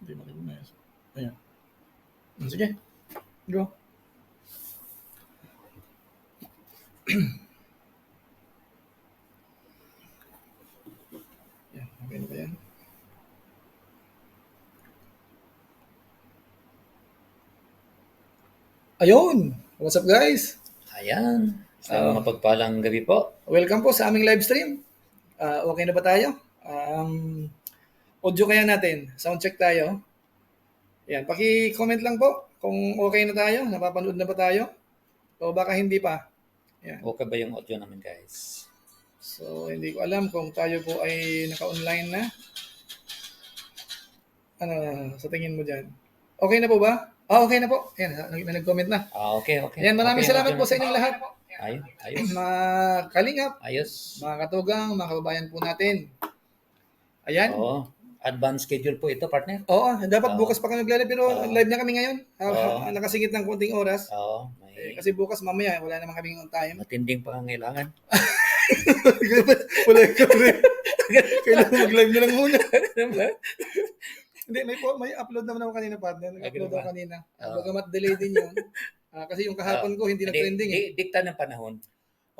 Hindi ma-recognize. Ayan. Sige, go. Yan, okay na ba yan? Ayun! What's up guys? Ayan. Mapagpalang gabi po. Welcome po sa aming live stream. Okay na ba tayo? Audio kaya natin. Sound check tayo. Yan, paki-comment lang po kung okay na tayo, napapanood na ba tayo? O baka hindi pa. Yan. Okay ba yung audio namin, guys? So, hindi ko alam kung tayo po ay naka-online na. Ano sa tingin mo dyan? Okay na po ba? Okay na po. Yan, may nag-comment na. Okay. Yan, maraming Okay, salamat audio po sa natin. inyong lahat. Ayos. Mga kalingap, Ayos. mga katugang, mga kababayan po natin. Ayan. Oo. Advance schedule po ito, partner. Oo, dapat Oo. bukas pa kami magla-live pero Oo. live na kami ngayon. Oo. Nakasingit ng konting oras. Oo. Kasi bukas mamaya wala naman kaming on time. Matinding pangangailangan. Wala kami. Kailangan mag-live na lang muna. Hindi, may upload naman ako kanina, partner. Nag-upload ako kanina. Bagamat delay din yun. Kasi yung kahapon ko hindi nag-trending eh. Dikta ng panahon.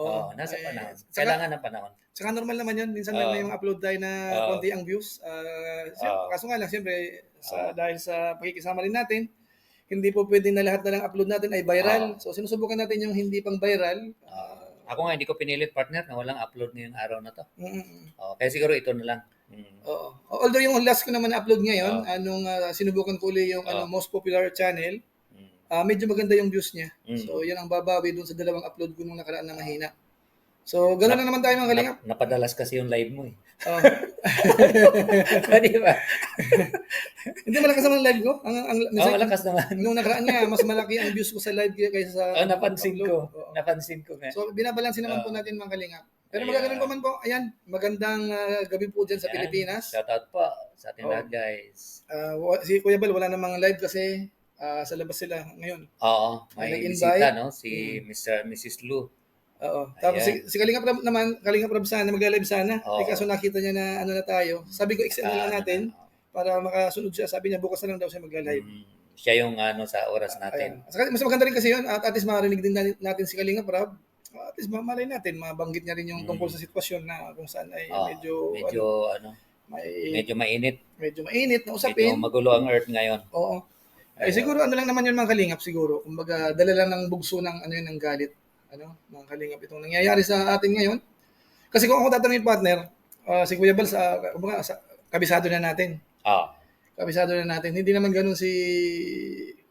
Oo, nasa panahon. Saka, Kailangan ng panahon. Saka normal naman yun. Minsan may mga upload tayo na konti ang views. Kaso nga lang, siyempre, dahil sa pakikisama rin natin, hindi po pwedeng na lahat na lang upload natin ay viral. So sinusubukan natin yung hindi pang viral. Ako nga, hindi ko pinilit, partner, na walang upload ngayong araw na to. Kaya siguro ito na lang. Oo. Although yung last ko naman na-upload ngayon, anong sinubukan ko ulit yung most popular channel, medyo maganda yung views niya. So yan ang babawi dun sa dalawang upload ko nung nakaraan na mahina. So gano'n na naman tayo mga kalingap. Napadalas kasi yung live mo eh. Oh. Di ba? Hindi malakas naman ang live ko. Malakas naman. Nung nakaraan nga, mas malaki ang views ko sa live kaysa sa napansin ko. Oo. Napansin ko nga. So binabalansin naman po natin mga kalingap. Pero magaganon pa man po. Ayan, magandang gabi po dyan sa Pilipinas. Shoutout po sa ating lahat, guys. Si Kuya Bal, wala namang live kasi sa labas sila ngayon. Oo, may bisita, no? Si Mr. and Mrs. Lu. Oo. Tapos si Kalingap Rab naman, Kalingap Rab sana, magla-live sana. Kaso nakita niya na ano na tayo. Sabi ko, extend na lang natin para makasunod siya. Sabi niya, bukas na lang daw siya magla-live. Siya yung sa oras natin. Mas maganda rin kasi yun. At least marinig din natin si Kalingap Rab. At least malay natin, mabanggit niya rin yung tungkol sa sitwasyon na kung saan ay medyo mainit. Medyo mainit na usapin. Medyo magulo ang earth ngayon. Oo. Siguro ano lang naman yun mga kalingap siguro. Kumbaga dala lang ng bugso ng ng galit. Mga kalingap itong nangyayari sa atin ngayon. Kasi kung ako tatanungin partner, si Kuya Bal kumbaga kabisado na natin. Kabisado na natin. Hindi naman ganoon si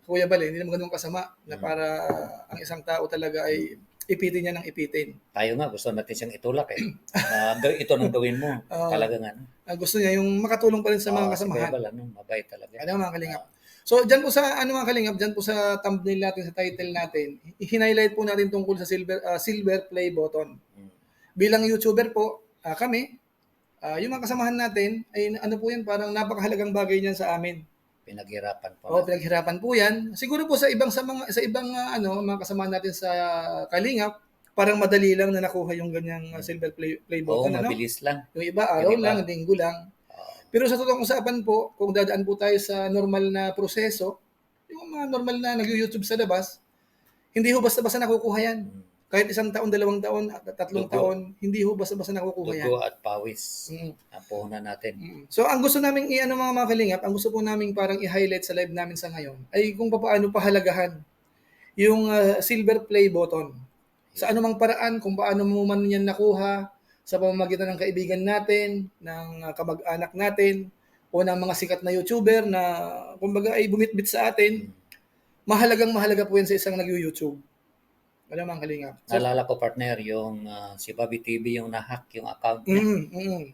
Kuya Bal, hindi naman ganoon kasama na para ang isang tao talaga ay ipitin niya ng ipitin. Tayo nga, gusto natin siyang itulak eh. Ito nang gawin mo. Talagang gusto niya yung makatulong pa rin sa mga kasamahan. Si Kuya Bal, mabait talaga. Mga kalingap. So, dyan po sa, mga kalingap, dyan po sa thumbnail natin, sa title natin, i-highlight po natin tungkol sa silver play button. Bilang YouTuber po, kami, yung mga kasamahan natin, ay ano po yan, parang napakahalagang bagay niyan sa amin. Pinaghirapan po. Pinaghirapan po yan. Siguro po sa ibang mga kasamahan natin sa Kalingap, parang madali lang na nakuha yung ganyang silver play button. Mabilis lang. Yung iba, araw lang, linggo lang. Pero sa totoong usapan po, kung dadaan po tayo sa normal na proseso, yung mga normal na nag-YouTube sa labas, hindi ho basta-basta nakukuha yan. Kahit 1 taon, 2 taon, 3 taon, hindi ho basta-basta nakukuha yan. Dugo at pawis. Ang puhunan natin. So, ang gusto namin mga kalingap, ang gusto po namin parang i-highlight sa live namin sa ngayon, ay kung paano pahalagahan yung silver play button. Sa anumang paraan, kung paano mo man yan nakuha, sa pamamagitan ng kaibigan natin, ng kamag-anak natin, o ng mga sikat na YouTuber na kumbaga ay bumitbit sa atin, mahalaga po yan sa isang nag-YouTube. Wala mga kalingap. So, naalala ko partner, yung si Bobby TV, yung nahack yung account niya.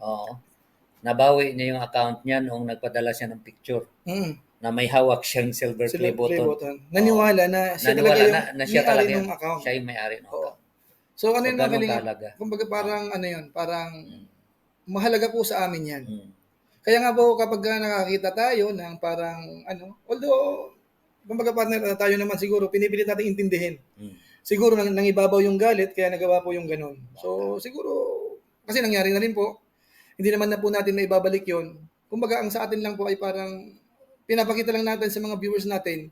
Oo. Nabawi niya yung account niya nung nagpadala siya ng picture. Na may hawak siyang silver play button. Naniwala na siya talaga yung may-ari ng account. Siya yung may-ari ng account. So ano yung mga kalingap? Kumbaga parang parang mahalaga po sa amin yan. Kaya nga po kapag nakakita tayo ng parang although kumbaga partner tayo naman siguro pinipilit natin intindihin. Siguro nangibabaw yung galit kaya nagawa po yung ganun. So siguro kasi nangyari na rin po. Hindi naman na po natin maibabalik yon. Kumbaga ang sa atin lang po ay parang pinapakita lang natin sa mga viewers natin.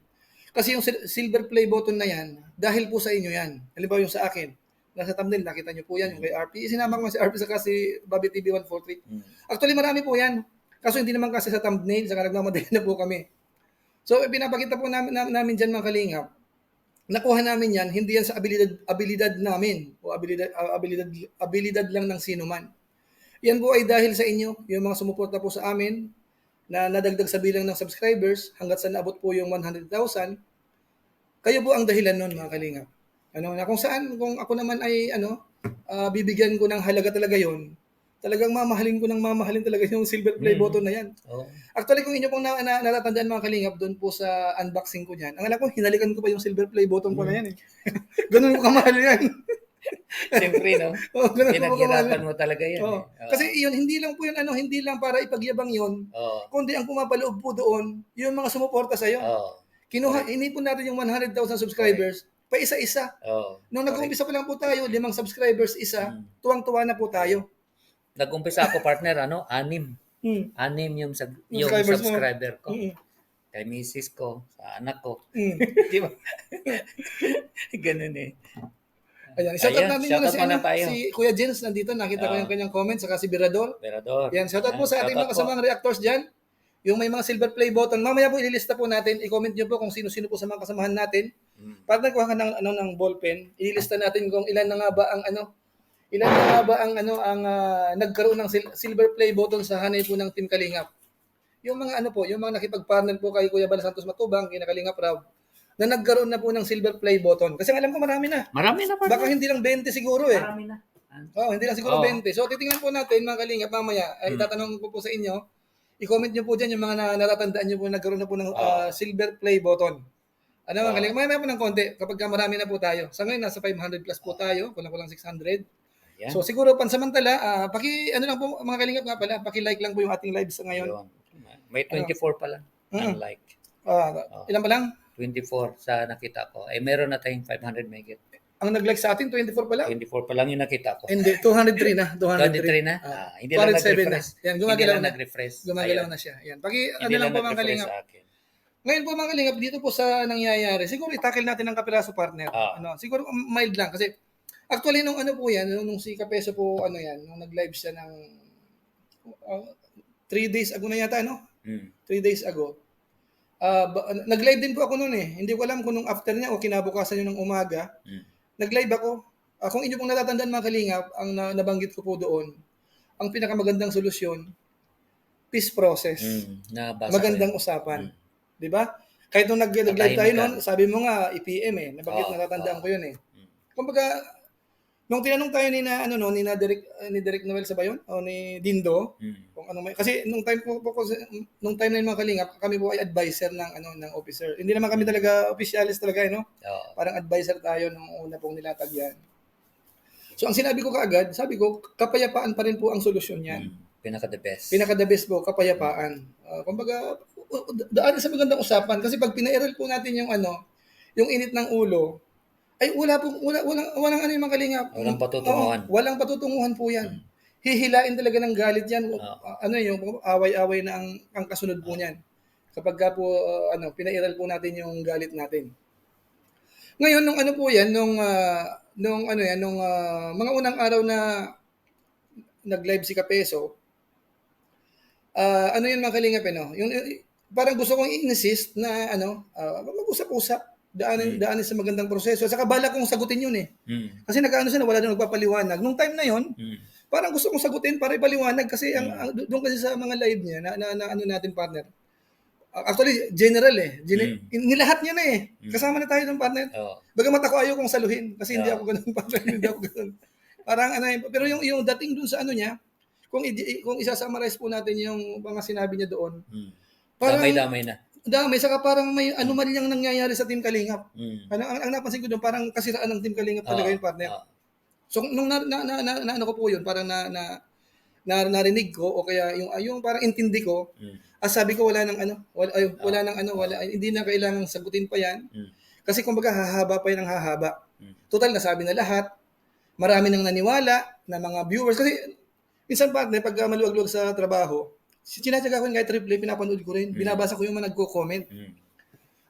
Kasi yung silver play button na yan, dahil po sa inyo yan. Halimbawa yung sa akin, nasa thumbnail, nakita nyo po yan, yung kay RP. Sinama ko si RP saka si Bobby TV 143. Actually, marami po yan. Kaso hindi naman kasi sa thumbnail, saka nagmamadali na po kami. So, pinapakita po namin dyan mga kalingap. Nakuha namin yan, hindi yan sa abilidad namin o abilidad lang ng sino man. Yan po ay dahil sa inyo, yung mga sumuporta po sa amin, na nadagdag sa bilang ng subscribers hanggat sa naabot po yung 100,000. Kayo po ang dahilan nun mga kalingap. Na kung saan, kung ako naman ay bibigyan ko ng halaga talaga yon, talagang mamahalin ko ng mamahalin talaga yung silver play button na yan. Actually, kung inyo pong natatandaan mga kalingap doon po sa unboxing ko niyan, ang alam ko, hinalikan ko pa yung silver play button ko na yan eh. Ganun ko kamahal yan. Siyempre, no? Pinaghirapan mo talaga yan. Kasi yun, hindi lang po yun, hindi lang para ipagyabang yun, kundi ang pumapaloob po doon, yung mga sumuporta sa'yo. Inipon natin yung 100,000 subscribers, pa isa-isa. Nung nag-umpisa pa lang po tayo, 5 subscribers isa, tuwang-tuwa na po tayo. Nag-umpisa ako, partner, 6. 6 yung subscriber ko. Kay misis ko, sa anak ko. Di ba? Ganun eh. Ayan, shoutout natin muna si Kuya Jens nandito, nakita ko yung kanyang comment, saka si Birador. Yan, shoutout po sa ating mga kasamang reactors dyan. Yung may mga silver play button, mamaya po ililista po natin, i-comment nyo po kung sino-sino po sa mga kasamahan natin. Pag nagkuha ka ng ballpen, ililista natin kung ilan na nga ba ang nagkaroon ng silver play button sa hanay po ng Team Kalingap. Yung mga yung mga nakipag-partner po kay Kuya Bal Santos Matubang, kina Kalingap Rob, na nagkaroon na po ng silver play button. Kasi alam ko marami na. Marami na. Baka hindi lang 20 siguro eh. Marami na. Hindi lang siguro 20. So titingnan po natin mga Kalingap mamaya. Itatanong ko po sa inyo. I-comment nyo po dyan yung mga natatandaan nyo po nagkaroon na po ng silver play button. Mga Kalingap? Mamaya po ng konti kapag marami na po tayo. Sa ngayon, nasa 500 plus po tayo. Kulang 600. Yeah. So siguro pansamantala, lang po mga Kalingap nga pala, paki-like lang po yung ating live sa ngayon. May 24 pa lang ang like. Ilan pa lang? 24 sa nakita ko. Meron na tayong 500 megit. Ang nag-like sa atin, 24 pa lang? 24 pa lang yung nakita ko. Hindi, 203 na. 203 na? Hindi lang nag-refresh. Yan, gumagalaw na siya. Yan. Lang po mga Kalingap. Ngayon po mga Kalingap, dito po sa nangyayari, siguro itakil natin ang Kapiraso partner. Siguro mild lang kasi actually nung po yan, nung si Kapeso po nung nag-live siya ng 3 days ago na yata 3 days ago. Nag-live din po ako noon eh. Hindi ko alam kung nung after niya o kinabukasan niya ng umaga. Nag-live ako. Kung inyo pong natatandaan mga Kalingap, ang nabanggit ko po doon, ang pinakamagandang solusyon, peace process. Magandang usapan. 'Di ba? Kahit nung nag-live tayo noon, sabi mo nga i-PM eh. Nabanggit natatandaan ko 'yun eh. Kumbaga nung tinanong tayo ni Derek Noel sa bayon o ni Dindo, kung kasi nung time na yung mga Kalingap, kami po ay advisor ng officer. Hindi naman kami talaga officialis talaga, Parang advisor tayo nung una pong nilatag yan. So ang sinabi ko kaagad, sabi ko, kapayapaan pa rin po ang solusyon niyan. Pinaka-the best. Pinaka-the best po, kapayapaan. Kumbaga, daan sa magandang usapan kasi pag pinairal po natin yung init ng ulo, ay walang yung mga Kalingap. Walang patutunguhan. Walang patutunguhan po yan. Hihilain talaga ng galit yan. Yung away-away na ang kasunod po niyan. Kapag po pinairal po natin yung galit natin. Ngayon nung po yan, nung mga unang araw na nag-live si Kapeso, yun mga Kalingap yung parang gusto kong i-insist na mag-usap-usap. Daanin sa magandang proseso. Saka bala kong sagutin yun eh. Kasi siya na wala nang nagpapaliwanag. Nung time na yun, parang gusto kong sagutin para ipaliwanag kasi doon kasi sa mga live niya na natin partner. Actually, general eh. Nilahat niya na eh. Kasama na tayo ng partner. Bagamat ako ayaw kong saluhin kasi hindi ako ganun partner. Hindi ako ganun. Parang pero yung dating doon sa niya, kung isa-summarize po natin yung mga sinabi niya doon, parang damay na. Dami, saka parang may anomalyang nangyayari sa Team Kalingap. Ang napansin ko doon, parang kasiraan ng Team Kalingap talaga yung partner. So, nung ko po yun, parang narinig ko, o kaya yung parang intindi ko, sabi ko wala hindi na kailangang sagutin pa yan. Kasi kumbaga hahaba pa yan ang hahaba. Total, nasabi na lahat. Marami nang naniwala na mga viewers. Kasi, minsan partner, pag maluwag-luwag sa trabaho, Sinatyaga ko yun kahit replay, pinapanood ko rin. Binabasa ko yung mga nagko-comment.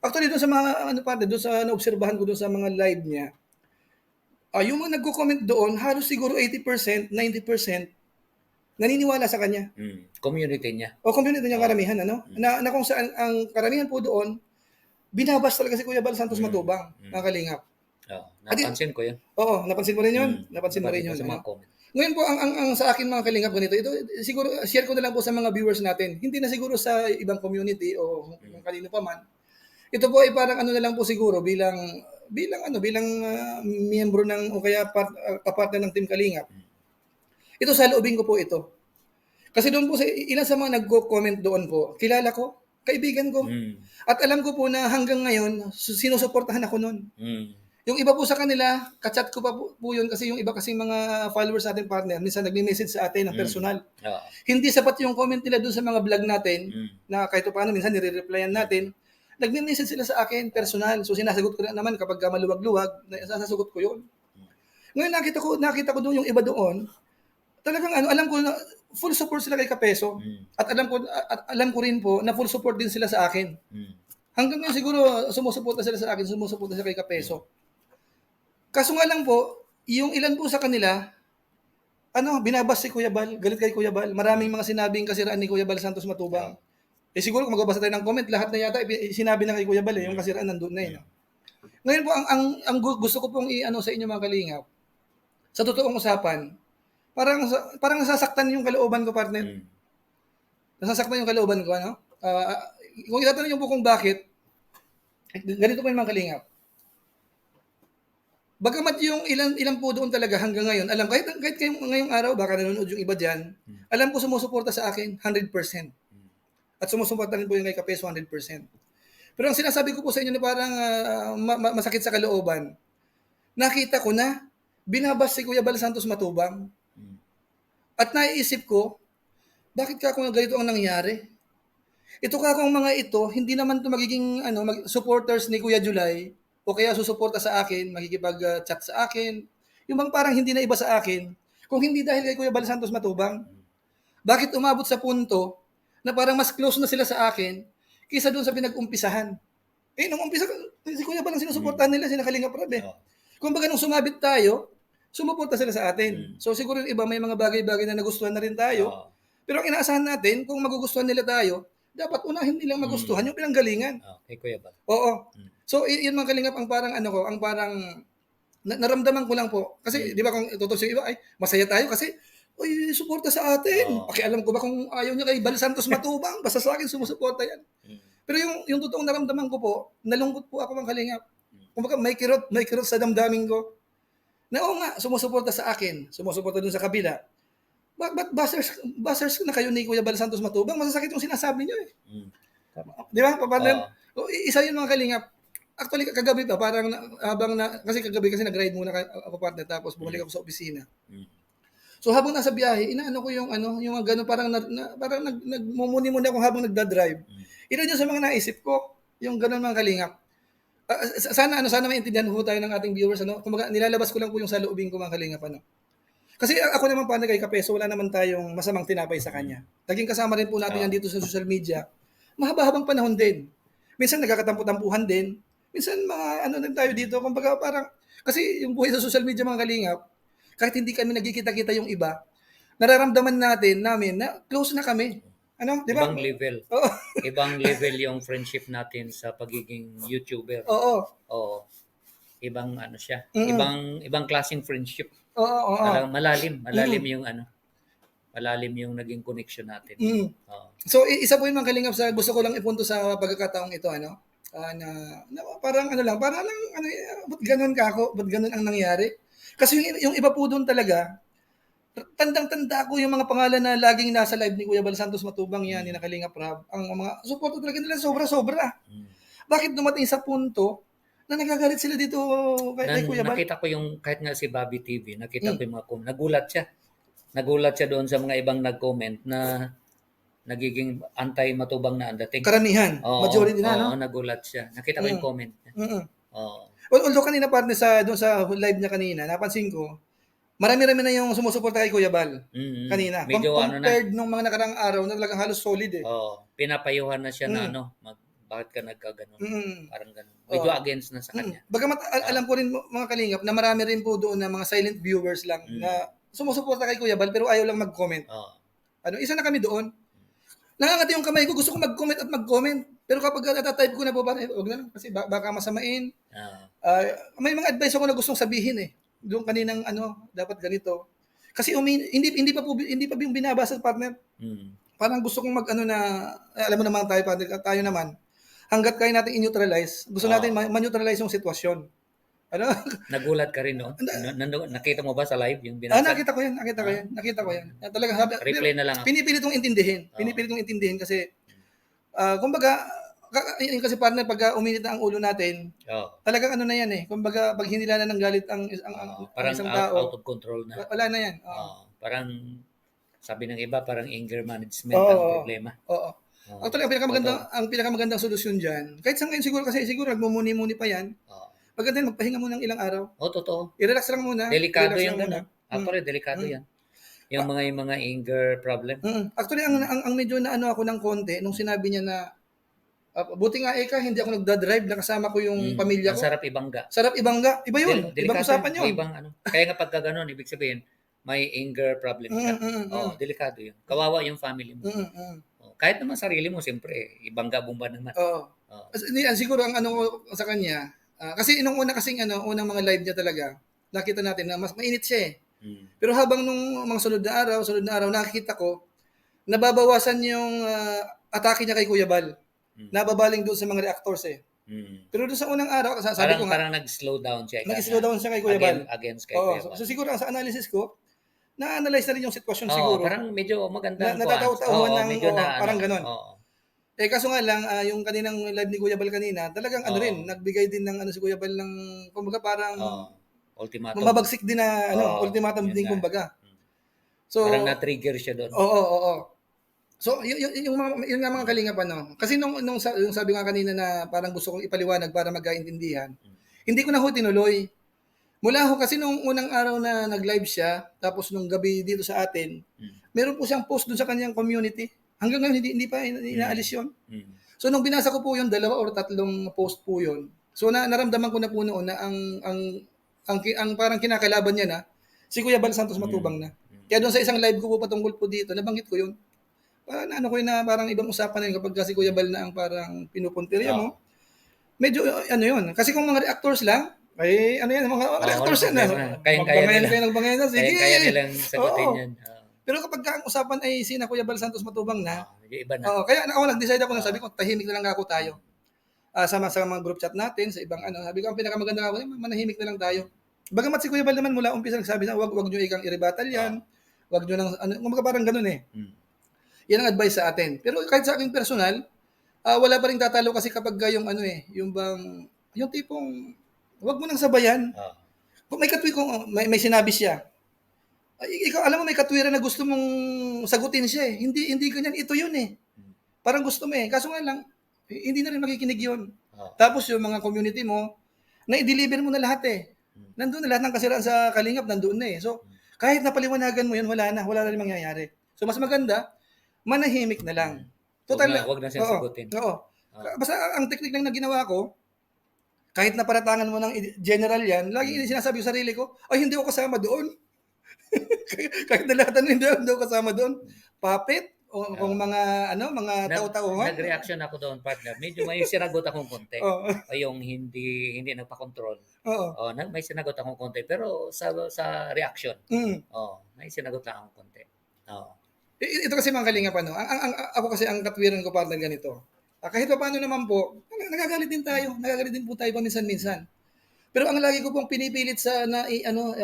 Actually, doon sa mga, doon sa naobserbahan ko doon sa mga live niya, yung mga nagko-comment doon, halos siguro 80%, 90%, naniniwala sa kanya. Community niya. O community niya karamihan, ano? Na kung saan, ang karamihan po doon, binabas talaga si Kuya Bal Santos Matubang, mga kalingap. Napansin ko yun. Oo, napansin mo rin yun? Napansin mo rin yun. Sa mga comment. Ngayon po, ang sa akin mga kalingap ganito, ito siguro share ko na lang po sa mga viewers natin. Hindi na siguro sa ibang community o kung kanino pa man. Ito po ay parang ano na lang po siguro bilang miyembro ng o kaya kapartner ng Team Kalingap. Ito sa loobin ko po ito. Kasi doon po sa ilan sa mga nagko-comment doon po, kilala ko, kaibigan ko. At alam ko po na hanggang ngayon sinusuportahan ako noon. Yung iba po sa kanila, kachat ko pa po yun kasi yung iba kasing mga followers natin partner, minsan nagme-message sa atin ng personal. Hindi sapat yung comment nila doon sa mga vlog natin na kahit paano minsan nire-replyan natin. Nagme-message sila sa akin personal. So sinasagot ko na naman kapag maluwag-luwag, sasagot ko yun. Ngayon nakita ko doon yung iba doon. Talagang alam ko na full support sila kay Kapeso. At alam ko rin po na full support din sila sa akin. Hanggang ngayon siguro sumusuporta sila sa akin, sumusuporta sila kay Kapeso. Kaso nga lang po, yung ilan po sa kanila, binabas si Kuya Bal, galit kay Kuya Bal. Maraming mga sinabing kasiraan ni Kuya Bal Santos Matubang. Siguro kung magbabasa tayo ng comment, lahat na yata sinabi na kay Kuya Bal, yung kasiraan nandun na yun. Ngayon po, ang gusto ko pong sa inyo mga kalingap, sa totoong usapan, parang nasasaktan yung kalooban ko, partner. Nasasaktan yung kalooban ko, ano? Kung itatanong niyo po kung bakit, ganito po yung mga kalingap. Bagamat yung ilan po doon talaga hanggang ngayon, alam, kahit ngayong araw, baka nanonood yung iba dyan, alam ko sumusuporta sa akin 100%. At sumusuporta rin po yung kay Kapeso 100%. Pero ang sinasabi ko po sa inyo na parang masakit sa kalooban, nakita ko na binabas si Kuya Bal Santos Matubang. At naiisip ko, bakit ka kung ganito ang nangyari? Ito ka kung mga ito, hindi naman ito magiging supporters ni Kuya July, o kaya susuporta sa akin, makikipag-chat sa akin, yung bang parang hindi na iba sa akin, kung hindi dahil kay Kuya Bal Santos Matubang, bakit umabot sa punto na parang mas close na sila sa akin kaysa doon sa pinag-umpisahan? Nung umpisa, si Kuya Bal ang sinusuportahan nila, si Kalingap Rab eh. Kung baga nung sumabit tayo, sumuporta sila sa atin. So siguro yung iba may mga bagay-bagay na nagustuhan na rin tayo, pero ang inaasahan natin, kung magugustuhan nila tayo, dapat unahin nilang magustuhan yung pinanggalingan. Kay Kuya Bal. Oo. So, yun mga kalingap, ang parang naramdaman ko lang po. Kasi, di ba kung tutos yung iba, ay, masaya tayo kasi, suporta sa atin. Pakialam ko ba kung ayaw niya kay Bal Santos Matubang, basta sa akin sumusuporta yan. Pero yung totoong naramdaman ko po, nalungkot po ako mga kalingap. Kumbaga, may kirot sa damdamin ko. Na oo nga, sumusuporta sa akin, sumusuporta dun sa kabila. Ba't bashers na kayo ni Kuya Bal Santos Matubang? Masasakit yung sinasabi niyo eh. Di ba? Isa yun mga kalingap. Actually, kagabi pa, parang kasi nag-ride muna ako partner, tapos bumalik ako sa opisina. So habang nasa biyahe, inaano ko yung gano'n, parang nagmumuni-muni ako habang nagda-drive. Ito yun sa mga naisip ko, yung gano'n mga kalingap. Sana maintindihan po tayo ng ating viewers, Kumbaga, nilalabas ko lang po yung sa loobin ko mga kalingap, Kasi ako naman paano kay Kapeso, wala naman tayong masamang tinapay sa kanya. Naging kasama rin po natin yan dito sa social media. Mahaba-habang panahon din. Minsan nagkakatampu-tampuhan din. Minsan mga din tayo dito, kumbaga parang, kasi yung buhay sa social media mga kalingap, kahit hindi kami nagkikita-kita yung iba, nararamdaman namin na close na kami. Di ba? Ibang level. Ibang level yung friendship natin sa pagiging YouTuber. Oo. Ibang siya. Ibang klaseng friendship. Malalim yung malalim yung naging connection natin. So isa po yung mga kalingap sa gusto ko lang ipunto sa pagkakataong ito, na parang ba't ganun ba't ganun ang nangyari? Kasi yung iba po doon talaga, tandang-tanda ko yung mga pangalan na laging nasa live ni Kuya Bal Santos Matubang yan, ni Kalingap Rab, ang mga suporta talaga nila sobra-sobra. Bakit dumating sa punto na nagagalit sila dito kay Kuya Bal? Nakita ko yung, kahit nga si Bobby TV, nakita ko yung mga comment. Nagulat siya doon sa mga ibang nag-comment na nagiging anti-Matubang na ang dating. Karamihan. Majority na, Oo, nagulat siya. Nakita ko yung comment niya. Although kanina partner doon sa live niya kanina, napansin ko, marami-rami na yung sumusuporta kay Kuya Bal kanina. Medyo Compared nung mga nakarang araw na talagang halos solid eh. Pinapayuhan na siya na bakit ka nagkaganon? Parang ganun. Medyo against na sa kanya. Bagamat alam ko rin mga kalingap na marami rin po doon na mga silent viewers lang na sumusuporta kay Kuya Bal pero ayaw lang mag-comment. Isa na kami doon. Nangangati yung kamay ko, gusto ko mag-comment at mag-comment. Pero kapag natatype ko na po, wag na lang kasi baka masamain. May mga advice ako na gustong sabihin eh. Doon kaninang dapat ganito. Kasi hindi pa yung binabasa sa partner. Parang gusto kong alam mo naman tayo naman, hanggat kaya natin i-neutralize, gusto natin ma-neutralize yung sitwasyon. Nagulat ka rin noon? Nakita mo ba sa live yung binasa? Nakita ko yan. Talaga reply na lang ako. Pinipilit kong intindihin kasi kumbaga kasi partner pag uminit na ang ulo natin, talagang na yan eh. Kumbaga pag hindi na ng galit ang isang tao, out of control na. Wala na yan. Parang sabi ng iba parang anger management ang problema. Actually, ang pinakamagandang solusyon diyan. Kahit sa ngayon siguro nagmumuni-muni pa yan. Maganda magpahinga muna ng ilang araw. Totoo. I-relax lang muna. Delikado yung Actually, delikado yan. Yung mga anger problem. Actually, ang medyo ako ng konti nung sinabi niya na buti nga hindi ako nagda-drive, nakasama ko yung pamilya ko. Sarap ibangga. Iba yun. Ibang usapan yun. Kaya nga pagka ganun, ibig sabihin, may anger problem ka. Delikado yun. Kawawa yung family mo. Kahit naman sarili mo, siyempre, ibangga bomba naman. Siguro ang sa kanya, kasi nung unang mga live niya talaga, nakita natin na mas mainit siya eh. Pero habang nung mga sunod na araw, nakikita ko, nababawasan yung atake niya kay Kuya Bal. Nababaling doon sa mga reactors eh. Pero doon sa unang araw, sabi ko nga, parang nag-slow down siya. Nag-slow down siya kay Kuya Bal. Against kay Kuya Bal. So siguro sa analysis ko, na-analyze na rin yung sitwasyon siguro. Parang medyo maganda. Natatawa-tawa ng parang ganon. Kaso nga lang, yung kaninang live ni Kuya Bal kanina, talagang nagbigay din ng si Kuya Bal ng, kumbaga parang, ultimatum. mababagsik din na, ultimatum din kumbaga. So, parang na-trigger siya doon. Oo. So, yung nga mga kalingap kasi nung sabi nga kanina na parang gusto kong ipaliwanag para magkaintindihan, hindi ko na tinuloy. Mula kasi nung unang araw na nag-live siya, tapos nung gabi dito sa atin, meron po siyang post dun sa kanyang community. Hanggang ngayon, hindi pa inaalis yun. So, nung binasa ko po yun, 2 or 3 post po yun. So, naramdaman ko na po noon na ang parang kinakalaban niya na, si Kuya Bal Santos Matubang na. Kaya doon sa isang live ko po patungkol po dito, nabanggit ko yun. Ko yun na parang ibang usapan na yun kapag si Kuya Bal na ang parang pinupuntirya mo. Medyo yun. Kasi kung mga reactors lang, yan, mga reactors yan. Magbangayan na. Sige. Kaya nilang sagutin yan. Pero kapag ang usapan ay sina Kuya Bal Santos Matubang na, iba na. Kaya ako nag-decide ako na sabi ko, tahimik na lang ako tayo. Sa mga group chat natin, sa ibang sabi ko, ang pinakamaganda ako, manahimik na lang tayo. Bagamat si Kuya Bal naman mula umpisa nagsabi na, wag nyo ikang i-rebattle yan, wag nyo nang, parang ganun eh. Yan ang advice sa atin. Pero kahit sa aking personal, wala pa rin tatalo kasi kapag yung yung tipong, wag mo nang sabayan. Kung may sinabi siya, ikaw alam mo may katwiran na gusto mong sagutin siya eh. Hindi ganyan, ito yun eh. Parang gusto mo eh. Kaso nga lang, hindi na rin makikinig yun. Tapos yung mga community mo, na-deliver mo na lahat eh. Nandun na lahat ng kasiraan sa Kalingap, nandun na eh. So, kahit napaliwanagan mo yun, wala na rin mangyayari. So, mas maganda, manahimik na lang. Total, wag na siya sagutin. Basta ang technique lang na ginawa ko, kahit naparatangan mo ng general yan, lagi sinasabi ko sa sarili ko, ay hindi ako kasama doon. Kahit na lahat hindi ako kasama doon. Puppet, o kung mga tao-tauhan. Nag-reaction ako doon, partner. Medyo may sinagot akong konti. O yung hindi nagpa-control. May sinagot akong konti. Pero sa reaction, may sinagot lang akong konti. Ito kasi mga Kalingap, ako kasi ang katwiran ko partner ganito. Kahit pa paano naman po, nagagalit din tayo. Nagagalit din po tayo paminsan-minsan. Pero ang lagi ko pong pinipilit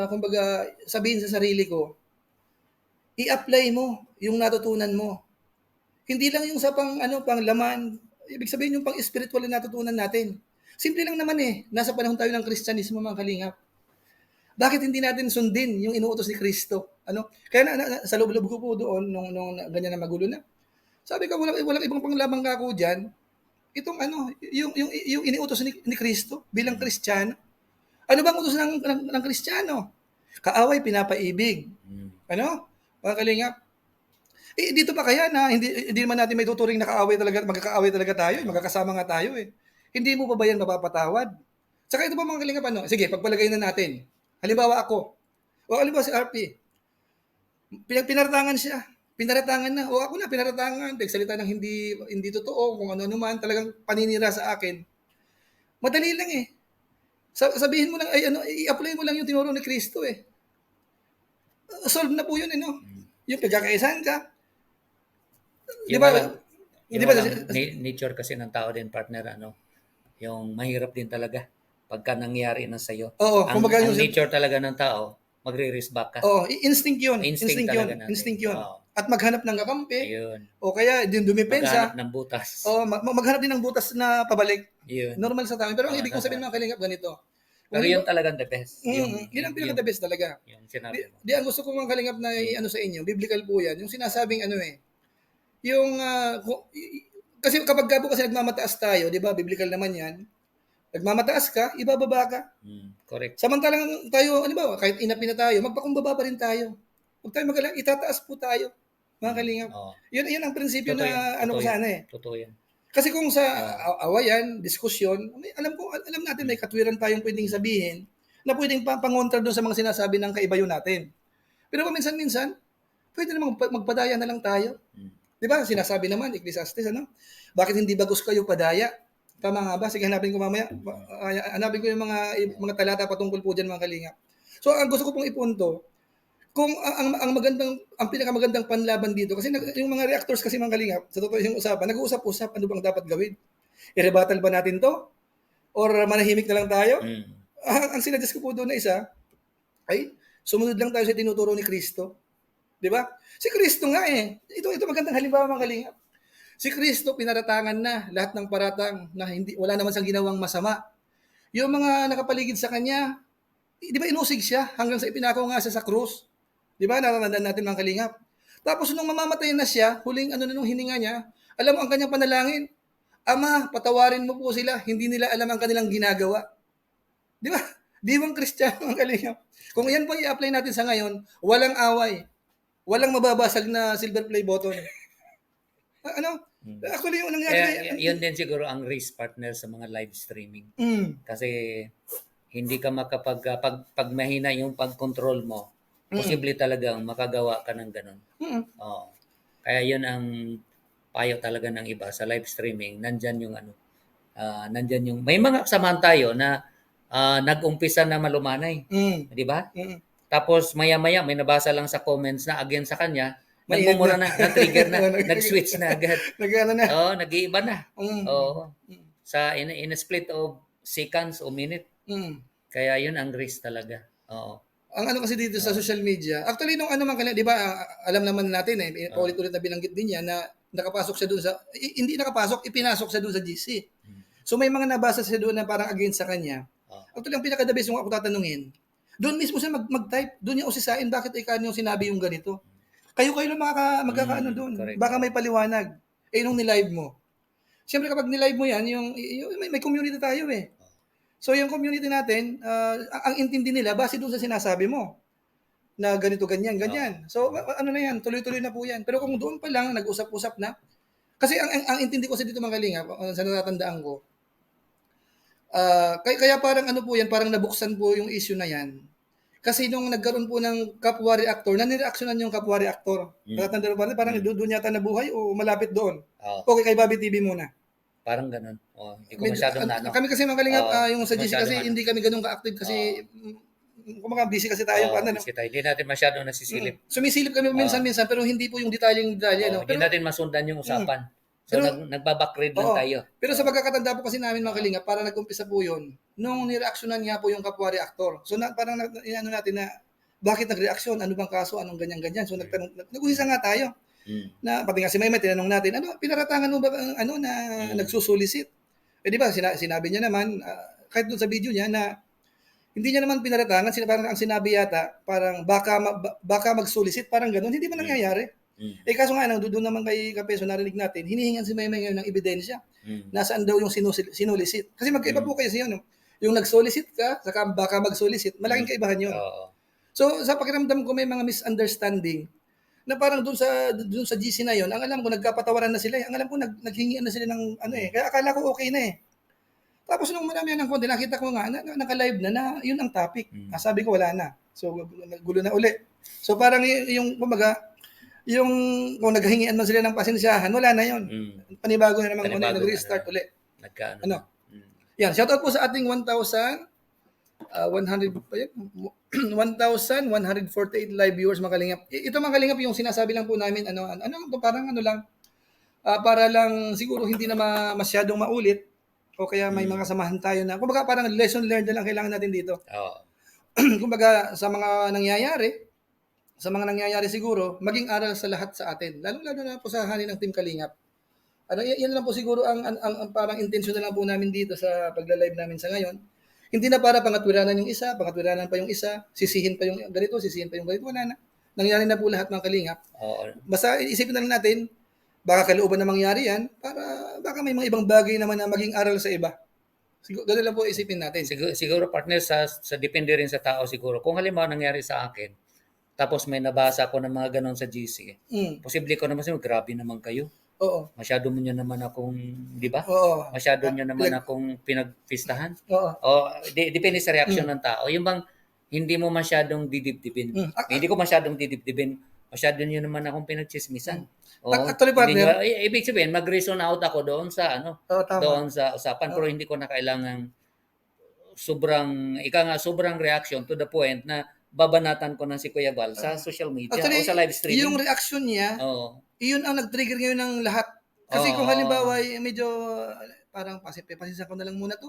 kumbaga sabihin sa sarili ko, i-apply mo yung natutunan mo. Hindi lang yung sa panglaman, ibig sabihin yung pang-spiritual na natutunan natin. Simple lang naman eh, nasa panahon tayo ng Kristyanismo mga Kalingap. Bakit hindi natin sundin yung inuutos ni Kristo? Kaya sa loob-loob ko po doon nung ganyan na magulo na. Sabi ko walang ibang panglamang ka ako diyan. Itong yung iniutos ni Kristo bilang Kristiyano. Ano bang utos ng Kristiyano? Kaaway, pinapaibig. Ano? Mga kalingap. Dito pa kaya na hindi naman natin may tuturing na kaaway talaga, magkakaaway talaga tayo, magkakasama nga tayo eh. Hindi mo pa ba yan mapapatawad? Saka ito pa mga kalingap, ano? Sige, pagpalagay na natin. Halimbawa ako, o halimbawa si RP, pinaratangan siya. Pinaratangan na. O ako na, pinaratangan. Nagsalita ng hindi totoo, kung ano man, talagang paninira sa akin. Madali lang eh. Sabihin mo lang, i-apply mo lang yung tinuro ni Kristo eh. Solve na po yun eh, no? Yung pagkakaisahan ka. Di ba? Nature kasi ng tao din, partner, yung mahirap din talaga pagka nangyari na sa'yo. Oo, ang nature talaga ng tao, magre-risk back ka. Oo, instinct yun. Instinct yun. At maghanap ng kakampi. Ayun. O kaya din dumipensa. Maghanap ng butas. O maghanap din ng butas na pabalik. Yun. Normal sa tao. Pero ang ibig kong sabihin mga kalingap, ganito. Pero yun talagang the best. Yun ang pinaka-the best talaga. Yung sinabi mo. Ang gusto ko mga kalingap na sa inyo, biblical po yan, yung sinasabing yung, kasi kapag po kasi nagmamataas tayo, di ba, biblical naman yan, nagmamataas ka, ibababa ka. Correct. Samantalang tayo, kahit inapi na tayo, magpakumbaba pa rin tayo. Huwag tayo itataas po tayo, mga kalingap. Yun ang prinsipyo na Totoo yan. Kasi kung sa awayan, diskusyon, alam natin may katwiran tayong pwedeng sabihin na pwedeng pangontra doon sa mga sinasabi ng kaibayo natin. Pero paminsan-minsan, pwede namang magpadaya na lang tayo. Di ba? Sinasabi naman, Ecclesiastes, bakit hindi bagos kayo padaya? Tama nga ba? Sige, hanapin ko mamaya. Hanapin ko yung mga talata patungkol po dyan, mga kalingap. So, ang gusto ko pong ipunto, kung ang pinakamagandang panlaban dito, kasi yung mga reactors kasi mga kalingap, sa totoo yung usapan, nag-uusap-usap, ano bang dapat gawin? I-rebuttal ba natin to? Or manahimik na lang tayo? Ang sinadjust ko po doon na isa, ay sumunod lang tayo sa tinuturo ni Kristo. Di ba? Si Kristo nga eh. Ito magandang halimbawa mga kalingap. Si Kristo pinaratangan na lahat ng paratang na wala naman siyang ginawang masama. Yung mga nakapaligid sa kanya, di ba inusig siya hanggang sa ipinako nga siya sa krus? Di ba? Natatandaan natin mga kalingap. Tapos nung mamamatay na siya, huling nung hininga niya, alam mo ang kanyang panalangin, Ama, patawarin mo po sila, hindi nila alam ang kanilang ginagawa. Di ba? Diwang Kristiyano mga kalingap. Kung yan po i-apply natin sa ngayon, walang away. Walang mababasag na silver play button. Actually, yung nangyari... Yun din siguro ang risk, partner, sa mga live streaming. Kasi hindi ka pag mahina yung pag-control mo, posible talagang makagawa ka ng ganun. Kaya yun ang payo talaga ng iba sa live streaming. Nandyan yung may mga kasamahan tayo na nag-umpisa na malumanay. Di ba? Tapos maya-maya may nabasa lang sa comments na against sa kanya, nagmumura na, na-trigger na, nag-switch na agad. Nag-iiba na. Sa in a split of seconds o minute. Kaya yun ang risk talaga. Ang kasi dito sa social media, actually nung di ba, alam naman natin paulit-ulit na binanggit din niya na nakapasok siya doon sa, hindi nakapasok, ipinasok siya doon sa GC. So may mga nabasa siya doon na parang against sa kanya. Actually ang pinaka-the best yung ako tatanungin, doon mismo siya mag-type, doon niya usisain bakit ikaw yung sinabi yung ganito. Kayo lang magkakaano doon. Correct. Baka may paliwanag. Nung nilive mo. Siyempre kapag nilive mo yan, may community tayo eh. So yung community natin, ang intindi nila, base doon sa sinasabi mo. Na ganito, ganyan. So na yan, tuloy-tuloy na po yan. Pero kung doon pa lang, nag-usap-usap na. Kasi ang intindi ko sa dito mga kalingap, sa natatandaan ko, kaya parang po yan, parang nabuksan po yung issue na yan. Kasi nung nagkaroon po ng kapwa reactor, nanireaksyonan yung kapwa reactor. Natatanda ba? Parang doon yata nabuhay o malapit doon. Okay, kay Bobby TV muna. Parang ganun. Hindi ko masyadong Kami kasi mga kalingap, yung sa GC kasi hindi kami ganun ka-active kasi busy kasi tayo. Busy tayo. Hindi natin masyadong nasisilip. Sumisilip kami minsan-minsan pero hindi po yung detalye. Hindi natin masundan yung usapan. So, nagbabackread lang tayo. Pero sa pagkakatanda po kasi namin mga kalingap, para nag-umpisa po yun, nung nireaksyonan nga po yung kapwa reactor. So, parang natin na, bakit nag-reaksyon? Ano bang kaso? Anong ganyan-ganyan? So, nag-umpisa nga tayo. Na, pati nga si Maymay, tinanong natin, pinaratangan mo ba na nagsusulisit? Di ba, sinabi niya naman, kahit doon sa video niya, na hindi niya naman pinaratangan, parang ang sinabi yata, parang baka magsulisit, parang ganun, hindi ba nangyayari? Kaso nga, doon naman kay Kapeso, narinig natin, hinihingan si Maymay ngayon ng ebidensya. Nasaan daw yung sinulisit? Kasi magkaiba po kayo siya, yung nagsolicit ka, saka baka magsolicit, malaking kaibahan yun. So, sa pakiramdam ko may mga misunderstanding na parang doon sa GC na yon, ang alam ko nagkapatawaran na sila, eh. Ang alam ko naghingian na sila ng ano eh. Kaya akala ko okay na eh. Tapos nung marami ng konti, nakita ko nga naka-live na yun ang topic. Sabi ko wala na. So gulo na uli. So parang yung kumbaga, yung kung naghingian man sila ng pasensyahan, wala na yun. Panibago na naman nag-restart uli. Ano? Yan, shoutout po sa ating 1,100 pa yun? 1,148 live viewers mga kalingap. Ito mga kalingap yung sinasabi lang po namin parang ano lang para lang siguro hindi na masyadong maulit o kaya may mga samahan tayo na kumbaga parang lesson learned na lang kailangan natin dito. Kumbaga sa mga nangyayari siguro maging aral sa lahat sa atin. Lalo na po sa hanin ng Team Kalingap. Yan lang po siguro ang parang intention na lang po namin dito sa pagla-live namin sa ngayon. Hindi na para pangatwiranan yung isa, pangatwiranan pa yung isa, sisihin pa yung ganito, wala na. Nangyari na po lahat ng Kalingap. Basta isipin na lang natin, baka kalooban na mangyari yan, para baka may mga ibang bagay naman na maging aral sa iba. Siguro, ganun lang po isipin natin. Siguro partner, sa depende rin sa tao siguro. Kung halimbawa nangyari sa akin, tapos may nabasa ko ng mga ganon sa GC, posible ko naman sabi, grabe naman kayo. Oo. Masyado mo nyo naman akong, di ba? Oo. Masyado nyo naman akong pinagpistahan. Oo. Depende sa reaksyon ng tao. Yung bang hindi mo masyadong didibdibin. Hindi ko masyadong didibdibin. Masyado nyo naman akong pinagchismisan. Actually, partner. Ibig sabihin, mag-reason out ako doon sa doon sa usapan. Pero hindi ko na kailangan sobrang reaction to the point na babanatan ko ng si Kuya Val sa social media o sa live streaming. Yung reaction niya, iyon ang nag-trigger ngayon ng lahat. Kasi kung halimbawa, medyo parang pasensya ko na lang muna to.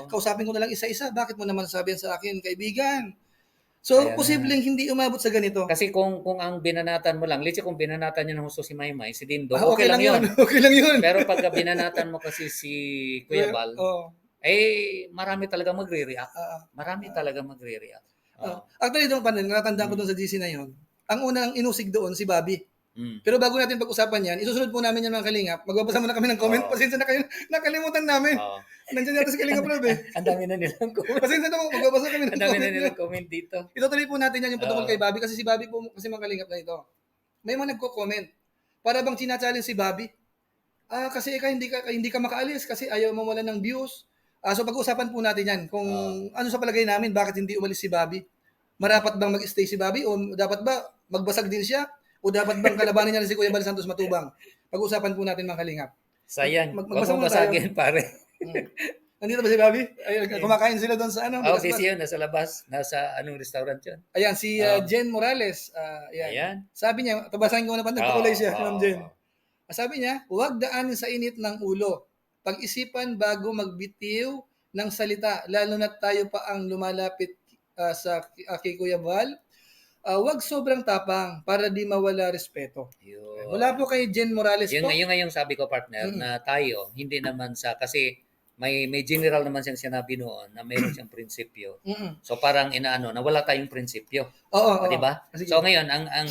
Kausapin ko na lang isa-isa. Bakit mo naman sabihin sa akin, kaibigan? So, posibleng hindi umabot sa ganito. Kasi kung ang binanatan mo lang, let's say kung binanatan niya ng husto si Maymay, si Dindo, okay lang yun. Okay lang yun. Pero pagka binanatan mo kasi si Kuya Val, marami talaga magre-react. Marami talaga magre-react. Actually, doon pa rin, natandaan ko doon sa GC na yun, ang unang inusig doon si Bobby. Pero bago natin pag-usapan yan, isusunod po namin yan mga Kalingap. Magbabasa muna kami ng comment. Pasensya na kayo. Nakalimutan namin. Nandiyan yata si Kalingap Rob eh. Ang dami na nilang comment. Pasensya na po. Magbabasa kami ng comment. Ang dami na nilang comment dito. Itutuloy po natin yan yung protocol kay Bobby. Kasi si Bobby po, kasi mga Kalingap na ito. May mga nagko-comment. Para bang china-challenge si Bobby. Kasi hindi ka makaalis kasi ayaw mo wala ng views. So pag-uusapan po natin yan. Kung ano sa palagay namin, bakit hindi umalis si Bobby. Marapat bang mag-stay si Bobby o dapat ba magbasag din siya? O dapat bang kalabanin niya si Kuya Val Santos Matubang? Pag-usapan po natin mga Kalingap. Sayang. Magbasa mo basagin, pare. Nandito ba si Bobby? Ay, kumakain sila doon sa ano? Busy yun. Nasa labas. Nasa anong restaurant yun? Ayan, si Jen Morales. Ayan. Sabi niya, tabasahin ko na pa, nagpakulay siya. Jen. Sabi niya, huwag daanin sa init ng ulo. Pag-isipan bago magbitiw ng salita. Lalo na tayo pa ang lumalapit sa kay Kuya Val. Wag sobrang tapang para di mawala respeto. Wala po kay Jen Morales po. Yung ngayong sabi ko partner na tayo, hindi naman kasi may general naman siyang sinabi noon na mayroon siyang prinsipyo. So parang na wala tayong prinsipyo. Di ba? So ngayon, ang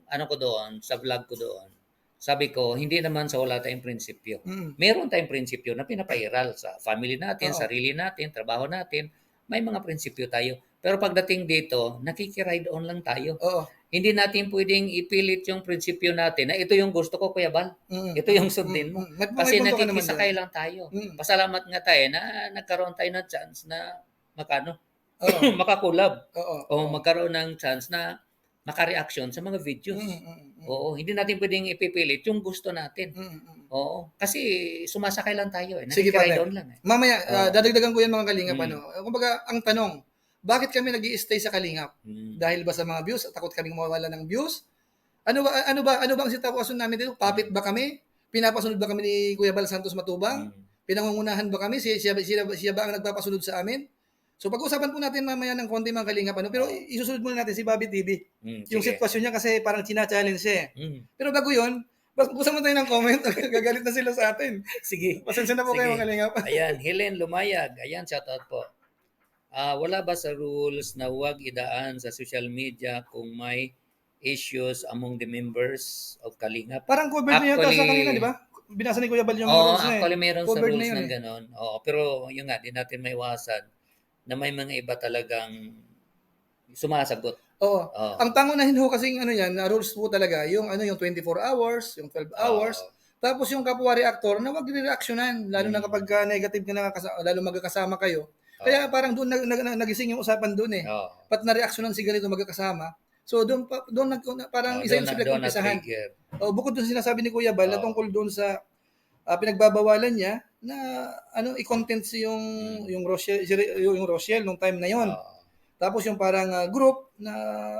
ano ko doon, sa vlog ko doon, sabi ko, hindi naman sa wala tayong prinsipyo. Meron tayong prinsipyo na pinapairal sa family natin, sarili natin, trabaho natin. May mga prinsipyo tayo. Pero pagdating dito, nakikiride on lang tayo. Hindi natin pwedeng ipilit yung prinsipyo natin na ito yung gusto ko, Kuya Val. Ito yung sundin mo. Kasi nakikisakay lang tayo. Pasalamat nga tayo na nagkaroon tayo ng chance na makakulab. O magkaroon ng chance na makareaction sa mga videos. Hindi natin pwedeng ipipilit yung gusto natin. Kasi sumasakay lang tayo. Nakikiride on lang. Mamaya, dadagdagan ko yan mga Kalingap. Kumbaga, ang tanong, bakit kami nag-i-stay sa Kalingap? Dahil ba sa mga views? Takot kaming mawala ng views? Ano ba ang sitwasyon namin dito? Papit ba kami? Pinapasunod ba kami ni Kuya Val Santos Matubang? Pinangungunahan ba kami? Siya ba ang nagpapasunod sa amin? So pag-usapan po natin mamaya ng konti mga Kalingap. Pero isusunod muna natin si Bobby TV. Yung sitwasyon niya kasi parang china-challenge siya. Pero bago yun, basta mo tayo ng comment. Gagalit na sila sa atin. Sige. Pasensya na po kayo mga Kalingap. Ayan, Helen Lumayag. Ayan, shoutout po. Wala ba sa rules na huwag idaan sa social media kung may issues among the members of Kalingap? Parang covered na yata sa kanina, di ba? Binasa ni Kuya Val yung rules na actually meron sa rules ng ganon. Pero yun nga, di natin maiwasan na may mga iba talagang sumasagot. Oo. Oo. Ang pangunahin ho kasing ano yan, na rules po talaga, yung ano, yung 24 hours, yung 12 hours, Oo. tapos yung kapwa reactor na wag re-reactionan, lalo na kapag negative na lalo magkakasama kayo. Kaya Oo. parang doon nagising yung usapan doon eh. Oo. Ba't na-reactionan si ganito magkakasama? So doon parang isa Doon yung sa doon pinag-umpisahan. na-trigger. Bukod doon sinasabi ni Kuya Bal na Oo. tungkol doon sa pinagbabawalan niya na ano i-contents yung Rochelle yung Rochelle nung time na yon. Oo. Tapos yung parang group na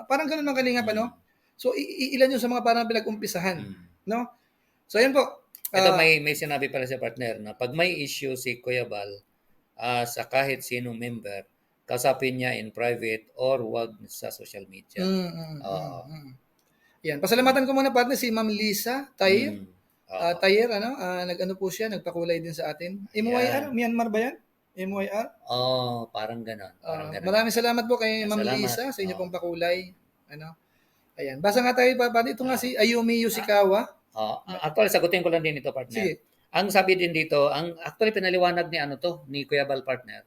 parang gano'n ang kalingap ano. So ilan yung sa mga parang pinag-umpisahan, no? So ayun po. Ito may sinabi pala si partner na pag may issue si Kuya Bal sa kahit sinong member, kausapin niya in private or wag sa social media. Oo. Yan. Pasalamatan ko muna partner si Ma'am Lisa Tayer. Oo. Tayer ano, nag-ano po siya, nagpakulay din sa atin. MYR, Ayan. Myanmar ba yan? MYR? Oh, parang ganon. Parang ganon Maraming ata. salamat po kay Ma'am Salamat. Lisa sa inyo Oo. pong pakulay. Ano? Ayan. Basa nga tayo pa. Ito nga Oo. si Ayumi Yoshikawa. Actually, sagutin ko lang din ito, partner. Sige. Ang sabi din dito, actually pinaliwanag ni ni Kuya Bal, partner,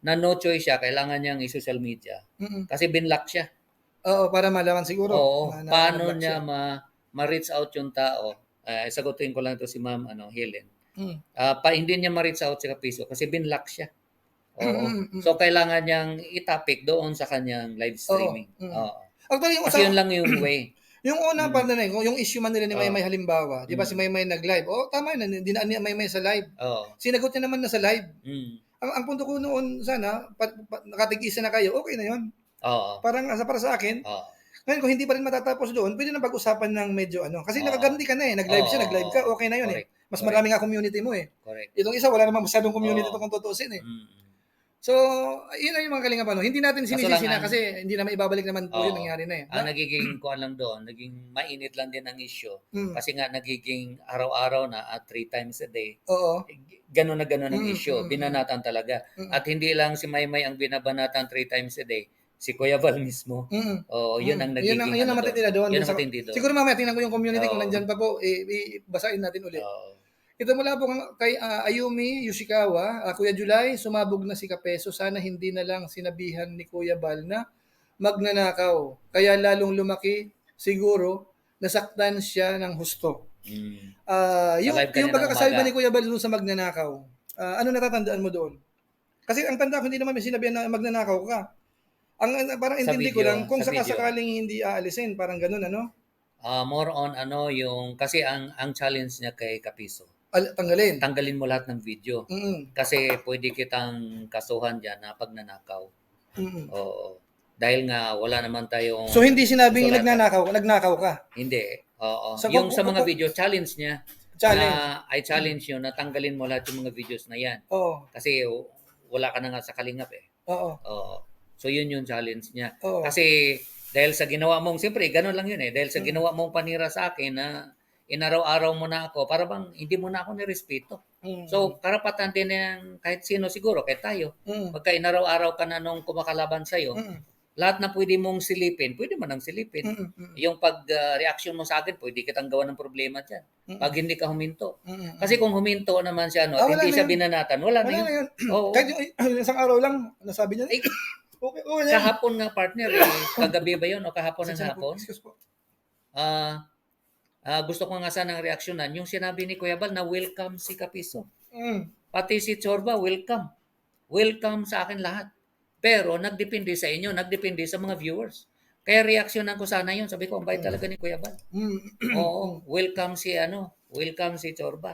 na no choice siya, kailangan niyang i-social media. Kasi binlock siya. Oo, para malaman siguro. Oo. Paano na-block niya siya. ma-reach out yung tao? Sagutin ko lang ito si Ma'am Helen. Mm. Hindi niya ma-reach out si Kapiso kasi binlock siya. Oo. So, kailangan niyang itapik doon sa kanyang live streaming. Oo. Actually, Kasi yun lang yung way. yung una pa na yung issue man nila ni Maymay halimbawa, 'di ba si Maymay nag-live? Tama yun, dinaan ni Maymay sa live. Oo. Sinagot niya naman na sa live. Mm. Ang punto ko noon sana, nakatig-isa na kayo, okay na yun. Oo. Para sa akin, Oo. ngayon kung hindi pa rin matatapos doon, pwede na pag-usapan ng medyo ano. Kasi nakaganti ka na eh, nag-live siya, nag-live ka, okay na yun eh. Mas marami nga community mo eh. Correct. Itong isa, wala namang masyadong community to kung tutuusin eh. So, yun na yung mga kalingap ano. Hindi natin sinisisi na kasi hindi naman ibabalik naman po yun, nangyari na eh. Ang nagiging kuan lang doon, naging mainit lang din ang issue. Kasi nga nagiging araw-araw na at 3 times a day. Oo. Ganun na ganun ang issue. Binanatan talaga. At hindi lang si Maymay ang binabanatan 3 times a day. Si Kuya Val mismo. Oo, yun ang nagiging yun ang matindi na doon. Yun ang matindi doon. Siguro mamaya tingnan ko yung community kung nandyan pa po, basahin natin ulit. Ito mula po kay Ayumi Yoshikawa, Kuya July, sumabog na si Kapeso. Sana hindi na lang sinabihan ni Kuya Bal na magnanakaw. Kaya lalong lumaki, siguro, nasaktan siya ng husto. Yung pagkakasabi ba ni Kuya Bal doon sa magnanakaw, ano natatandaan mo doon? Kasi ang tanda ko hindi naman may sinabihan na magnanakaw ka. Ang parang intindi ko lang, kung sakasakaling hindi aalisin, parang ganun, ano? More on yung kasi ang challenge niya kay Kapiso. Tanggalin. Tanggalin mo lahat ng video. Kasi pwede kitang kasuhan diyan na pagnanakaw. Oo. Dahil nga wala naman tayong So hindi sinabing nagnakaw ka. Hindi. Oo. Yung sa mga video challenge niya. Na I challenge you na tanggalin mo lahat yung mga videos na yan. Oo. Kasi wala ka na nga sa kalingap eh. Oo. Oo. So yun yung challenge niya. Kasi dahil sa ginawa mong, siyempre, gano'n lang yun eh. Dahil sa ginawa mong panira sa akin na inaraw-araw mo na ako, para bang hindi mo na ako nirespeto. So, karapatan din ng kahit sino siguro, kahit tayo. Pagka inaraw-araw ka na nung kumakalaban sa'yo, lahat na pwede mong silipin, pwede mo nang silipin. Yung pag-reaction mo sa akin, pwede kitang gawa ng problema dyan. Pag hindi ka huminto. Kasi kung huminto naman siya, hindi siya binanatan, wala na yun. Kahit yung isang araw lang, nasabi niya, okay, kahapon nga partner, kagabi ba yun o kahapon ng hapon? Gusto ko nga sanang reaksyonan yung sinabi ni Kuya Bal na welcome si Kapiso. Pati si Chorba, welcome. Welcome sa akin lahat. Pero nagdepende sa inyo, nagdepende sa mga viewers. Kaya reaksyonan ko sana yun. Sabi ko, ang bait talaga ni Kuya Bal. Oo, welcome si Chorba.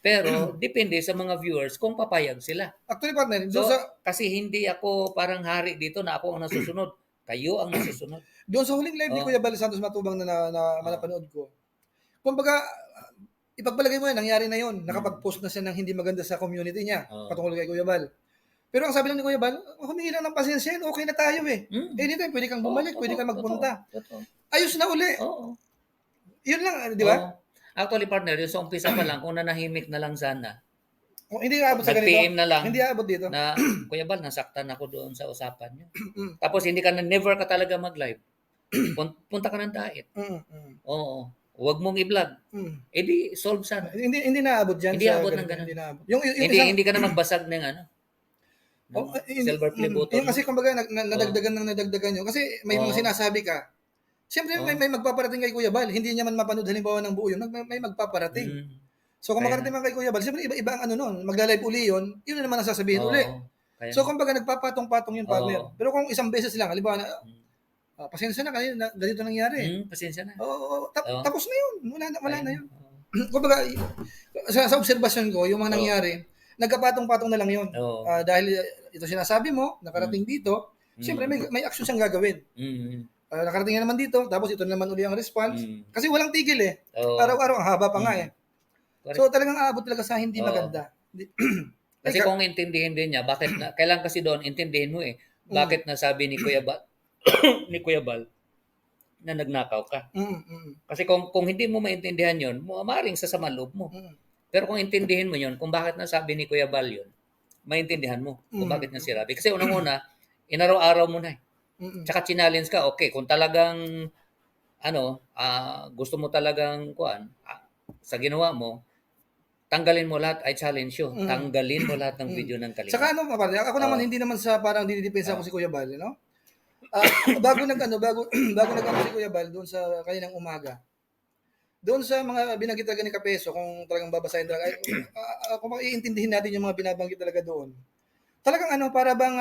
Pero depende sa mga viewers kung papayag sila. Actually, partner, kasi hindi ako parang hari dito na ako ang nasusunod. Kayo ang nasusunod. Doon sa huling live ni Kuya Bal Santos Matubang na napanood ko, kumbaga, ipagpalagay mo yan, nangyari na yon. Nakapag-post na siya ng hindi maganda sa community niya, patungkol kay Kuya Bal. Pero ang sabi lang ni Kuya Bal, humingi lang ng pasensya yan, okay na tayo eh. Anytime, pwede kang bumalik, pwede kang magpunta. Ayos na uli. Yun lang, di ba? Actually, partner, yung sa umpisa pa lang, kung nanahimik na lang sana. Kung hindi aabot sa ganito, nag-PM na lang. Hindi aabot dito. Na, Kuya Bal, nasaktan ako doon sa usapan niyo. Tapos never ka talaga mag-live. Punta ka ng diet. Oo. Huwag mong i-vlog. Di solve sana. Hindi naabot diyan. Hindi aabot ng ganun. Hindi ka na magbasag ng Silver play button. Yung kasi kumbaga nadagdagan yun. Kasi may mga sinasabi ka. Siyempre may magpaparating kay Kuya Bal. Hindi niya man mapanood halimbawa ng buo yun. May magpaparating. So kung makarating man kay Kuya Bal, siyempre iba ang ano nun. Magla-live uli yun. Yun na naman ang sasabihin uli. So kumbaga nagpapatong-patong yun, partner. Pero kung isang beses lang, halimbawa na, pasensya na kayo, ganito nangyari. Pasensya na. Tapos na yun. Wala na yun. Kumbaga, sa obserbasyon ko, yung mga nangyari, nagkapatong-patong na lang yun. Dahil ito sinasabi mo, nakarating dito, siyempre may action siyang gagawin. Nakarating na naman dito, tapos ito na naman uli ang response. Kasi walang tigil eh. Araw-araw, ang haba pa nga eh. So talagang aabot talaga sa hindi maganda. Kasi kung intindihin din niya, kailan kasi doon, intindihin mo eh, bakit nasabi ni Kuya Bal, na nagnakaw ka. Kasi kung hindi mo maintindihan yun, maaaring sasama loob mo. Pero kung intindihin mo yun, kung bakit nasabi ni Kuya Bal yun, maintindihan mo kung bakit niya sinabi. Kasi unang-una, inaraw-araw mo na eh. Tsaka challenge ka, okay, kung talagang gusto mo talagang sa ginawa mo, tanggalin mo lahat, I challenge you. Tanggalin mo lahat ng video ng Kalinga. Saka ako naman hindi naman sa parang dinidepensa ko si Kuya Bal, no? bago nag-ano si Kuya Bal doon sa kaninang umaga. Doon sa mga binanggit talaga ni Kapeso, kung talagang babasahin talaga, kung iintindihin natin yung mga binabanggit talaga doon. Talagang para bang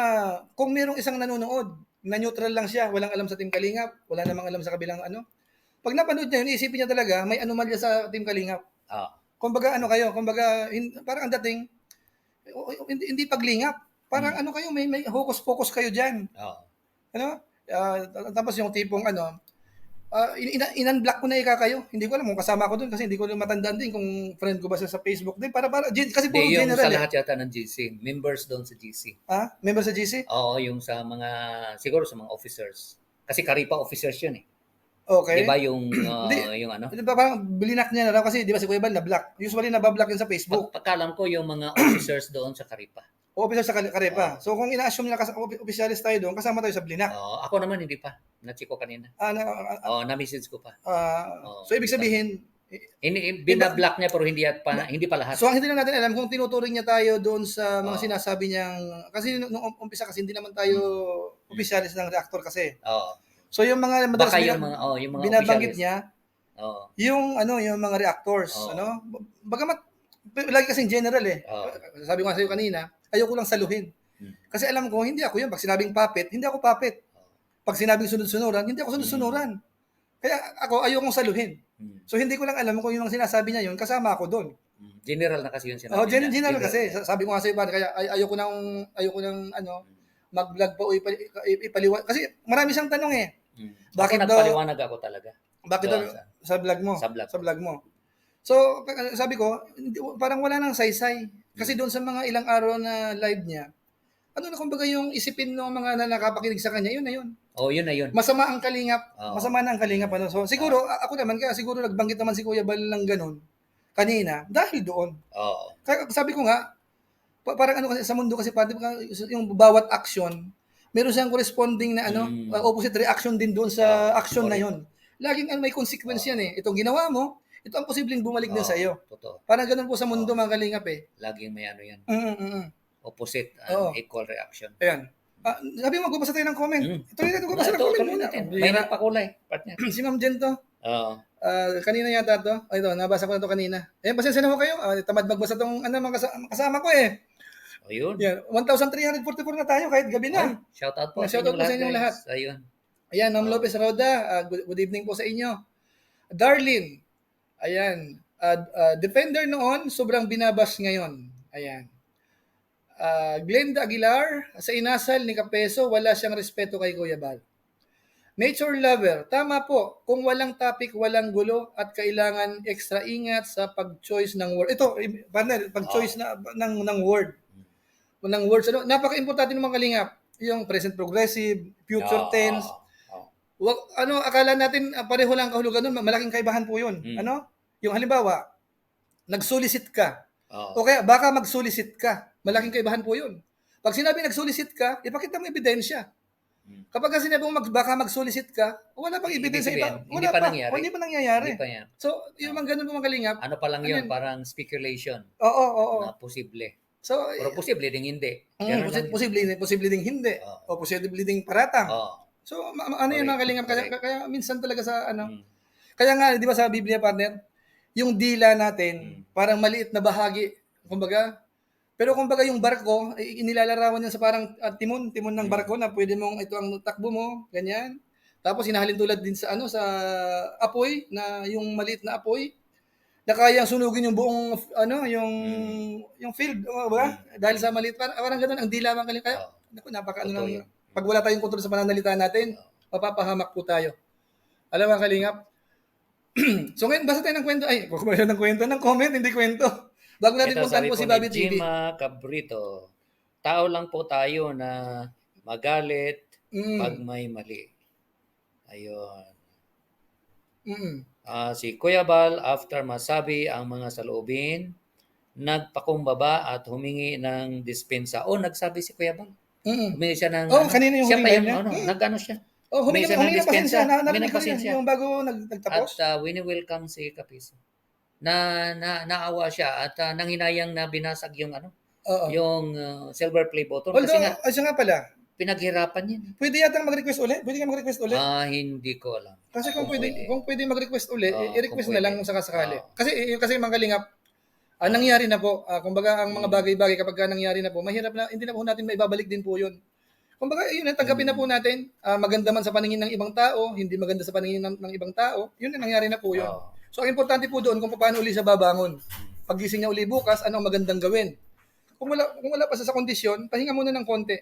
kung merong isang nanonood, na neutral lang siya, walang alam sa Team Kalingap, wala namang alam sa kabilang pag napanood niya yun, iisipin niya talaga, may anomalya sa Team Kalingap. Kumbaga parang ang dating, hindi paglingap. Parang kayo, may hocus-pocus kayo dyan. Tapos yung tipong in-unblock ko na kayo. Hindi ko alam kung kasama ko doon kasi hindi ko matandaan din kung friend ko ba siya sa Facebook din. Kasi puro yung general sa lahat yata ng GC. Members doon sa GC. Member sa GC? Oo, yung sa siguro sa mga officers. Kasi Karipa officers yun eh. Okay. Di ba yung Di ba parang blinak niya na raw kasi di ba si Kuya Bal na-block. Usually nabablock yun sa Facebook. Pagkalam ko yung mga officers doon sa Karipa. Officer sa Karipa. So kung ina-assume nila officialis tayo doon, kasama tayo sa blinak. Ako naman hindi pa. Na-check ko kanina. Na-message ko pa. So ibig sabihin, binablock niya pero hindi pa lahat. So ang hindi lang natin alam kung tinuturing niya tayo doon sa mga sinasabi niyang, kasi nung umpisa kasi hindi naman tayo officialis ng reactor kasi. So yung mga madalas yung mga binabanggit niya, yung mga reactors, bagamat lagi kasing general eh. Sabi ko nga sa iyo kanina, ayoko lang saluhin. Kasi alam ko hindi ako 'yun. Pag sinabing puppet, hindi ako puppet. Pag sinabing sunod-sunuran, hindi ako sunod-sunuran. Kaya ako ayokong saluhin. So hindi ko lang alam kung yung sinasabi niya 'yun, kasama ako doon. General na kasi 'yun sinabi niya. General kasi. Sabi ko nga sa iyo, kaya ayoko nang mag-vlog pa o ipaliwanag. Kasi marami siyang tanong eh. Bakit nagpaliwanag ako talaga? Bakit sa vlog mo? Sa vlog mo. So, sabi ko, parang wala nang saysay. Kasi doon sa mga ilang araw na live niya, kumbaga yung isipin ng mga nakapakinig sa kanya, yun na yun. Yun na yun. Masama ang kalingap. Masama na ang kalingap. So, siguro, ako naman, kaya siguro nagbanggit naman si Kuya Bal ng ganun kanina, dahil doon. Kaya sabi ko nga, parang kasi sa mundo kasi yung bawat action, meron siyang corresponding na opposite reaction din doon sa action na yun. Laging may consequence yan eh. Itong ginawa mo, ito ang posibleng bumalik din sa iyo. Totoo. Parang ganun po sa mundo mga kalingap eh. Laging may yan. Opposite equal reaction. Ayan. Sabi mo, magbabasa tayo ng comment. Tuloy natin magbabasa ng comment muna. May nagpakulay. Si Ma'am Jen to. Kanina yata to. Ito, nabasa ko na to kanina. Pasensya na ho kayo. Tamad magbasa tong mga kasama ko eh. Ayun. Yan, 1,344 na tayo kahit gabi na. Shout out po sa inyong lahat. Ayun. Ayan, Ma'am Lopez Roda, good evening po sa inyo. Darlene, ayan, defender noon, sobrang binabas ngayon. Ayan. Glenda Aguilar, sa inasal ni Kapeso, wala siyang respeto kay Kuya Bal. Nature lover, tama po. Kung walang topic, walang gulo at kailangan extra ingat sa pag-choice ng word. Ito, partner, pag-choice ng word. Ng words, napaka-importante ng mga kalingap. Yung present progressive, future tense. Akala natin pareho lang kahulugan nun, malaking kaibahan po yun. Yung halimbawa, nag-solicit ka. O kaya baka mag-solicit ka. Malaking kaibahan po yun. Pag sinabi nag-solicit ka, ipakita mo ebidensya. Kapag sinabi mo baka mag-solicit ka, wala pang ebidensya. Hindi pa nangyayari. So, yung mga ganun po mga kalingap. Ano pa lang yun, parang speculation. Oo. Na posible. So, Pero posible ding hindi. Ganun lang yun. posible ding hindi. Oo. O posible ding paratang. Oo. So, ano yun mga Correct. kalingap, kaya, Correct. kaya minsan talaga sa Mm. kaya nga, di ba sa Biblia, partner, yung dila natin, Mm. parang maliit na bahagi, kumbaga, pero kumbaga yung barko, inilalarawan niya sa parang timon ng barko na pwede mong, ito ang takbo mo, ganyan. Tapos hinahalin tulad din sa sa apoy, na yung maliit na apoy, na kayang sunugin yung buong yung field, ba? Dahil sa maliit, parang ganoon ang dila man kalingap. Kaya Oo. naku, napaka Totoo lang, yun. pag wala tayong kontrol sa pananalita natin, mapapahamak po tayo. Alam mo kalingap. So ngayon, basa tayo ng kwento. Ay, kukumaya ng kwento, ng comment, hindi kwento. Bago natin Ito puntahan sabi po po si ni Bobby TV. Jima Cabrito, tao lang po tayo na magalit pag may mali. Ayun. Si Kuya Bal, after masabi ang mga saloobin, nagpakumbaba at humingi ng dispensa. Nagsabi si Kuya Bal. Humingi siya ng Kanina yung siya huling pa live yung niya. nag-ano siya. Humingi siya ng ng pasensya. dispensa. Humingi Narinig ng ko rin pasensya. yung bago nagtapos. At wini-welcome si Kapiso. Naawa siya at nanghinayang na binasag yung yung silver play button. Kasi Although, nga, siya nga pala, pinaghirapan yan. pwede yatang mag-request ulit? Pwede ka mag-request ulit? Hindi ko alam. Kasi kung pwede mag-request ulit, i-request kung na lang pwede. kung sakasakali. Kasi mga kalingap, nangyari na po. Kumbaga, ang mga bagay-bagay kapag nangyari na po, mahirap na, hindi na po natin maibabalik din po yun. Kumbaga, yun, tanggapin na po natin. Maganda man sa paningin ng ibang tao, hindi maganda sa paningin ng ibang tao, yun na nangyari na po yun. So, ang importante po doon kung paano uli siya babangon. Pagising niya uli bukas, ano ang magandang gawin. Kung wala pa sa kondisyon, pahinga muna ng konti.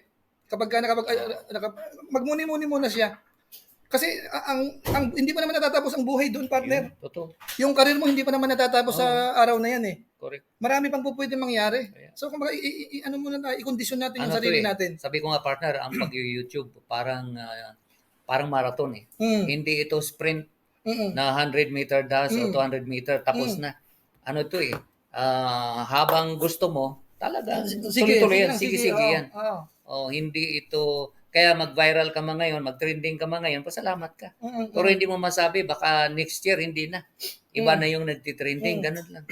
Kapag magmuni-muni muna siya. Kasi ang hindi pa naman natatapos ang buhay doon, partner. Totoo. Yung karir mo hindi pa naman natatapos sa araw na yan eh. Correct. Marami pang po pwedeng mangyari. So kumbaga muna tayo, i-condition natin yung sarili natin. Sabi ko nga partner, ang pag-YouTube parang marathon eh. Hindi ito sprint na 100 meter dash o 200 meter tapos na. Ano to eh. Habang gusto mo, talaga tuloy-tuloy yan. Sige yan. Hindi ito kaya mag-viral ka man ngayon, mag-trending ka man ngayon, pasalamat ka. Pero hindi mo masabi, baka next year hindi na. Iba na yung nagtitrending, ganun lang.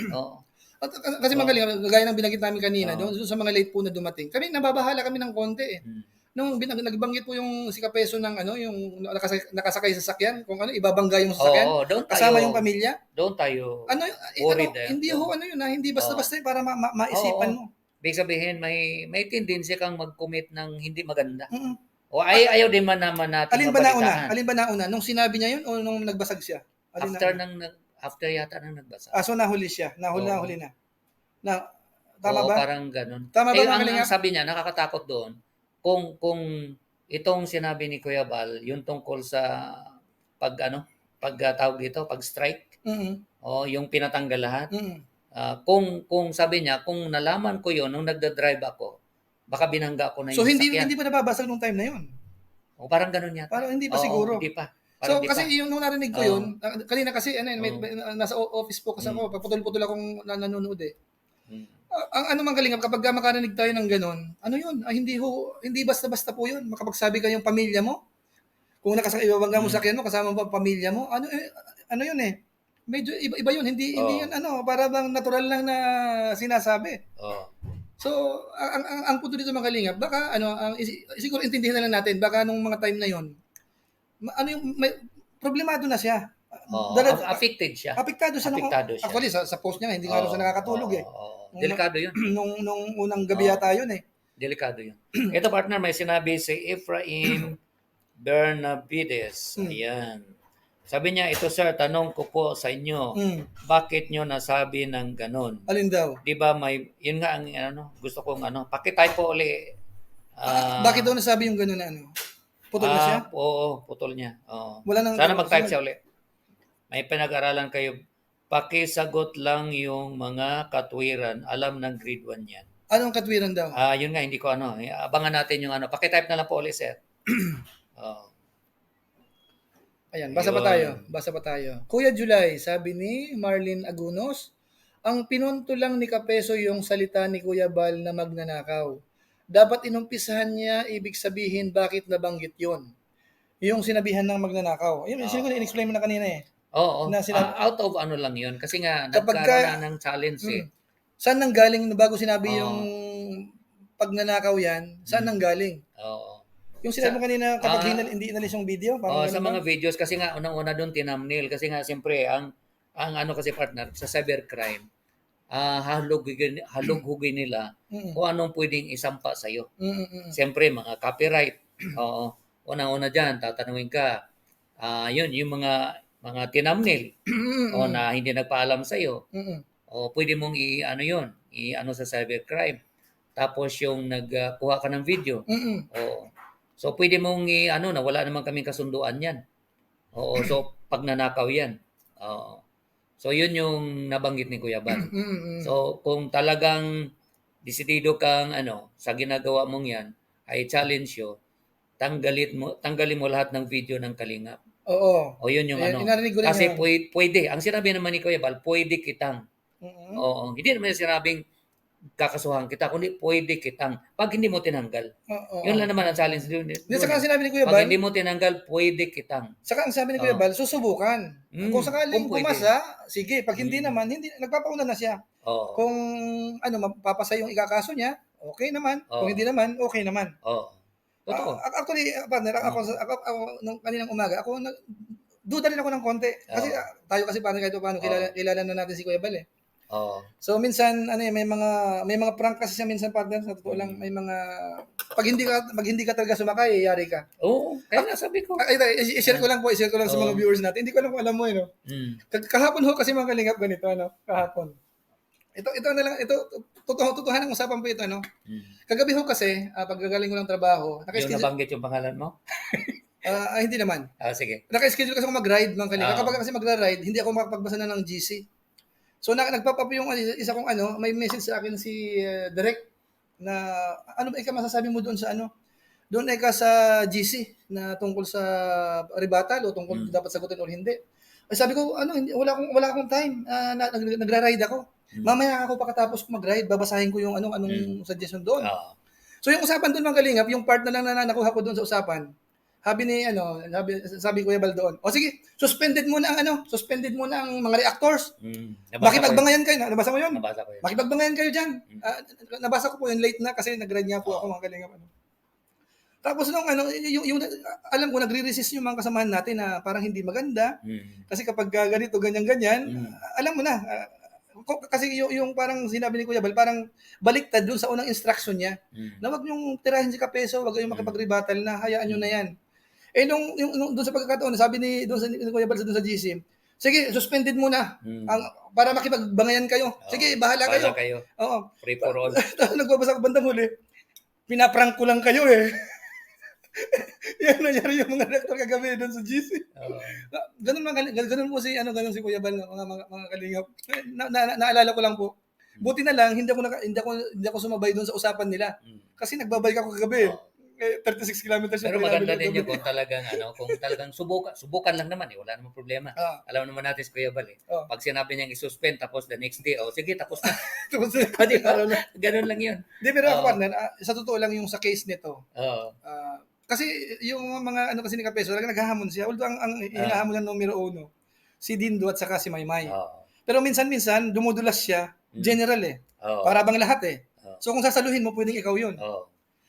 Kasi magaling, gaya ng binanggit namin kanina, doon sa mga late po na dumating. Kami, nababahala kami ng konti eh. Nung nagbanggit po yung si Kapeso ng yung nakasakay sa sakyan, kung ibabangga yung sasakyan, kasama yung pamilya. Doon tayo worried. Hindi hindi basta-basta para maisipan mo. Ibig sabihin, may tendency kang mag-commit ng hindi maganda. Ayaw din man naman natin mabalitaan. Alin ba nauna? Nung sinabi niya yun o nung nagbasag siya? After yata nang nagbasag. So nahuli siya. Nahuli na. Tama ba? Parang ganun. Tama ba, ang sabi niya, nakakatakot doon, kung itong sinabi ni Kuya Bal, yung tungkol sa tawag dito, pag-strike, yung pinatanggal lahat, kung sabi niya, kung nalaman ko yun, nung nagda-drive ako, baka binangga ko na yung sakyan. So, hindi pa nababasag nung time na yun? Parang ganun yata. Parang hindi pa siguro. Hindi pa. So, kasi yung nung narinig ko yun, kanina kasi, nasa office po kasi ako, paputol-putol akong nanonood eh. Ang man kalingap, kapag makarinig tayo ng ganun, yun? Hindi basta-basta po yun. Makapagsabi ka yung pamilya mo, kung ibabangga mo sakyan mo, kasama mo pamilya mo, yun eh. Medyo iba yun, hindi yun para bang natural lang na sinasabi. So, ang punto dito mga kalingap, baka siguro intindihin na lang natin, baka nung mga time na yun, problemado na siya. Affected siya. Apektado siya. Actually, sa post niya, hindi nga siya nakakatulog eh. Delikado yun. Nung unang gabi yata yun eh. Delikado yun. Ito partner, may sinabi si Efraim Bernavides. Ayan. Sabi niya, ito sir, tanong ko po sa inyo, bakit nyo nasabi ng ganun? Alin daw? Di ba yun nga ang gusto kong pakitype po uli. Bakit daw nasabi yung ganun na Putol na siya? Oo, putol niya. Sana mag-type siya uli. May pinag-aralan kayo. Pakisagot lang yung mga katwiran. Alam ng grade 1 yan. Anong katwiran daw? Yun nga, hindi ko abangan natin yung Pakitype na lang po ulit, sir. Ayan, basa pa tayo. Kuya July, sabi ni Marlene Agunos, ang pinunto lang ni Kapeso yung salita ni Kuya Bal na magnanakaw. Dapat inumpisahan niya, ibig sabihin bakit nabanggit yon. Yung sinabihan ng magnanakaw. Ayun, siguro in-explain mo na kanina eh. Oo. Out of lang yun. Kasi nga, nagkaroon na ng challenge eh. Saan nang galing bago sinabi yung pag nanakaw yan, saan nanggaling? Oo. Yung sinabi mo kanina, kapag hindi inalis yung video, parang sa mga ba? videos, kasi nga, unang-una doon, tinamnil. Kasi nga, siyempre, ang ano kasi partner, sa cybercrime, halughugin nila kung anong pwedeng isampa sa'yo. Siyempre, mga copyright. Oo. Unang-una dyan, tatanungin ka, yun, yung mga tinamnil o na hindi nagpaalam sa'yo. O pwede mong i-ano yun, i-ano sa cybercrime. Tapos yung nagkuha ka ng video. Oo. So pwede mong i-ano na wala naman kaming kasunduan yan. Oo. So pagnanakaw yan. Oo. So yun yung nabanggit ni Kuya Bal. So kung talagang desidido kang ano sa ginagawa mong yan, I challenge you, tanggalin mo lahat ng video ng Kalingap. Oo. O yun yung ano. Inarinig ko rin Kasi yun. pwede. Ang sinabi naman ni Kuya Bal, pwede kitang. Oo. Hindi naman sinabing kakasuhan kita, kundi pwede kitang. Pag hindi mo tinanggal. Yun lang naman ang challenge doon. Saka ang sinabi ni Kuya Pag Bal, hindi mo tinanggal, pwede kitang. saka ang sabi ni Kuya Bal, susubukan. Kung sakaling Kung pwede. pumasa, sige. Pag hindi naman, hindi, nagpapauna na siya. Oo. Kung ano, mapapasa yung ikakaso niya, okay naman. Kung hindi naman, okay naman. Oo. Totoo. Actually, partner, ako nung kaninang umaga, duda rin ako ng konti. Kasi tayo kasi parang kahit paano kilala na natin si Kuya Bal eh. Oo. So minsan ano may mga prank kasi siya minsan partner, sa totoo lang may mga pag hindi ka talaga sumakay, yari ka. Oo, kaya nga sabi ko. I-share ko lang sa mga viewers natin. Hindi ko alam kung alam mo no. Kahapon ho kasi mga Kalingap ganito ano, kahapon. Ito na lang, totohanan ng usapan po ito ano. Kagabi ho kasi paggagaling ko ng trabaho, Yung nabanggit yung pangalan mo? hindi naman. Sige. Naka-schedule kasi ako mag-ride mga Kalingap. Kapag kasi magra-ride, hindi ako makapagbasa na ng GC. So nagpapa yung isa kong may message sa akin si Direk na ano ba masasabi mo doon sa doon sa GC na tungkol sa rebuttal o tungkol dapat sagutin o hindi. Ay sabi ko hindi, wala akong time. Nagra-ride ako. Mamaya ako pagkatapos ko mag-ride, babasahin ko yung anong suggestion doon. So yung usapan doon mga Kalingap, yung part na lang na nakuha ko doon sa usapan. Sabi Kuya Bal doon. O sige, suspended muna ang mga reactors. Makipagbangayan kayo. Nabasa mo yun? Nabasa ko yun. Makipagbangayan kayo diyan. Nabasa ko po yun late na kasi nag-ride nga po ako mga Kalingap. Tapos nung yung alam ko nagre-resist yung mga kasamahan natin na parang hindi maganda. Kasi kapag ganito ganyan, alam mo na kasi yung parang sinabi ni Kuya Bal, parang baliktad dun sa unang instruction niya. Na wag yung tirahin si Kapeso, wag yung makipag-rebuttal na, hayaan nyo na yan. Nung doon sa pagkakataon, sabi ni Kuya Bal doon sa GC, sige, suspended muna para makipagbangayan kayo. Sige, bahala kayo. Oo. Free for all. Nagbabasa ko bandang huli. Pinaprank ko lang kayo eh. Yan nangyari yung mga rektor kagabi doon sa GC. Ganun po ganun si Kuya Bal, mga Kalingap. Naalala ko lang po. Buti na lang hindi ako sumabay doon sa usapan nila. Kasi nagbabike ako kagabi. 36 kilometers. Pero maganda din yun kung talagang subukan lang naman wala namang problema. Alam naman natin si Kuya Bal Pag sinabi niyang i-suspend tapos the next day, sige, tapos na. Ganun lang yun. Di, pero ako partner, sa totoo lang yung sa case nito. Kasi yung mga kasi ni Kapeso, talagang naghahamon siya. Although ang hinahamon ng numero 1, si Dindo at saka si Maymay. Pero minsan dumudulas siya, general para bang lahat So kung sasaluhin mo, pwedeng ikaw yun.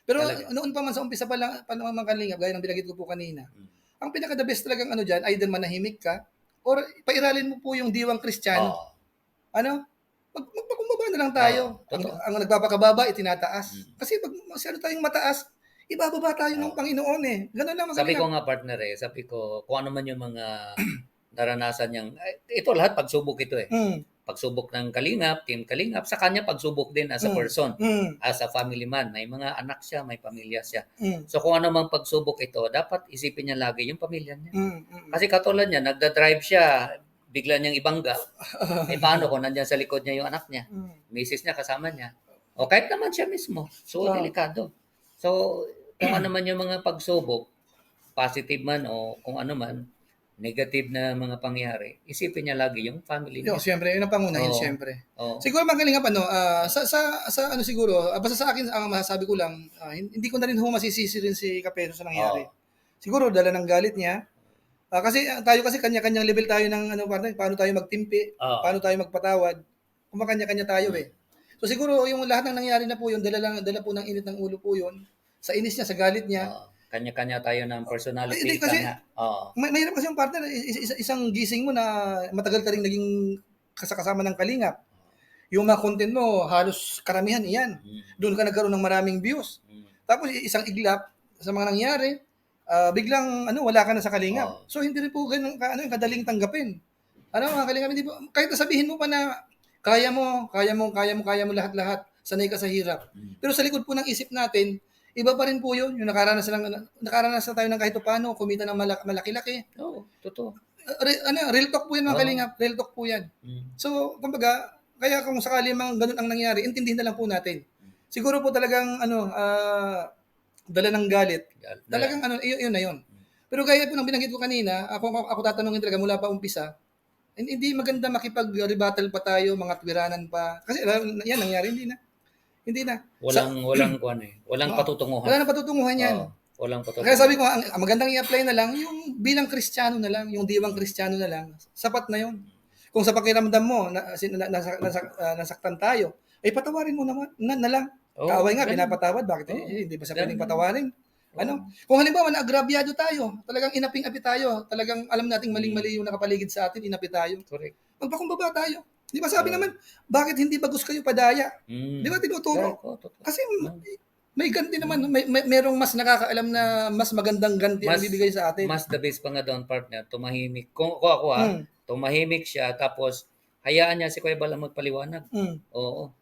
Pero noon pa man sa umpisa pa lang, mga Kalingap, gaya ng binanggit ko po kanina, ang pinaka-the best talagang dyan, either manahimik ka, or pairalin mo po yung diwang Kristiyano. Magpakumbaba na lang tayo. Ang nagpapakababa, itinataas. Kasi pag masyado tayong mataas, ibababa tayo ng Panginoon Ganun lang. Sabi ko nga partner sabi ko, kung ano man yung mga naranasan niyang, ito lahat pagsubok ito Pagsubok ng Kalingap, Team Kalingap, sa kanya pagsubok din as a person, as a family man. May mga anak siya, may pamilya siya. So kung ano mang pagsubok ito, dapat isipin niya lagi yung pamilya niya. Kasi katulad niya, nagda-drive siya, bigla niyang ibangga. Paano kung nandyan sa likod niya yung anak niya? Misis niya kasama niya. O kahit naman siya mismo. So delikado. So kung ano man yung mga pagsubok, positive man o kung ano man, negative na mga pangyari, isipin niya lagi yung family niya. Siyempre, yun ang pangunahin, siyempre. Siguro mga Kalingap, sa siguro, basta sa akin, ang masasabi ko lang, hindi ko na rin masisisi rin si Kapeso sa nangyari. Siguro, dala ng galit niya. Kasi tayo kanya-kanyang level tayo ng paano tayo magtimpi, paano tayo magpatawad. Kumakanya-kanya tayo So siguro yung lahat ng nangyari na po yun, dala po ng init ng ulo po yun. Sa inis niya, sa galit niya. Kanya-kanya tayo ng personality. Hindi kasi, Tama. mahirap kasi yung partner, isang gising mo na matagal ka rin naging kasama ng kalingap. Yung mga content mo, halos karamihan iyan. Doon ka nagkaroon ng maraming views. Tapos isang iglap sa mga nangyari, biglang wala ka na sa kalingap. So hindi rin po ganun kadaling tanggapin. Mga kalingap, hindi po, kahit sabihin mo pa na kaya mo lahat-lahat, sanay ka sa hirap. Pero sa likod po ng isip natin, iba pa rin po yun. Yung nakaranas na tayo ng kahit paano, kumita ng malaki-laki. Totoo. Real talk po yan mga kalingap. Real talk po yan. So, kumbaga, kaya kung sakali mang ganun ang nangyari, intindihin na lang po natin. Siguro po talagang dala ng galit. Talagang yun na yun. Pero gaya po ng binanggit ko kanina, ako tatanungin talaga mula pa umpisa, hindi maganda makipag-rebuttal pa tayo, mga twiranan pa. Kasi yan nangyari, hindi na. Walang patutunguhan. Wala nang patutunguhan yan. Walang patutunguhan. Kaya sabi ko, ang magandang i-apply na lang, yung bilang Kristiyano na lang, yung diwang Kristiyano na lang, sapat na yun. Kung sa pakiramdam mo, nasaktan tayo, ay patawarin mo naman, na lang. Kaaway nga, pinapatawad, bakit hindi ba sa pwedeng patawarin? Kung halimbawa naagrabyado tayo, talagang inaping-api tayo, talagang alam nating maling-mali yung nakapaligid sa atin, inapi tayo. Correct. Magpakumbaba tayo. Di ba sabi naman, bakit hindi bagus kayo padaya? Di ba tinuturo? Kasi may ganti naman, merong mas nakakaalam na mas magandang ganti ang bibigay sa atin. Mas the best pa nga doon, partner, tumahimik. Kung ako tumahimik siya, tapos hayaan niya si Kuya Bal ang magpaliwanag. Oo.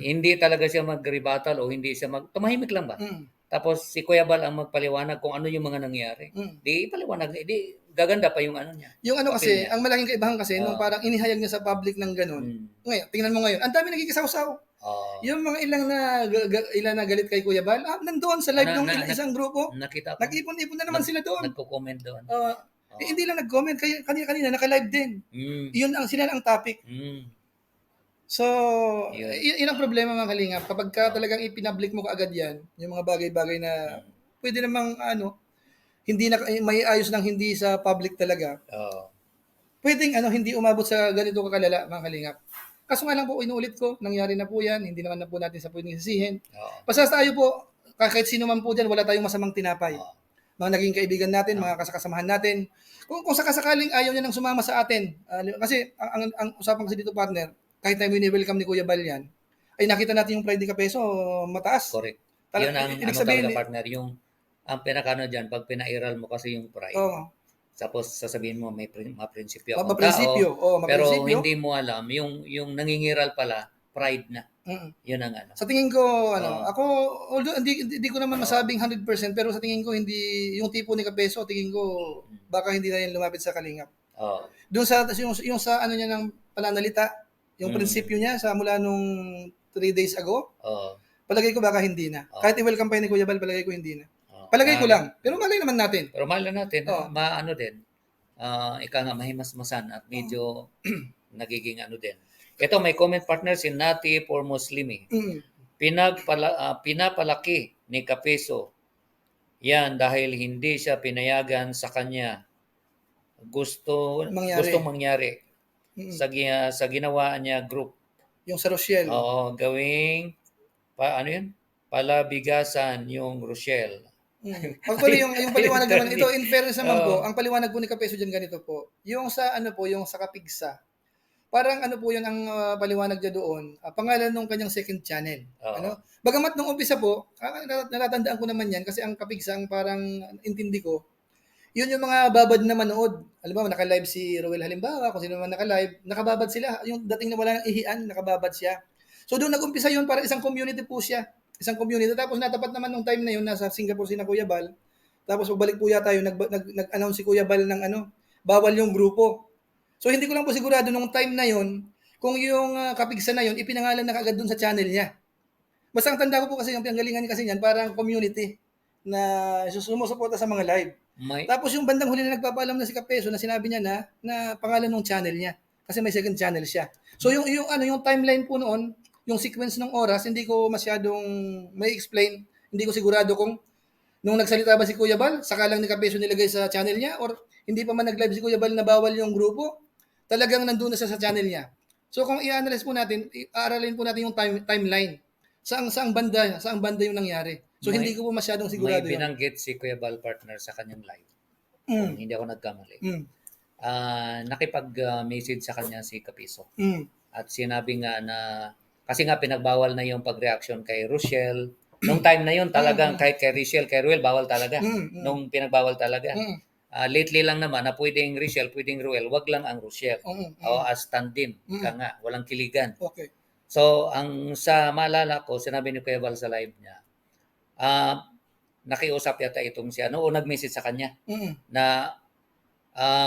Hindi talaga siya mag-rebuttal o hindi siya tumahimik lang ba? Tapos si Kuya Bal ang magpaliwanag kung ano yung mga nangyari. Di paliwanag, di gaganda pa yung ano niya. Yung kasi, ang malaking kaibahan kasi, nung parang inihayag niya sa public ng ganun. Ngayon, tingnan mo ngayon, ang dami nagikisaw-saw. Yung mga ilan na galit kay Kuya Bal, nandoon sa live ng isang grupo. Nakita ko. Nag-ipon-ipon na naman sila doon. Nagko-comment doon. Hindi lang nag-comment, kanina naka-live din. Sila ang topic. So, yun ang problema mga kalingap. Kapag talagang ipinablik mo kaagad yan, yung mga bagay-bagay na pwede namang hindi na may ayos ng hindi sa public talaga. Pwedeng hindi umabot sa ganito kakalala mga kalingap. Kaso nga lang po, inuulit ko, nangyari na po yan, hindi naman na po natin sa pwedeng sisihin. Basta tayo po, kahit sino man po dyan, wala tayong masamang tinapay. Mga naging kaibigan natin, mga kasamahan natin. Kung sakasakaling ayaw niya nang sumama sa atin, kasi ang usapan kasi dito partner, kahit tayo welcome ni Kuya Bal yan, ay nakita natin yung pride ni Kapeso mataas. Correct. Yun ang talaga partner, yung ang pinakano dyan, pag pinairal mo kasi yung pride. Tapos sasabihin mo may prinsipyo akong tao, pero hindi mo alam, yung nangingiral pala, pride na. Yun ang Sa tingin ko, ako, although hindi ko naman masabing 100%, pero sa tingin ko, hindi, yung tipo ni Kapeso, tingin ko, baka hindi na yan lumapit sa kalingap. Doon sa, yung sa ano niya ng pananalita, yung prinsipyo niya sa mula nung 3 days ago, palagay ko baka hindi na. Kahit i-welcome pa ni Kuya Bal, palagay ko hindi na. Palagay ko lang. Pero malay naman natin. Maano din. Ika nga mahimasmasan at medyo nagiging din. Ito may comment partner si Nati for Muslimi. Pinapalaki ni Kapeso yan dahil hindi siya pinayagan sa kanya. Gustong mangyari. Sa ginawa niya group. Yung sa Rochelle. Oo, gawing palabigasan yung Rochelle. Actually, yung paliwanag naman ito, in fairness naman po, ang paliwanag po ni Kapeso dyan ganito po. Yung sa yung sa Kapigsa. Parang po yun ang paliwanag niya doon. Pangalan ng kanyang second channel. Bagamat nung umpisa po, natatandaan ko naman yan kasi ang Kapigsa ang parang intindi ko. Yun yung mga babad na manood. Alam mo, naka-live si Roel halimbawa, kung sino man naka-live, nakababad sila. Yung dating na wala ng ihian, nakababad siya. So doon nag-umpisa yun, para isang community po siya. Isang community. Tapos natapat naman nung time na yun, nasa Singapore si na Kuya Bal. Tapos pagbalik po yata yun, nag-announce si Kuya Bal ng bawal yung grupo. So hindi ko lang po sigurado nung time na yun, kung yung Kapigsa na yun, ipinangalan na kaagad doon sa channel niya. Basta ang tanda ko po kasi yung pinanggalingan niya kasi yan, parang community na sumusuporta sa mga live. Tapos yung bandang huli na nagpapaalam na si Kapeso na sinabi niya na pangalan ng channel niya kasi may second channel siya. So yung timeline po noon, yung sequence ng oras, hindi ko masyadong may explain, hindi ko sigurado kung nung nagsalita ba si Kuya Bal, saka lang ni Kapeso nilagay sa channel niya or hindi pa man nag-live si Kuya Bal na bawal yung grupo, talagang nandoon na siya sa channel niya. So kung i-analyze po natin, aaralin po natin yung timeline. Saang banda yung nangyari. So hindi ko po masyadong sigurado May yun. binanggit si Kuya Bal partner sa kanyang live. Kung hindi ako nagkamali. Nakipag-message sa kanya si Kapiso. At sinabi nga na, kasi nga pinagbawal na yung pag-reaction kay Rochelle. Nung time na yun talagang kahit kay Rochelle, kay Ruel, bawal talaga. Nung pinagbawal talaga. Lately lang naman na pwedeng Rochelle, pwedeng Ruel, wag lang ang Rochelle. O as stand-in, ka nga, walang kiligan. Okay. So, ang sa maalala ko, sinabi ni Kuya Bal sa live niya, nakiusap yata itong siya, o nag-message sa kanya na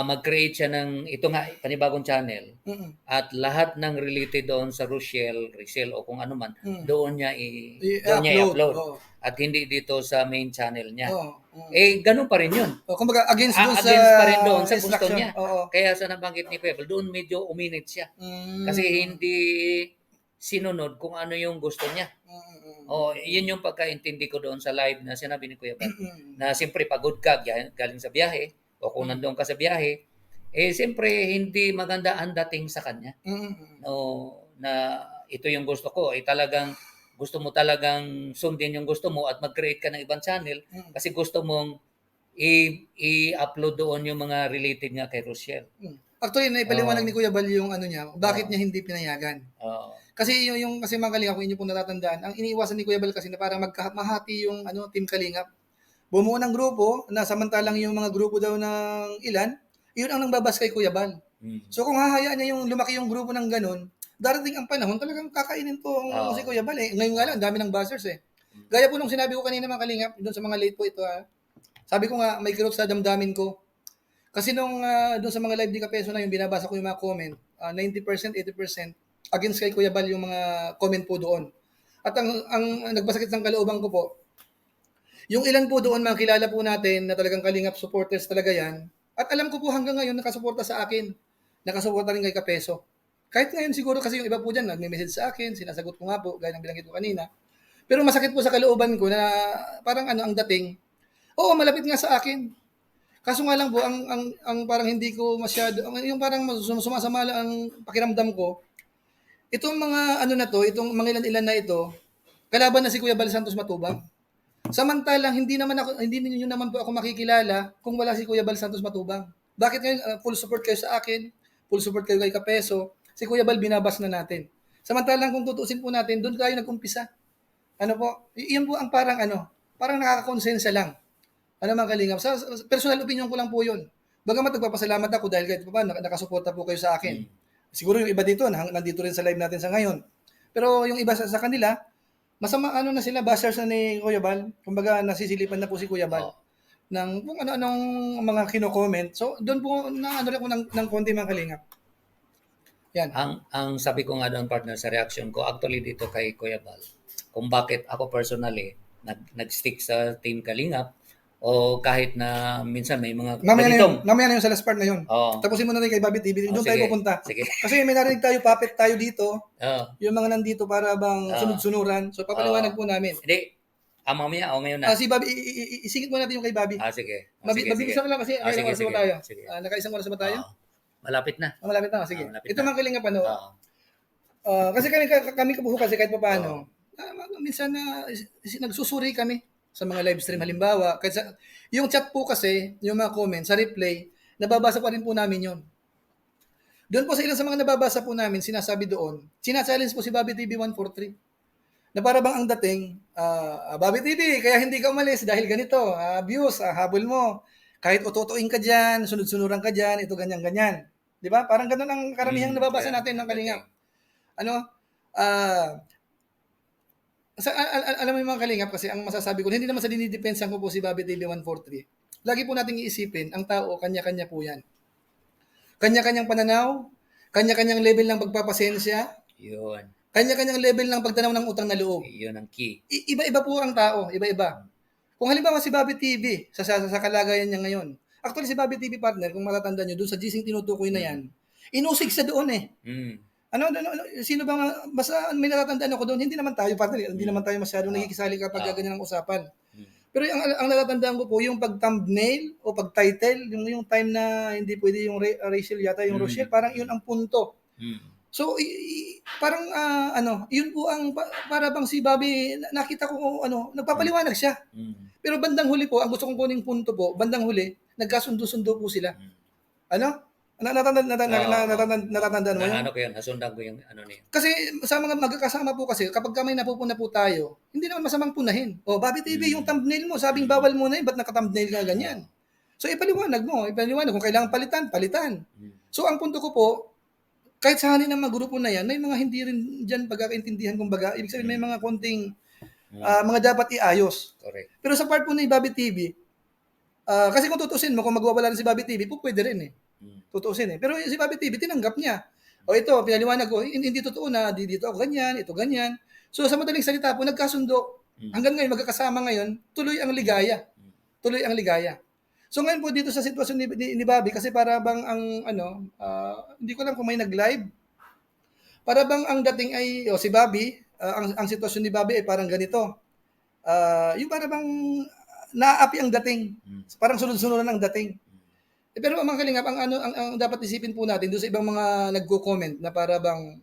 mag-create siya ng, ito nga, panibagong channel at lahat ng related doon sa Rochelle o kung ano man, doon niya i-upload. At hindi dito sa main channel niya. Ganun pa rin yun. Kumbaga, against pa rin doon sa gusto niya. Oo. Kaya sa nabanggit ni Kuya Bal, doon medyo uminit siya. Kasi hindi sinunod kung ano yung gusto niya. Yun yung pagkaintindi ko doon sa live na sinabi ni Kuya Bal. Na siyempre pagod ka galing sa biyahe o kung nandoon ka sa biyahe, siyempre hindi maganda ang dating sa kanya. Na ito yung gusto ko, talagang gusto mo talagang sundin yung gusto mo at mag-create ka ng ibang channel kasi gusto mong i-upload doon yung mga related nga kay Rochelle. Actually, naipaliwanag ni Kuya Bal yung ano niya, bakit niya hindi pinayagan. Kasi kasi mga Kalingap, kung inyo po natatandaan, ang iniiwasan ni Kuya Bal kasi na parang mahati yung Team Kalingap. Bumuo ng grupo na samantalang yung mga grupo daw ng ilan, yun ang nangbabas kay Kuya Bal. So kung hahayaan niya yung lumaki yung grupo ng ganun, darating ang panahon talagang kakainin to si Kuya Bal eh. Ngayon nga lang, dami ng buzzers eh. Gaya po nung sinabi ko kanina mga Kalingap, doon sa mga late po ito sabi ko nga, may kirot sa damdamin ko. Kasi nung doon sa mga live ni Kapeso na yung binabasa ko yung mga comment, 90%, 80% against kay Kuya Bal yung mga comment po doon. At ang nagbasakit ng kalooban ko po, yung ilan po doon mga kilala po natin na talagang Kalingap supporters talaga yan. At alam ko po hanggang ngayon nakasuporta sa akin. Nakasuporta rin kay Kapeso. Kahit ngayon siguro kasi yung iba po dyan nagme-message sa akin, sinasagot ko nga po, gaya ng binanggit ko kanina. Pero masakit po sa kalooban ko na parang ang dating, oo, malapit nga sa akin. Kaso nga lang po, ang parang hindi ko masyado, yung parang sumasama lang ang pakiramdam ko, itong mga itong mga ilan-ilan na ito, kalaban na si Kuya Bal Santos Matubang. Samantalang hindi niyo naman po ako makikilala kung wala si Kuya Bal Santos Matubang. Bakit ngayon full support kayo sa akin, full support kayo kay Kapeso, si Kuya Bal binabas na natin. Samantalang kung tutuusin po natin, doon tayo nag-umpisa. Iyan po ang parang nakakakonsensya lang. Mga Kalingap, sa personal opinion ko lang po yun. Bagamat nagpapasalamat ako dahil kahit pa nakasuporta po kayo sa akin. Siguro yung iba dito, nandito rin sa live natin sa ngayon. Pero yung iba sa kanila, masama na sila, bashers na ni Kuya Bal. Kumbaga nasisilipan na po si Kuya Bal ng kung ano-anong mga kino-comment. So doon po rin ako ng konti mga Kalingap. Yan. Ang sabi ko nga doon partner sa reaction ko actually dito kay Kuya Bal, kung bakit ako personally nag-stick sa Team Kalingap o kahit na minsan may mga mamaya na yung sa last part na yun. Tapusin mo na rin kay Bobby TV. Doon tayo pupunta. Sige. Kasi may narinig tayo, puppet tayo dito. Yung mga nandito para bang sunod-sunuran. So papaliwanag po namin. Hindi. Mamaya o ngayon na. Si Bobby, isingit mo natin yung kay Bobby. Sige. Mabilisan lang kasi ilang oras ba tayo? Sige. Naka-isang oras ba tayo? Malapit na. Malapit na. Sige. Malapit Ito na. mga Kalingap kasi kami kabuho kasi kahit pa paano. Minsan nagsusuri kami sa mga live stream halimbawa. Kasi yung chat po kasi, yung mga comments, sa replay, nababasa pa rin po namin yon. Doon po sa ilan sa mga nababasa po namin, sinasabi doon, sinachallenge po si Bobby TV 143. Na para bang ang dating, Bobby TV, kaya hindi ka umalis dahil ganito, abuse, habol mo. Kahit ututuin ka dyan, sunod-sunuran ka dyan, ito ganyan-ganyan. Di ba? Parang ganun ang karamihang nababasa natin ng Kalingap. Alam mo yung mga Kalingap kasi ang masasabi ko, hindi naman sa dinidepensan ko po si Bobby TV 143. Lagi po nating iisipin, ang tao, kanya-kanya po yan. Kanya-kanyang pananaw, kanya-kanyang level ng pagpapasensya, yun. Kanya-kanyang level ng pagtanaw ng utang na loob. Yun ang key. Iba-iba po ang tao, iba-iba. Kung halimbawa si Bobby TV, sa kalagayan niya ngayon, actually si Bobby TV partner, kung matatanda nyo, doon sa gising tinutukoy na yan, inusig sa doon eh. Sino bang, basta may natatandaan ako doon, hindi naman tayo partner, hindi naman tayo masyadong nagkikisali kapag ganyan ang usapan. Pero ang natatandaan ko po, yung pag-thumbnail o pag-title, yung time na hindi pwede yung Rachel yata, yung Rochelle, parang yun ang punto. So, parang, yun po ang para bang si Bobby nakita ko kung nagpapaliwanag siya. Pero bandang huli po, ang gusto kong kuning punto po, bandang huli, nagkasundo-sundo po sila. Ano? Natatandaan mo yun? Ano ko yun, nasundan ko yung ano niya. Kasi sa mga magkakasama po kasi, kapag may napupuna po tayo, hindi naman masamang punahin. O, Bobby TV, yung thumbnail mo, sabing bawal mo na yun, ba't naka-thumbnail ka ganyan? So, ipaliwanag mo, kung kailangan palitan. So, ang punto ko po, kahit sa halin ng mga grupo na yan, may mga hindi rin dyan pagkakaintindihan, kumbaga, ibig sabihin may mga konting mga dapat iayos. Correct. Pero sa part po ni Bobby TV, kasi kung tutusin mo, kung magwawala na si Bobby TV, po pwede rin eh. Tutusin eh. Pero si Bobby TV, tinanggap niya. O ito, pinaliwanag ko, hindi totoo na dito ako ganyan, ito ganyan. So sa madaling salita po, nagkasundo. Hanggang ngayon, magkakasama ngayon, tuloy ang ligaya. Tuloy ang ligaya. So ngayon po dito sa sitwasyon ni Bobby, kasi para bang hindi ko lang kung may nag-live, para bang ang dating ay, si Bobby, ang sitwasyon ni Bobby ay parang ganito. Yung para bang naapi ang dating. Parang sunod-sunuran ang dating. Pero mga kalingap, ang dapat isipin po natin doon sa ibang mga nagko-comment na para bang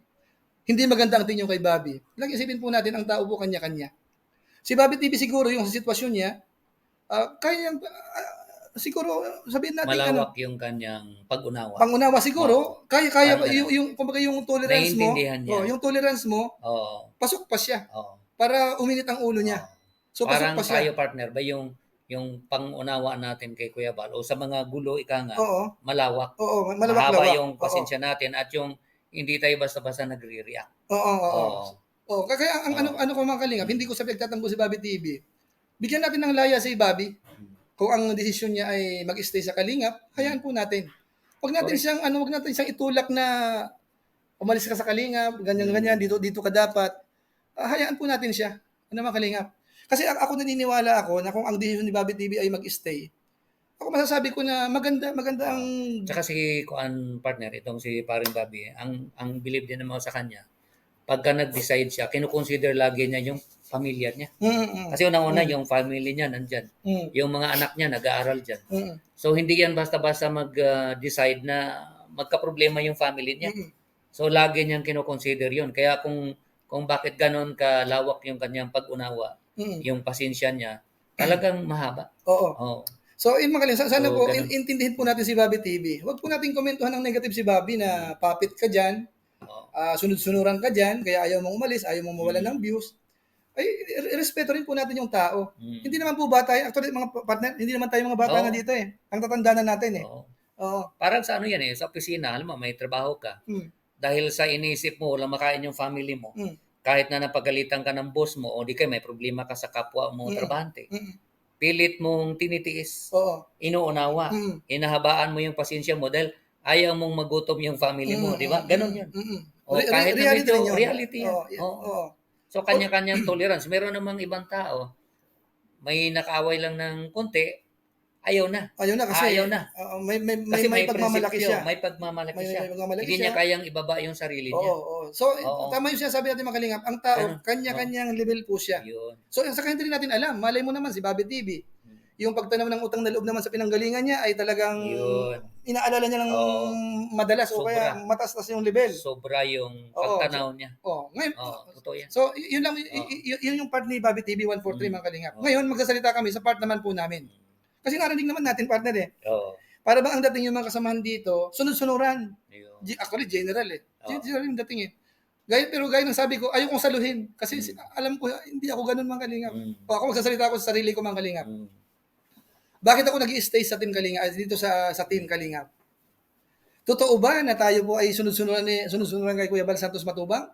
hindi maganda ang tingin kay Bobby. Lang isipin po natin, ang tao po kanya-kanya. Si Bobby TV siguro yung sa sitwasyon niya, kaya siguro sabihin natin malawak yung kanyang pag-unawa. Pangunawa siguro, kaya yung kumbaga yung tolerance mo, yung tolerance mo, pasok pa siya. Para uminit ang ulo niya. So parang pasok pa siya. tayo partner ba yung pang-unawa natin kay Kuya Bal o sa mga gulo ika nga, malawak. Oo, mahaba yung pasensya natin at yung hindi tayo basta-basta nagre-react. Oo. Kaya ano ko mga kalingap, hindi ko sa pagtatanggol si Bobby TV. Bigyan natin ng laya si Bobby. Kung ang desisyon niya ay mag-stay sa kalingap, hayaan po natin. Wag natin siyang itulak na umalis ka sa kalingap, ganyan, dito ka dapat. Hayaan po natin siya. Ano mga kalingap? Kasi ako naniniwala ako na kung ang desisyon ni Bobby TV ay mag-stay, ako masasabi ko na maganda ang... Tsaka si partner, itong si paring Bobby, ang believe din naman sa kanya, pagka nag-decide siya, kinukonsider lagi niya yung pamilya niya. Kasi unang-una, yung family niya nandyan. Yung mga anak niya nag-aaral dyan. So, hindi yan basta-basta mag-decide na magka-problema yung family niya. So, lagi niyang kinukonsider yun. Kaya kung bakit ganon kalawak yung kanyang pag-unawa, yung pasensya niya, talagang mahaba. Oo. So, mga kalingap, sana po, intindihin po natin si Bobby TV. Huwag po natin komentuhan ng negative si Bobby na papit ka dyan, sunod-sunuran ka dyan, kaya ayaw mong umalis, ayaw mong mawala ng views. Ay, respeto rin po natin yung tao. Hindi naman po bata, actually mga partner, hindi naman tayo mga bata na dito eh. Ang tatanda na natin eh. Parang sa yan eh, sa opisina, alam mo, may trabaho ka. Dahil sa inisip mo, walang makain yung family mo, kahit na napagalitan ka ng boss mo, o di kayo may problema ka sa kapwa mo trabahante, pilit mong tinitiis, inuunawa, inahabaan mo yung pasensya mo dahil ayaw mong magutom yung family mo, di ba? Ganon yun. Kahit na medyo reality yan. So, kanya-kanyang tolerance. Meron namang ibang tao, may nakaaway lang ng konti, ayaw na. Kasi Kasi may pagmamalaki siya. May pagmamalaki siya. Hindi niya kayang ibaba yung sarili niya. So, tama yung sinasabi natin mga kalingap. Ang tao, kanya-kanyang level po siya. So, sa kanya din natin alam. Malay mo naman si Bobby TV. Yung pagtanaw ng utang na loob naman sa pinanggalingan niya ay talagang inaalala niya ng madalas o kaya mataas-tas yung level. Sobra yung pagtanaw niya. Ngayon, totoo yan. So, yun lang, yun yung part ni Bobby TV 143 mga kalingap. Ngayon, magsasalita kami sa part naman po namin. Kasi narinig naman natin, partner eh. Para bang ang dating yung mga kasamahan dito, sunod-sunuran. Actually, general eh. General yung dating eh. Pero gaya ng sabi ko, ayaw kong saluhin. Kasi alam ko, hindi ako ganun mga kalingap. O ako magsasalita ako sa sarili ko mga kalingap. Bakit ako nag-i-stay sa Team Kalingap, dito sa Team Kalingap? Totoo ba na tayo po ay sunod-sunuran kay Kuya Bal Santos Matubang?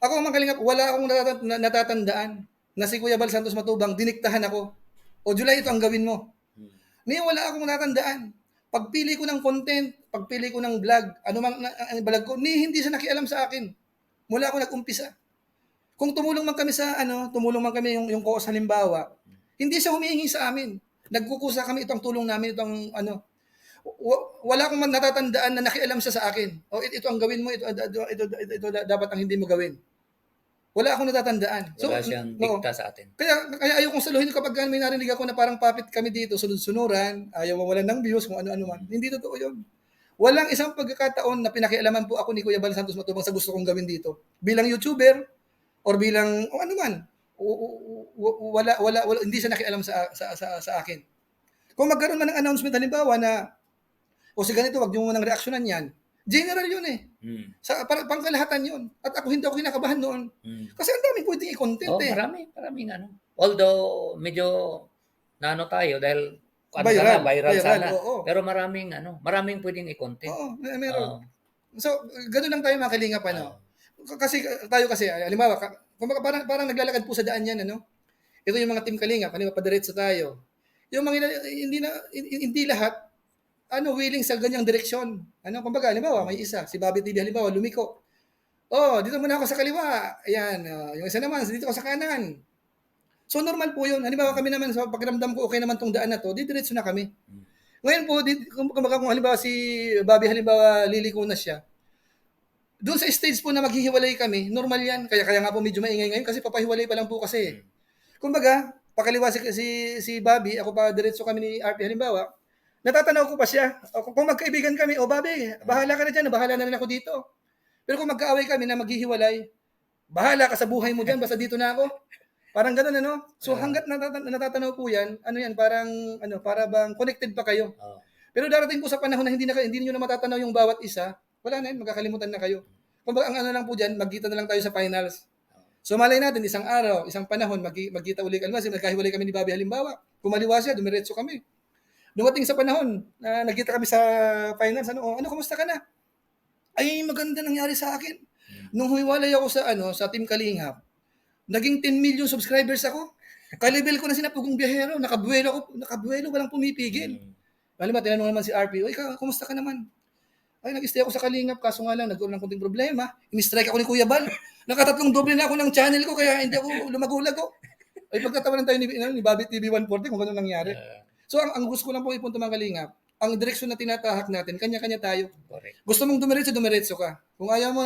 Ako mga kalingap, wala akong natatandaan na si Kuya Bal Santos Matubang, diniktahan ako. O July, ito ang gawin mo. Ngayon, wala akong natatandaan. Pagpili ko ng content, pagpili ko ng vlog, anumang vlog ko, hindi siya nakialam sa akin. Mula ako nag-umpisa. Kung tumulong man kami yung koos halimbawa, hindi siya humihingi sa amin. Nagkukusa kami, itong tulong namin, wala akong natatandaan na nakialam siya sa akin. Ito ang gawin mo, ito dapat ang hindi mo gawin. Wala akong natatandaan. Wala siyang dikta sa atin. Kaya ayaw kong saluhin kapag may narinig ako na parang papit kami dito, sunod-sunuran, ayaw mawalan ng views, kung ano-ano man. Hindi totoo yun. Walang isang pagkakataon na pinakialaman po ako ni Kuya Bal Santos Matubang sa gusto kong gawin dito. Bilang YouTuber or bilang o ano man, wala hindi siya nakialam sa akin. Kung magkaroon man ng announcement halimbawa na o si ganito, wag niyo munang reaksyonan 'yan. General 'yun eh. Sa pangkalahatan 'yun. At hindi ako kinakabahan noon. Kasi ang daming pwedeng i-content eh. Maraming ano. Although medyo naano tayo dahil viral sana. Pero maraming pwedeng i-content. Oo, meron. So, ganoon lang tayo mga kalingap Kasi halimbawa, parang naglalakad po sa daan 'yan Ito yung mga team kalingap, padiretso tayo. Yung mga hindi lahat willing sa ganyang direksyon. Kumbaga, halimbawa, may isa, si Bobby TV halimbawa, lumiko. Dito muna ako sa kaliwa. Ayan, yung isa naman, dito ako sa kanan. So normal po 'yun. Halimbawa kami naman sa pakiramdam ko okay naman tong daan na to, didiretso na kami. Ngayon po, kung halimbawa si Bobby halimbawa liliko na siya. Doon sa stage po na maghihiwalay kami, normal 'yan. Kaya nga po medyo maingay ngayon kasi papahiwalay pa lang po kasi. Kumbaga, pakaliwa si Bobby, ako pa diretso kami ni RP halimbawa. Natatanaw ko pa siya. Kung magkaibigan kami, Bobby, bahala ka na diyan, bahala na rin ako dito. Pero kung magkaaway kami na maghihiwalay, bahala ka sa buhay mo diyan, basta dito na ako. Parang gano'n So hangga't natatanaw po 'yan, parang para bang connected pa kayo. Pero darating po sa panahon na hindi niyo na matatanaw yung bawat isa, wala na 'yan, magkakalimutan na kayo. Kumbaga ang lang po diyan, magkita na lang tayo sa finals. So malay natin isang araw, isang panahon magkita uli kami, nagkahiwalay kami ni Bobby halimbawa. Kumaliwa siya, dumiretso kami. Dumating sa panahon na nagkita kami sa finals, kumusta ka na? Ay, maganda nangyari sa akin. Nung humiwalay ako sa Team Kalingap, naging 10 million subscribers ako. Ka-level ko na sina Pugong Biyahero, nakabuelo, walang pumipigil. Halimbawa, tinanong naman si RP, "Oy, kumusta ka naman?" Ay, nag-stay ako sa Kalingap, kaso nga lang, nagkaroon ng konting problema. In-strike ako ni Kuya Bal. Nakatatlong doble na ako ng channel ko, kaya hindi ako lumagulag ko. Ay, pagkatawanan tayo ni Bobby TV 140 kung gano'n nangyari. So, ang gusto ko lang po ipunto mga Kalingap, ang direksyon na tinatahak natin, kanya-kanya tayo. Correct. Gusto mong dumiretso ka. Kung ayaw mo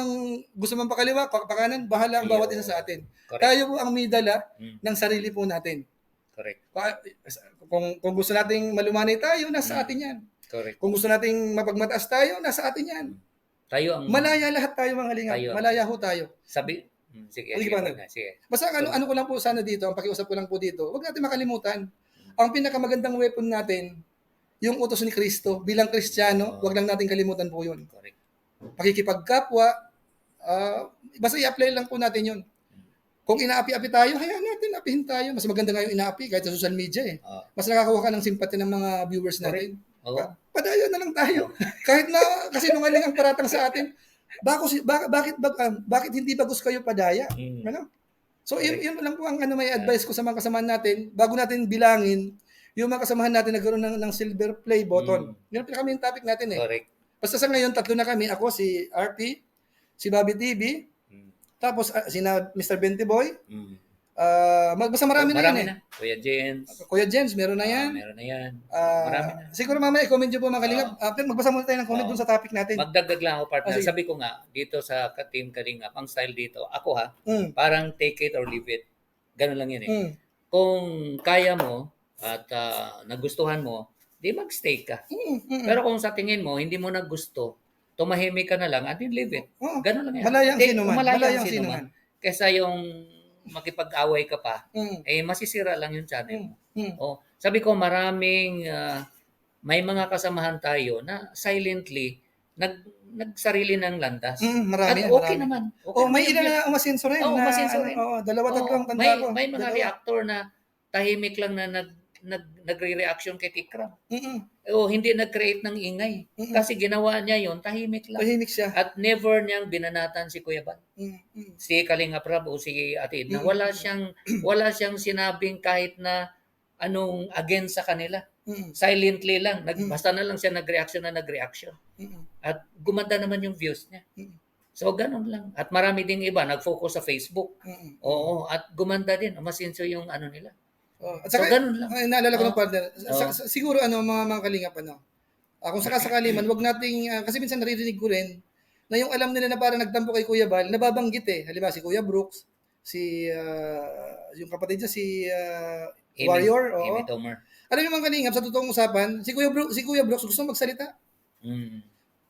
gusto mong pakaliwa, pakanan, bahala ang bawat isa sa atin. Correct. Tayo po ang may dala ng sarili po natin. Correct. Kung gusto nating malumanay tayo, nasa atin yan. Correct. Kung gusto nating mapagmataas tayo, nasa atin yan. Tayo ang Malaya lahat tayo mga Kalingap. Malaya ho tayo. Sige. Basta ano ko lang po sana dito, ang pakiusap ko lang po dito, huwag natin makalimutan. Ang pinakamagandang weapon natin, yung utos ni Kristo, bilang Kristiyano, wag lang natin kalimutan po yun. Correct. Pakikipagkapwa, basta i-apply lang po natin yun. Kung inaapi-api tayo, hayaan natin, apihin tayo. Mas maganda nga yung inaapi kahit sa social media eh. Mas nakakakuha ka ng simpati ng mga viewers natin. Padayo na lang tayo. Kahit na kasi nungaling ang paratang sa atin, bakit hindi bagos kayo padaya? So yun lang po ang may advice ko sa mga kasamahan natin, bago natin bilangin yung mga kasamahan natin nagkaroon ng silver play button. Yun ang main topic natin eh. Correct. Basta sa ngayon, 3 na kami. Ako, si RP, si Bobby TV, tapos sina Mr. Benty Boy. Basta marami na yan eh. Kuya Jens, meron na yan. Meron na yan. Marami na. Siguro mamaya, i-comment nyo po mga Kalingap. Magbasa muna tayo ng comment dun sa topic natin. Magdagdag lang ako, partner. Sabi ko nga, dito sa Team Kalingap, ang style dito, ako parang take it or leave it. Ganun lang yan eh. Kung kaya mo, at nagustuhan mo, di mag-stay ka. Pero kung sa tingin mo, hindi mo nagusto, tumahimik ka na lang, at leave it. Ganun lang yan. Malayang sinuman. Kesa yung makipag-away ka pa, masisira lang yung channel mo. Sabi ko, may mga kasamahan tayo na silently, nagsarili ng landas. Marami. At okay naman. May ilan na umasenso rin. Umasenso rin. Tatlong tanda ko. May mga reactor na tahimik lang na nagre-reaction kay Tikram. Hindi nag-create ng ingay. Kasi ginawa niya yon, tahimik lang. Tahimik siya. At never niyang binanatan si Kuya Bal. Si Kalingap Rab o si Ate Edna, wala siyang sinabing kahit na anong against sa kanila. Silently lang. Basta na lang siya nag-reaction. At gumanda naman yung views niya. So, ganun lang. At marami ding iba, nag-focus sa Facebook. Oo, at gumanda din. Masinso yung nila. At saka, ganun lang. Naalala ko ng partner. Siguro mga Kalingap kung sakasakali man, wag nating kasi minsan naririnig ko rin na yung alam nila na parang nagtampo kay Kuya Bal, nababanggit eh. Halimbawa si Kuya Brooks, yung kapatid niya si Warrior, Amy Tomer. Alam niyo mga Kalingap, sa totoong usapan, si Kuya Brooks gusto magsalita.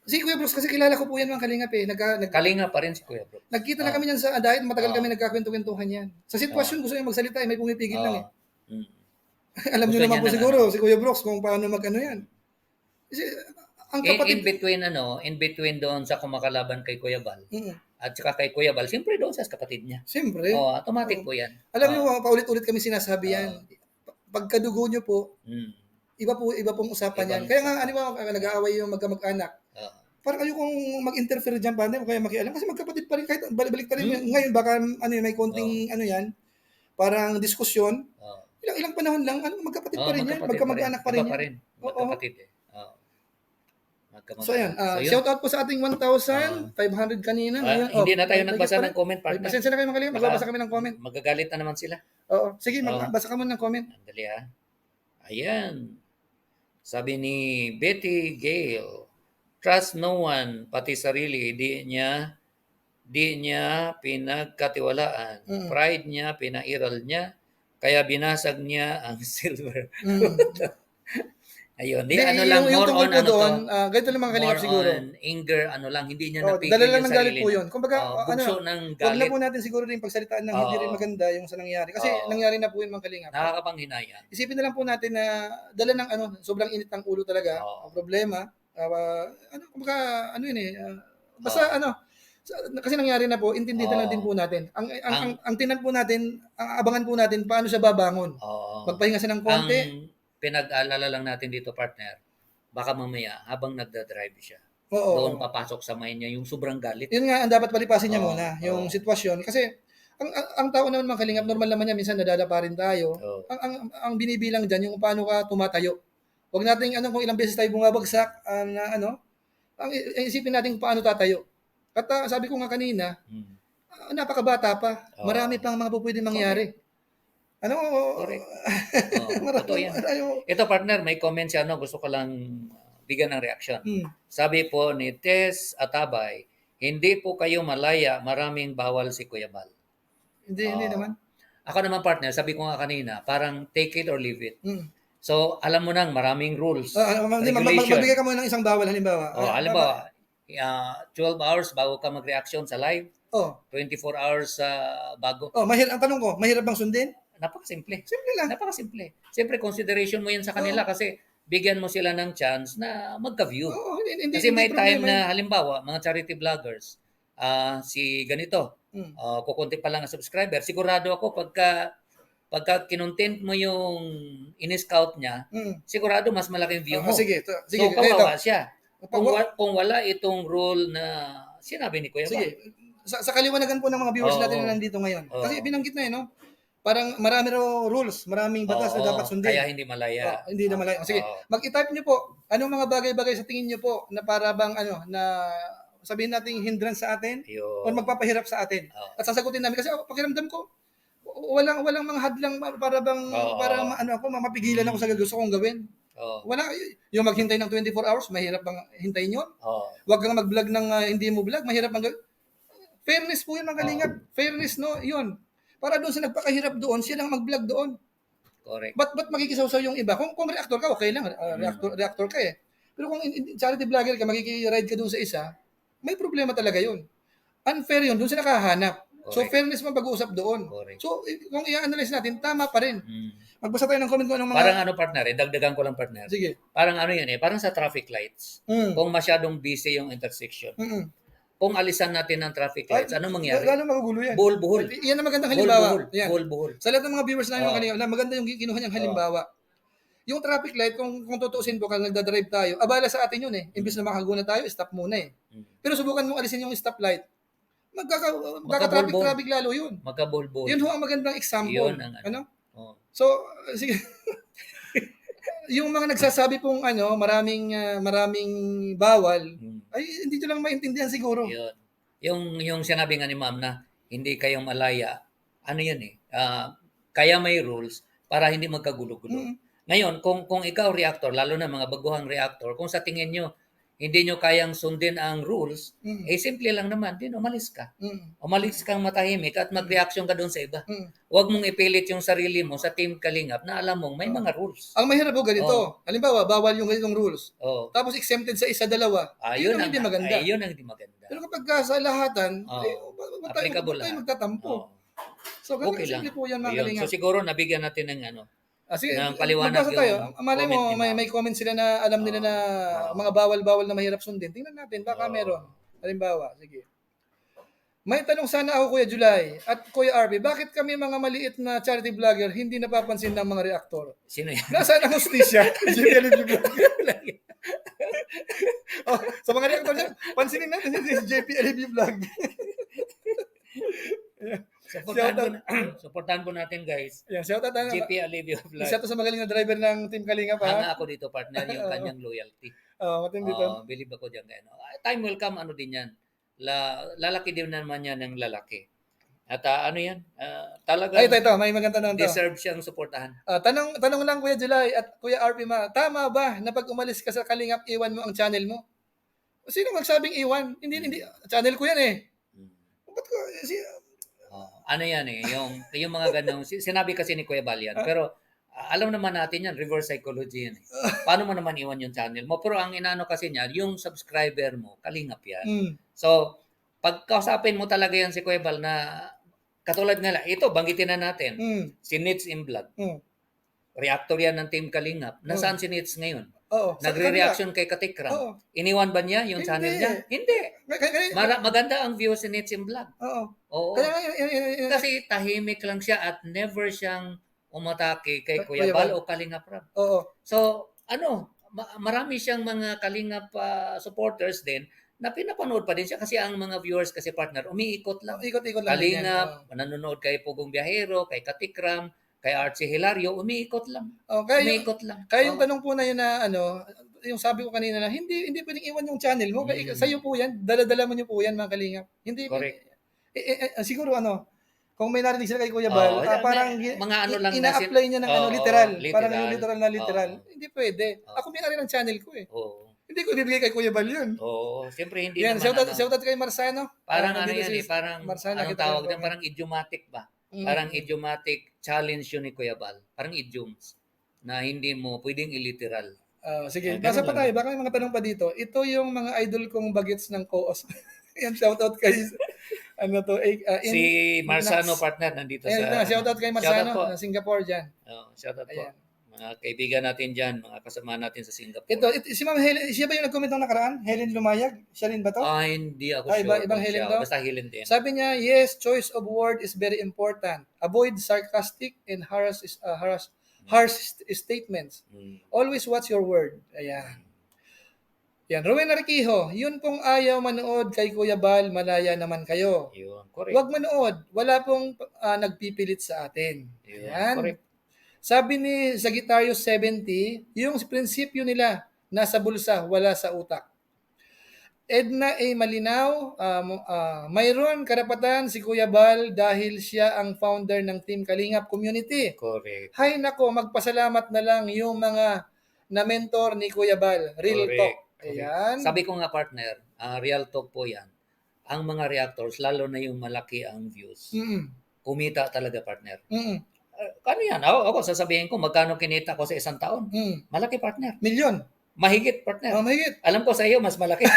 Si Kuya Brooks kasi kilala ko po yan mga kalingap eh. Kalinga pa rin si Kuya Brooks. Nagkita na kami niyan sa dahil matagal Oo. kami nagkakwento-kwentuhan yan. Sa sitwasyon gusto niya magsalita eh, may pumipigil lang eh. Mm. Alam niyo Gusto naman niya po ng siguro si Kuya Brooks kung paano mag-ano yan. Kasi ang In kapatid... between doon sa kumakalaban kay Kuya Bal Mm. at saka kay Kuya Bal, siyempre doon sa kapatid niya. Siyempre. Automatic Oo. po yan. Alam niyo, paulit-ulit kami sinasabi yan. Oo. Pagkadugo niyo po, Mm. iba pong usapan yan. Ibang Kaya nga, usapan. ano ba, nag-aaway yung magkamag-anak. Oo. Parang ayokong mag-interfere dyan, paano kaya makialam. Kasi magkapatid pa rin, kahit balik pa rin. Mm. Ngayon, baka may konting, yan, parang diskusyon. Oo. Ilang panahon lang, magkapatid pa rin yan. Magkamag-anak pa rin Iba yan. pa rin. Magkapatid eh. Oo. So, ayan. So, yun. Shout out po sa ating 1,500 kanina. Ngayon, Hindi na tayo nagbasa ng comment, partner. Pasensya na kayo mga kalingap, magbabasa kami ng comment. Magagalit na naman sila. Oo. Sige, magbasa ka muna ng comment. Andali ha. Ayan. Sabi ni Betty Gale, trust no one, pati sarili, di niya pinagkatiwalaan. Pride niya, pinairal niya, kaya binasag niya ang silver. Ayun, lang, more on doon, ganito lang mga kalingap siguro. More on anger, lang, hindi niya napigil napigil dala lang yung ng galit sarili. po yun. Kumbaga, Bugso ng wag na galit, po natin siguro rin pagsalitaan ng hindi rin maganda yung sa nangyari. Kasi nangyari na po yun mga kalingap. nakakapanghinayang. Isipin na lang po natin na dala ng sobrang init ng ulo talaga. Ang problema, kumbaga, basta kasi nangyari na po, intindihan na din po natin. Ang tinan po natin, abangan po natin paano siya babangon. Magpahinga siya ng konti. Ang pinag-alala lang natin dito, partner, baka mamaya habang nagda-drive siya, doon papasok sa mind niya yung sobrang galit. Yun nga ang dapat palipasin niya muna, yung sitwasyon. Kasi ang tao naman mga kalingap, normal naman yan, minsan nadadapa rin tayo. Ang binibilang dyan, yung paano ka tumatayo. Huwag natin kung ilang beses tayo bumabagsak, ang isipin natin kung paano tatayo. At sabi ko nga kanina, napakabata pa. Marami pang mga pwedeng mangyari. Correct. Totoo yan. Ito partner, may comment siya, gusto ko lang bigyan ng reaksyon. Sabi po ni Tess Atabay, hindi po kayo malaya, maraming bawal si Kuya Bal. Hindi naman. Ako naman partner, sabi ko nga kanina, parang take it or leave it. So, alam mo nang maraming rules, regulation. Magbigay ka muna ng isang bawal, halimbawa. Halimbawa, 12 hours bago ka mag-reaction sa live. 24 hours bago. Ang tanong ko, mahirap bang sundin? Napakasimple. Simple lang. Napakasimple. Siyempre, consideration mo yan sa kanila kasi bigyan mo sila ng chance na magka-view. Kasi may time na, halimbawa, mga charity vloggers, si ganito, kukunti pa lang ang subscriber. Sigurado ako pagka kinontent mo yung in-scout niya, sigurado mas malaking view mo. Sige, so, kawawa siya. Kung wala itong rule na sinabi ni Kuya Bal. Sige. Sa kaliwanagan po ng mga viewers natin na nandito ngayon. Kasi binanggit na no? Parang marami raw rules, maraming batas na dapat sundin. Kaya hindi malaya. Hindi na malaya. Sige, mag-type niyo po, anong mga bagay-bagay sa tingin niyo po na para bang na sabihin nating hindrance sa atin o magpapahirap sa atin. At sasagutin namin kasi pakiramdam ko, walang mga hadlang para bang mapigilan ako sa gusto kong gawin. Wala yung maghintay ng 24 hours, mahirap bang hintayin 'yon? Huwag kang mag-vlog ng hindi mo vlog, mahirap bang fairness po 'yun mga kalingap. Fairness no, 'yun. Para doon sa nagpakahirap doon, siya lang mag-vlog doon. Correct. Ba't makikisaw-saw yung iba? Kung reactor ka, okay lang. Reactor ka eh. Pero kung charity vlogger ka, makikiride ka doon sa isa, may problema talaga yun. Unfair yun, doon sila nakahanap. So fairness man pag-uusap doon. Correct. So kung i-analyze natin, tama pa rin. Magbasa tayo ng comment ko ng mga... Parang partner, dagdagan ko lang partner. Sige. Parang yun parang sa traffic lights. Kung masyadong busy yung intersection. Kung alisan natin ng traffic lights, ano mangyari? Lalo magugulo yan. Buhol-buhol. Yan ang magandang halimbawa. Buhol-buhol. Sa lahat ng mga viewers namin kanina, maganda yung kinuha niyang halimbawa. Yung traffic light, kung tutuusin po, kung nagdadrive tayo, abala sa atin yun eh. Imbis na makaguna tayo, stop muna eh. Pero subukan mong alisin yung stoplight. Magkaka-traffic lalo yun. Magkabuhol-buhol. Yun ho ang magandang example. Yun ang So, sige. Yung mga nagsasabi pong maraming bawal, ay hindi nyo lang maintindihan siguro. Yun. Yung sinabi nga ni ma'am na hindi kayo malaya, yun kaya may rules para hindi magkagulo-gulo. Ngayon, kung ikaw reactor, lalo na mga baguhang reactor, kung sa tingin nyo, hindi nyo kayang sundin ang rules, simple lang naman, din umalis ka. Umalis kang matahimik at mag-reaction ka doon sa iba. Huwag mong ipilit yung sarili mo sa Team Kalingap na alam mong may mga rules. Ang mahirap po ganito, halimbawa, bawal yung ganitong rules. Oh. Tapos exempted sa isa, dalawa. Yun ang hindi maganda. Yun ang hindi maganda. Pero kapag sa lahatan, applicable tayo magtatampo. So, okay lang. po yan, mga Kalingap. So, siguro nabigyan natin ng sige, ng paliwanag magbasa tayo. Malay mo, may comment sila na alam nila na mga bawal-bawal na mahirap sundin. Tingnan natin, baka meron. Halimbawa, sige. May tanong sana ako, Kuya July at Kuya RB, bakit kami mga maliit na charity vlogger hindi napapansin ng mga reaktor? Sino yan? Nasaan ang hustisya? JPLB vlogger. Sa mga reaktor niya, pansinin natin si JPLB vlog. Supportahan po natin, guys. Yan, shout out na. JP Alivio Vlog. Isa to sa magaling na driver ng Team Kalingap, ha? Hanga ako dito, partner, yung kanyang loyalty. Matindi to. Believe ako dyan. Time will come, ano din yan. Lalaki din naman yan ng lalaki. At ano yan? Talaga. Ito. May maganda tanong to. Deserve siyang suportahan. Tanong lang, Kuya July at Kuya RP ma. Tama ba na pag umalis ka sa Kalingap, iwan mo ang channel mo? Sino magsabing iwan? Hindi. Channel ko yan eh. Ba't ko? Ano yan eh, yung mga ganong, sinabi kasi ni Kuya Bal yan, pero alam naman natin yan, reverse psychology yan eh. Paano mo naman iwan yung channel mo? Pero ang inaano kasi niya, yung subscriber mo, Kalingap yan. So, pag kausapin mo talaga yan si Kuya Bal na, katulad nga lang, ito, banggitin na natin, si Nits in Vlog. Reactor yan ng Team Kalingap. Nasaan si Nits ngayon? Nagre-reaction kay Katikram. Iniwan ba niya yung channel niya? Hindi. Maganda ang views ni Nits in Vlog. Oo. Kasi tahimik lang siya at never siyang umatake kay Kuya Bal o Kalingap Rab. So, marami siyang mga Kalingap supporters din na pinapanood pa din siya kasi ang mga viewers kasi partner, umiikot lang. Ikot-ikot lang. Kalingap, nanonood kay Pugong Biyahero, kay Katikram, kay Archie Hilario, umiikot lang. Umiikot lang. Kaya yung tanong po na yun na yung sabi ko kanina na hindi pwedeng iwan yung channel mo. Sa'yo po yan. Dala-dala mo niyo po yan, mga Kalingap. Hindi. Correct. Siguro kung may narinig sila kay Kuya Bal, parang mga lang ina-apply niya ng literal. Parang yung literal na literal. Hindi pwede. Ako may ng channel ko eh. Hindi ko ibibigay kay Kuya Bal yun. Siyempre hindi yan, naman. Shout out kay Marsano. Parang yan eh, parang anong tawag niya, parang idiomatic ba? Parang idiomatic challenge yun ni Kuya Bal. Parang idioms na hindi mo pwedeng iliteral. Sige, basa pa tayo. Baka may mga tanong pa dito. Ito yung mga idol kong bagets ng co-os. Yan, shout out kay si Marsano partner nandito sa shout out kay Marsano ng Singapore dyan. Shout out po. Mga kaibigan natin dyan, mga kasama natin sa Singapore. Ito si Ma'am Helen, siya ba yung nag-comment ng nakaraan? Helen Lumayag? Siya rin ba to? Hindi ako sure. Ibang Helen daw? Basta Helen din. Sabi niya, yes, choice of word is very important. Avoid sarcastic and harsh statements. Always watch your word. Ayan. Yan, Rowena Riquijo, yun pong ayaw manood kay Kuya Bal, malaya naman kayo. Yun, correct. Huwag manood, wala pong nagpipilit sa atin. Yan. Correct. Sabi ni Sagittarius 70, yung prinsipyo nila nasa bulsa, wala sa utak. Edna A. Malinaw, mayroon karapatan si Kuya Bal dahil siya ang founder ng Team Kalingap Community. Correct. Hay nako, magpasalamat na lang yung mga na-mentor ni Kuya Bal. Real talk. Ayan. Sabi ko nga partner, real talk po yan. Ang mga reactors, lalo na yung malaki ang views, kumita talaga partner. Kano yan? Ako sasabihin ko, magkano kinita ko sa isang taon? Malaki partner. Milyon. Mahigit partner. Mahigit. Alam ko sa iyo, mas malaki.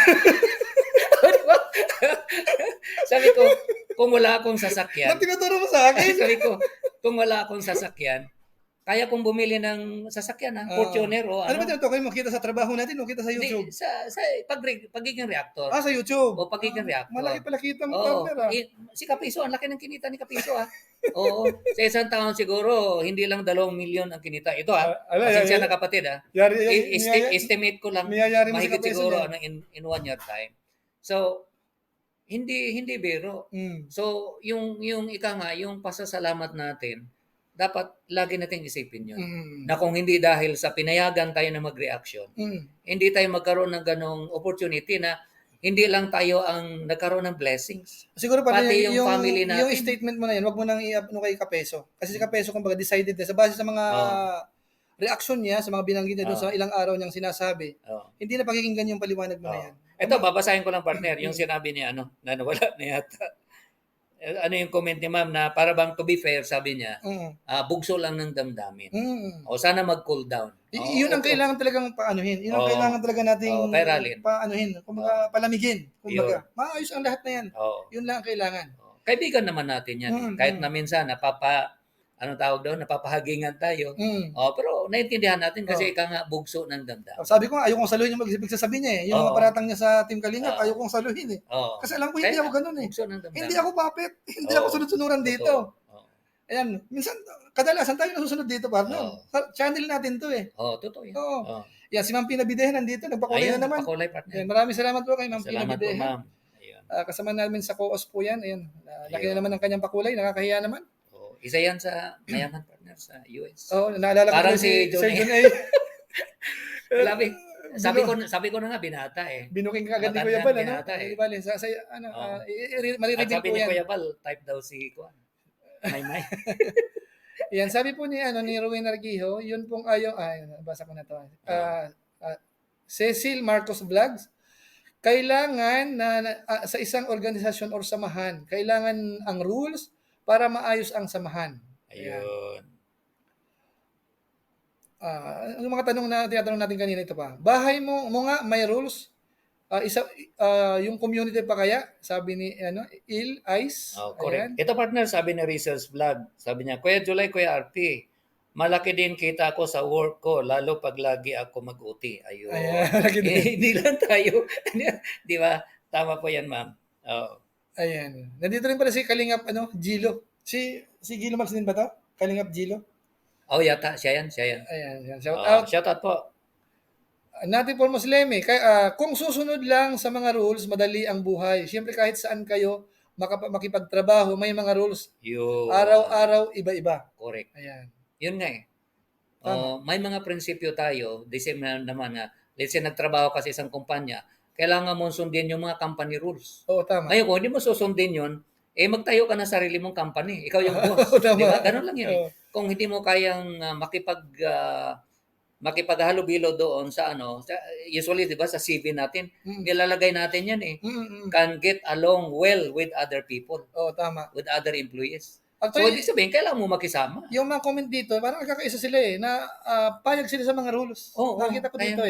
Sabi ko, kung wala akong sasakyan. Ba't tinuturo mo sa akin? Sabi ko, kung wala akong sasakyan, kaya kong bumili ng sasakyan, Fortuner o ano ba tinutukoy mo? Kita sa trabaho natin o kita sa YouTube? Sa pagiging reactor. Sa YouTube? O pagiging reactor. Malaki pala kita mo, partner. Si Kapiso, ang laki ng kinita ni Kapiso. Oo. Sa isang taon siguro, hindi lang 2 milyon ang kinita. Ito pasensya na kapatid. Estimate ko lang, mahigit siguro in 1 year time. So, hindi biro. So, yung ika nga, yung pasasalamat natin, dapat lagi nating isipin yun. Na kung hindi dahil sa pinayagan tayo na mag-reaction, hindi tayo magkaroon ng ganong opportunity na hindi lang tayo ang nagkaroon ng blessings. Siguro pati yung family natin. Yung statement mo na yan, wag mo nang i-ano kay Kapeso. Kasi si Kapeso, kumbaga, decided na sa base sa mga reaksyon niya sa mga binanggit niya doon sa ilang araw niyang sinasabi, hindi na pakikinggan yung paliwanag mo na yan. Ito, babasahin ko lang, partner, yung sinabi niya, na nawala na yata. Ano yung comment ni ma'am na para bang to be fair, sabi niya, bugso lang ng damdamin. O sana mag-cool down. Yun ang kailangan talagang paanuhin. Yun ang kailangan talaga nating paanuhin. Kumbaga, palamigin. Kumbaga, maayos ang lahat na yan. Yun lang ang kailangan. Kaibigan naman natin yan. Kahit na minsan, napapahagingan tayo. Pero naiintindihan natin kasi ika nga bugso ng damdamin. Sabi ko nga, ayaw kong saluhin yung magsasabi niya eh. Yung mga paratang niya sa Team Kalingap, ayaw kong saluhin eh. Kasi alam ko, hindi ako ganun eh. Hindi ako puppet. Hindi ako sunod-sunuran dito. Ayan, minsan, kadalasan tayo nasusunod dito, partner. Channel natin to eh. Totoo yan. Yan, si Ma'am Pinabidehan nandito, nagpakulay na naman. Nagpakulay, partner. Maraming salamat po kay Ma'am Pinabidehan. Salamat po, ma'am. Kasama namin sa co-os po yan. Ayan, laki na naman ng kanyang pakulay, nakakahiya naman. Isa yan sa mayaman, partner sa US. Naalala ko parang si John A. Sabi ko na nga binata eh. Binuking ka agad ni Kuya Bal, ano? Bale, marireview At sabi po ni yan. Kuya Bal, type daw si Kuan. May. Yan, sabi po ni Ruben Arquijo, yun pong basa ko na to. Cecil Marcos Vlogs, kailangan sa isang organisasyon or samahan, kailangan ang rules para maayos ang samahan. Ayun. Yung mga tinatanong natin kanina ito pa. Bahay mo nga may rules. Yung community pa kaya, sabi ni Ice. Correct. Ito, partner, sabi ni Research Vlog. Sabi niya, Kuya July, Kuya RP, malaki din kita ko sa work ko, lalo pag lagi ako mag-uti. Ayun. Hindi lang tayo. Di ba? Tama po yan, ma'am. Ayan. Nandito rin pala si Kalingap, Gilo. Si Gilo Max din ba to? Kalingap Gilo? Yata. Siya yan. Ayan. Shout out. Shout out po. Natin po Musleme. Kung susunod lang sa mga rules, madali ang buhay. Siyempre kahit saan kayo makipagtrabaho, may mga rules. Araw-araw, iba-iba. Correct. Ayan. Yun nga eh. May mga prinsipyo tayo. The same naman nga. Let's say nagtrabaho ka sa isang kumpanya, kailangan mo sundin yung mga company rules. Tama. Ngayon, kung hindi mo susundin yun, magtayo ka ng sarili mong company. Ikaw yung boss. Di ba? Ganun lang yun. Kung hindi mo kayang makipaghalubilo doon sa usually, di ba, sa CV natin, nilalagay natin yan eh. Can get along well with other people. Tama. With other employees. Actually, ibig sabihin, kailangan mo makisama. Yung mga comment dito, parang nagkakaisa sila na payag sila sa mga rules. Nakita ko dito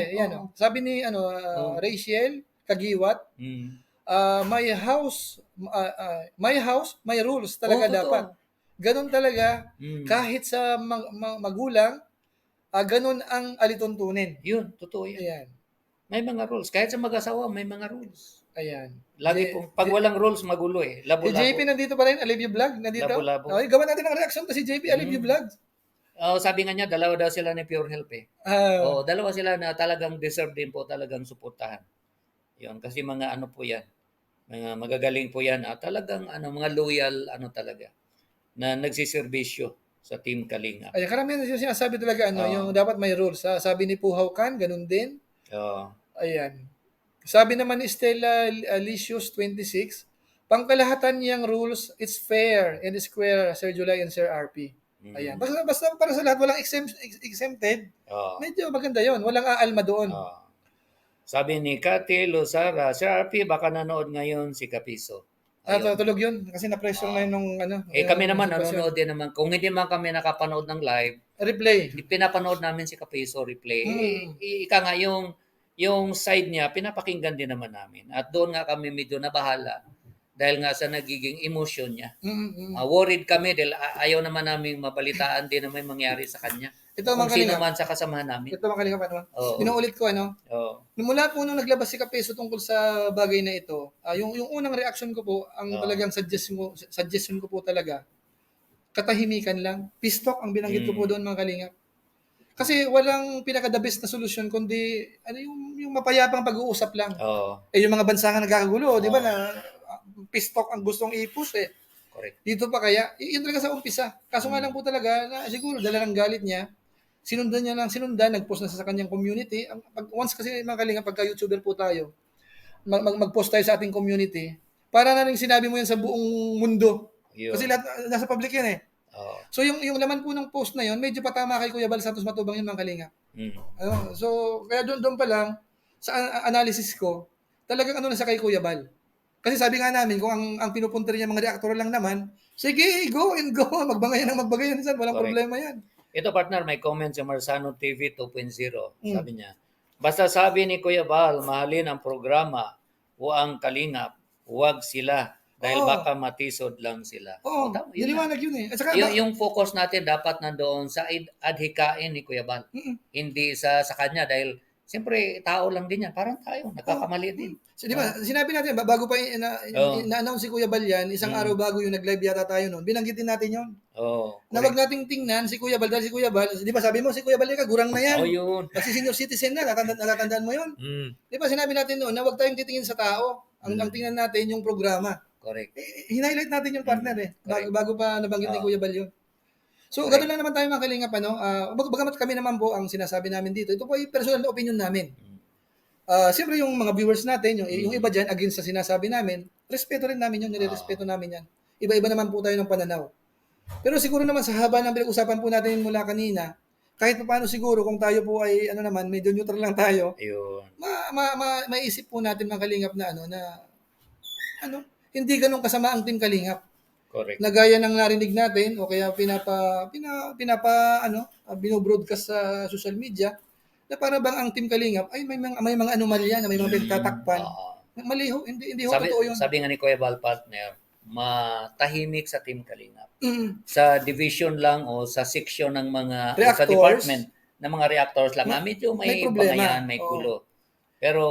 Sabi ni Rachel Kagiwat, my house, my rules talaga dapat. Ganon talaga, kahit sa magulang, ganon ang alituntunin. Yun, totoo yan. Ayan. May mga rules. Kahit sa mag-asawa, may mga rules. Ayan. Lagi pag walang rules, magulo eh. Labo-labo. Si JP nandito pa rin, Alivio Vlog, nandito. Labo-labo. Gawa natin ng reaction to si JP, Alivio Vlog. Sabi nga niya, dalawa daw sila ni Pure Help eh. Dalawa sila na talagang deserve din po talagang suportahan. Yun, kasi mga po yan. Mga magagaling po yan. Talagang mga loyal talaga na nagsiservisyo sa Team Kalingap. Ay, karamihan yung sinasabi talaga yung dapat may rules. Sabi ni Puhaw Kan, ganun din. Ayan. Sabi naman ni Stella Licious 26, pangkalahatan niyang rules, it's fair and square, Sir July and Sir RP. Ayan. Basta para sa lahat, walang exempted. Medyo maganda yon, walang aalma doon. Sabi ni Cathy Lozara, Sir RP, baka nanood ngayon si Kapiso. Tulog yun kasi na-pressure na yun nung kami naman nanonood din naman. Kung hindi man kami nakapanood ng live, replay. Pinapanood namin si Kapiso replay. Ika nga yung side niya, pinapakinggan din naman namin. At doon nga kami medyo nabahala dahil nga sa nagiging emotion niya. Worried kami dahil ayaw naman namin mabalitaan din na may mangyari sa kanya. Ito kung sino man sa kasamahan namin. Ito mga kalingap, Inuulit ko, Mula po nung naglabas si Kapiso tungkol sa bagay na ito, yung unang reaction ko po, ang talagang suggestion ko po talaga, katahimikan lang. Peace talk ang binanggit ko po doon mga kalingap. Kasi walang pinaka-the best na solusyon kundi yung mapayapang pag-uusap lang. Yung mga bansa nga nagkakagulo, di ba na peace talk ang gustong i-push eh. Correct. Dito pa kaya, yun talaga sa umpisa. Kaso nga lang po talaga na siguro dala ng galit niya, sinundan, nag-post na sa kanyang community. Once kasi mga kalingap, pagka-YouTuber po tayo, mag-post tayo sa ating community, para na rin sinabi mo yan sa buong mundo. Kasi lahat, nasa public yan eh. Oo. So yung laman po ng post na yon, medyo patama kay Kuya Bal Santos Matubang yun, mga kalingap. So kaya doon pa lang sa analysis ko, talagang ano na sa kay Kuya Bal. Kasi sabi nga namin, kung ang pinupunta niya mga reaktor lang naman, sige, go and go. Magbangayan ang magbangayan, sir. Walang Correct. problema yan. Ito, partner, may comment si Marsano TV 2.0. Mm. Sabi niya, basta sabi ni Kuya Bal, mahalin ang programa o ang kalingap, huwag sila. Dahil Oo. baka matisod lang sila. Oo, Tama, yun na. niliwanag yun eh. At saka, Yung focus natin dapat nandoon sa adhikain ni Kuya Bal. Hindi sa kanya dahil siyempre tao lang din yan. Parang tayo, nagkakamali din. So, di ba, sinabi natin, bago pa na-announce si Kuya Bal yan, isang araw bago yung nag-live yata tayo noon, binanggitin natin yun. Na wag nating tingnan si Kuya Bal, dahil si Kuya Bal, di ba sabi mo, si Kuya Bal gurang na yan. Yun. Kasi senior citizen na, natatandaan mo yun. Di ba, sinabi natin noon, na wag tayong titingin sa tao. Ang tingnan natin yung programa. Correct. Hinighlight natin yung partner bago pa nabanggit ni Kuya Bal yun. So, ganun lang naman tayo, mga kalingap, bagamat kami naman po ang sinasabi namin dito, ito po ay personal na opinion namin. Siyempre yung mga viewers natin, yung iba dyan against sa sinasabi namin, respeto rin namin yun, nire-respeto namin yan. Iba-iba naman po tayo ng pananaw. Pero siguro naman sa haba ng pinag-usapan po natin mula kanina, kahit pa paano siguro kung tayo po ay medyo neutral lang tayo, maisip po natin, mga kalingap, na hindi ganun kasama ang Team Kalingap. Correct. Na gaya ng narinig natin o kaya binobroadcast sa social media, na para bang ang Team Kalingap ay may mga anomalya, na may mga pinagtatakpan. Mali ho, hindi ho totoo yun. Sabi nga ni Kuya Bal, partner, matahimik sa Team Kalingap. Sa division lang o sa section ng mga sa department ng mga reactors lang, medyo may bangayan, may gulo. Pero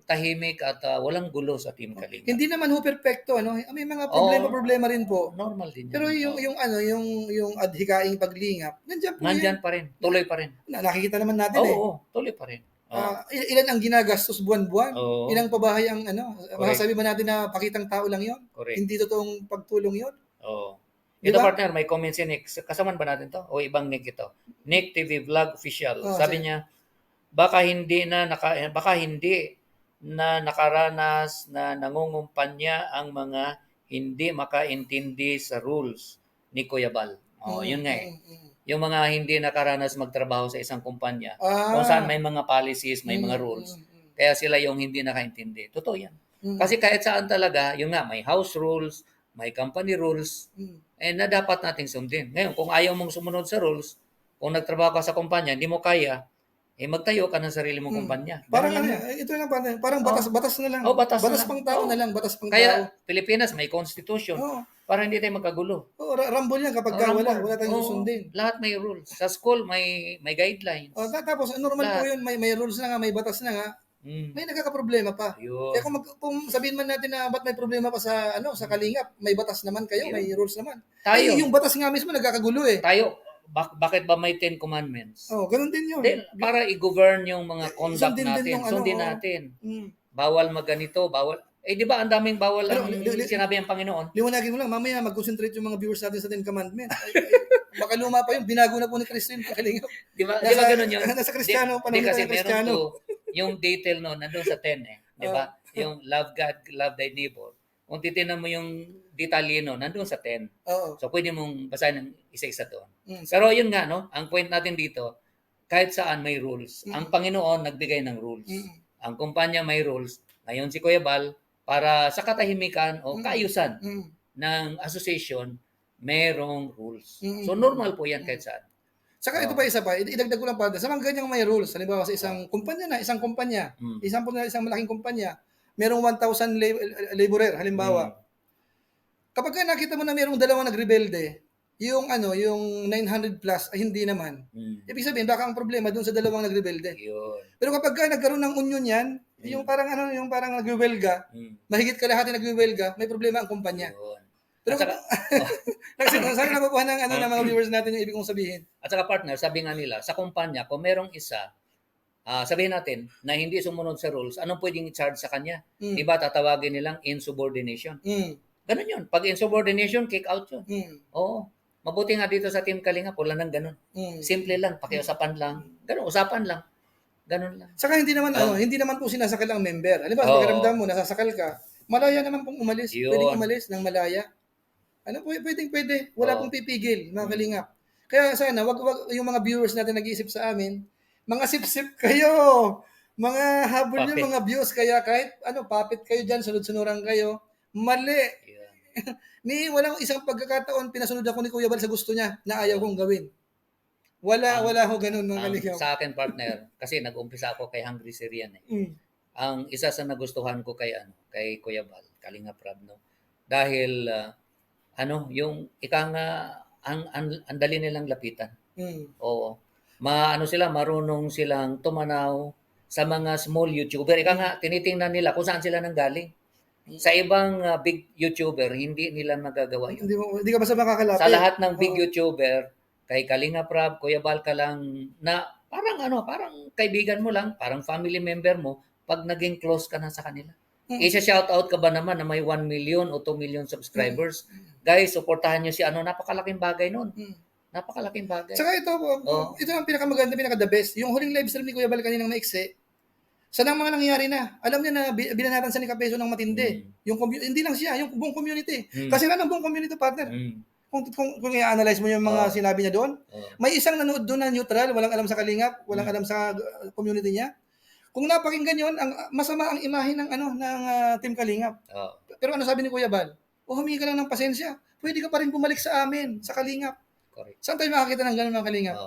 tahimik at walang gulo sa Team Kalingap. Hindi naman ho perfecto, may mga problema rin po. Normal din. Pero yung adhikaing paglingap, nandiyan pa rin, tuloy pa rin. Nakikita naman natin tuloy pa rin. Ilan ang ginagastos buwan-buwan? Ilang pabahay ang masasabi ba natin na pakitang tao lang 'yon? Correct. Hindi totoong pagtulong 'yon. Ito, partner, may comment si Nick. Kasaman ba natin to? O ibang Nick ito? Nick TV Vlog Official. Sabi niya, baka hindi na nakaranas na nangungumpanya ang mga hindi makaintindi sa rules ni Kuya Bal. Yun nga eh. Yung mga hindi nakaranas magtrabaho sa isang kumpanya, kung saan may mga policies, may mga rules, kaya sila yung hindi nakaintindi. Totoo yan. Kasi kahit saan talaga, yun nga, may house rules, may company rules, na dapat nating sundin. Ngayon, kung ayaw mong sumunod sa rules, kung nagtrabaho ka sa kumpanya, hindi mo kaya, magtayo ka ng sarili mong kumpanya. Parang ito lang, parang batas na lang. Batas pang tao na lang, batas pang kaya, tao. Pilipinas may constitution. Para hindi tayo magkagulo. Rumble yan kapag wala tayong susundin. Lahat may rules. Sa school may guidelines. Tapos normal po yun, may rules na nga, may batas na nga. May nagkakaproblema pa. Kaya kung sabihin man natin na ba't may problema pa sa sa Kalingap, may batas naman kayo, may rules naman. Tayo. Yung batas nga mismo nagkakagulo eh. Tayo, bakit ba may 10 commandments? Ganun din yun. Para i-govern yung mga conduct natin. Sundin natin. Bawal magganito, bawal. Di ba ang daming bawal ang sinabi ng Panginoon? Liwanagin mo lang, mamaya mag-concentrate yung mga viewers natin sa 10 commandments. Baka luma pa yun, binago na po ni Kristo yung Kalingap. Di ba ganun yun? Nasa Kristiyano pa naman kasi tayo Kristiyano. Yung detail nandun sa 10 Di ba? Yung love God, love thy neighbor. Kung titignan mo yung detalye nandun sa 10. So pwede mong basahin ng isa-isa doon. Pero yun nga, ang point natin dito, kahit saan may rules. Ang Panginoon nagbigay ng rules. Ang kumpanya may rules. Ngayon si Kuya Bal, para sa katahimikan o kaayusan ng association, merong rules. So normal po yan kahit saan. Saka ito pa isa pa, idagdag ko lang pa, sa mga ganyang may rules, halimbawa sa isang kumpanya, isang malaking kumpanya, merong 1,000 laborer, halimbawa. Kapag nakita mo na merong dalawang nagrebelde, yung 900 plus ay hindi naman. Ibig sabihin baka ang problema doon sa dalawang nagrebelde. Pero kapag nagkaroon ng union yan, yung parang nagwewelga, mahigit kalahati nagwewelga, may problema ang kumpanya. Pero kasi sana nakukuha ng ng mga viewers natin yung ibig kong sabihin. At saka partner, sabi nga nila, sa kumpanya, kung merong isa, sabihin natin na hindi sumunod sa rules, anong pwedeng i-charge sa kanya? Diba tatawagin nilang insubordination? Ganun yun. Pag insubordination, kick out yun. Oo. Mabuti nga dito sa Team Kalingap, wala nang ganun. Simple lang, pakiusapan lang. Ganun, usapan lang. Ganun lang. Saka hindi naman po sinasakal ang member. Halimbawa, pagkaramdam mo, nasasakal ka, malaya naman pong umalis. Pwedeng umalis ng malaya. Ano po, pwedeng-pwede. Wala Oo. pong pipigil, mga kalingap. Kaya sana, wag yung mga viewers natin nag-iisip sa amin, mga sip-sip kayo, mga habol nyo, Puppet. mga views, kaya kahit puppet kayo dyan, sunod-sunuran kayo, mali. Yun. Walang isang pagkakataon, pinasunod ako ni Kuya Bal sa gusto niya na ayaw Oo. kong gawin. Wala, Ang, wala ho ganun, mga ang kalingap. sa akin partner, kasi nag-umpisa ako kay Hungry Syrian eh. Mm. Ang isa sa nagustuhan ko kay Kuya Bal, Kalinga Prab, no? Dahil yung ika nga ang dali nilang lapitan. Mm. Oo. Sila, marunong silang tumanaw sa mga small YouTuber. Ika nga, tinitingnan nila kung saan sila nanggaling. Sa ibang big YouTuber, hindi nila magagawa yun. Hindi ka basta makakalapit. Sa lahat ng big Oo. YouTuber, kay Kalinga Prab, Kuya Bal ka lang na parang kaibigan mo lang, parang family member mo, pag naging close ka na sa kanila. Isa-shoutout ka ba naman na may 1 million o 2 million subscribers? Guys, suportahan nyo si napakalaking bagay nun. Napakalaking bagay. Saka ito ang pinakamaganda, pinaka-the best. Yung huling live stream ni Kuya Bal kaninang maiksi, saan ang mga nangyayari na? Alam niya na binanatan sa ni Kapeso ng matindi. Hindi lang siya, yung buong community. Kasi ng buong community, partner. Kung i-analyze mo yung mga sinabi niya doon, may isang nanood doon na neutral, walang alam sa Kalingap, walang alam sa community niya. Kung napakinggan yun, masama ang imahe ng Team Kalingap. Pero ano sabi ni Kuya Bal? Humingi ka lang ng pasensya. Pwede ka pa rin bumalik sa amin, sa Kalingap. Correct. Saan tayo makakita ng gano'n, mga Kalingap?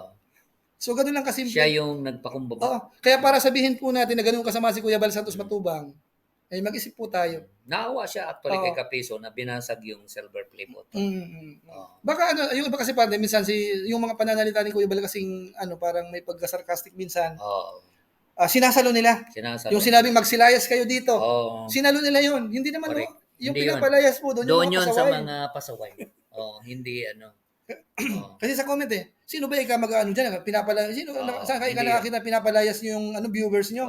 So, gano'n lang kasimple. Siya yung nagpakumbaba. Kaya para sabihin po natin na gano'n kasama si Kuya Bal Santos Matubang, ay mag-isip po tayo. Naawa siya actually kay Kapiso na binasag yung silver play button. Baka yung iba kasi pa minsan yung mga pananalita ni Kuya Bal kasing parang may pagka-sarcastic minsan. Sinasalo nila. Yung sinabing magsilayas kayo dito. Sinalo nila yun. Hindi naman yung hindi pinapalayas po doon yung mga pasaway. Doon yun sa mga pasaway. Hindi kasi sa comment sino ba ikaw mag-ano diyan? Pinapalayas saan kayo nakakita pinapalayas yung viewers nyo?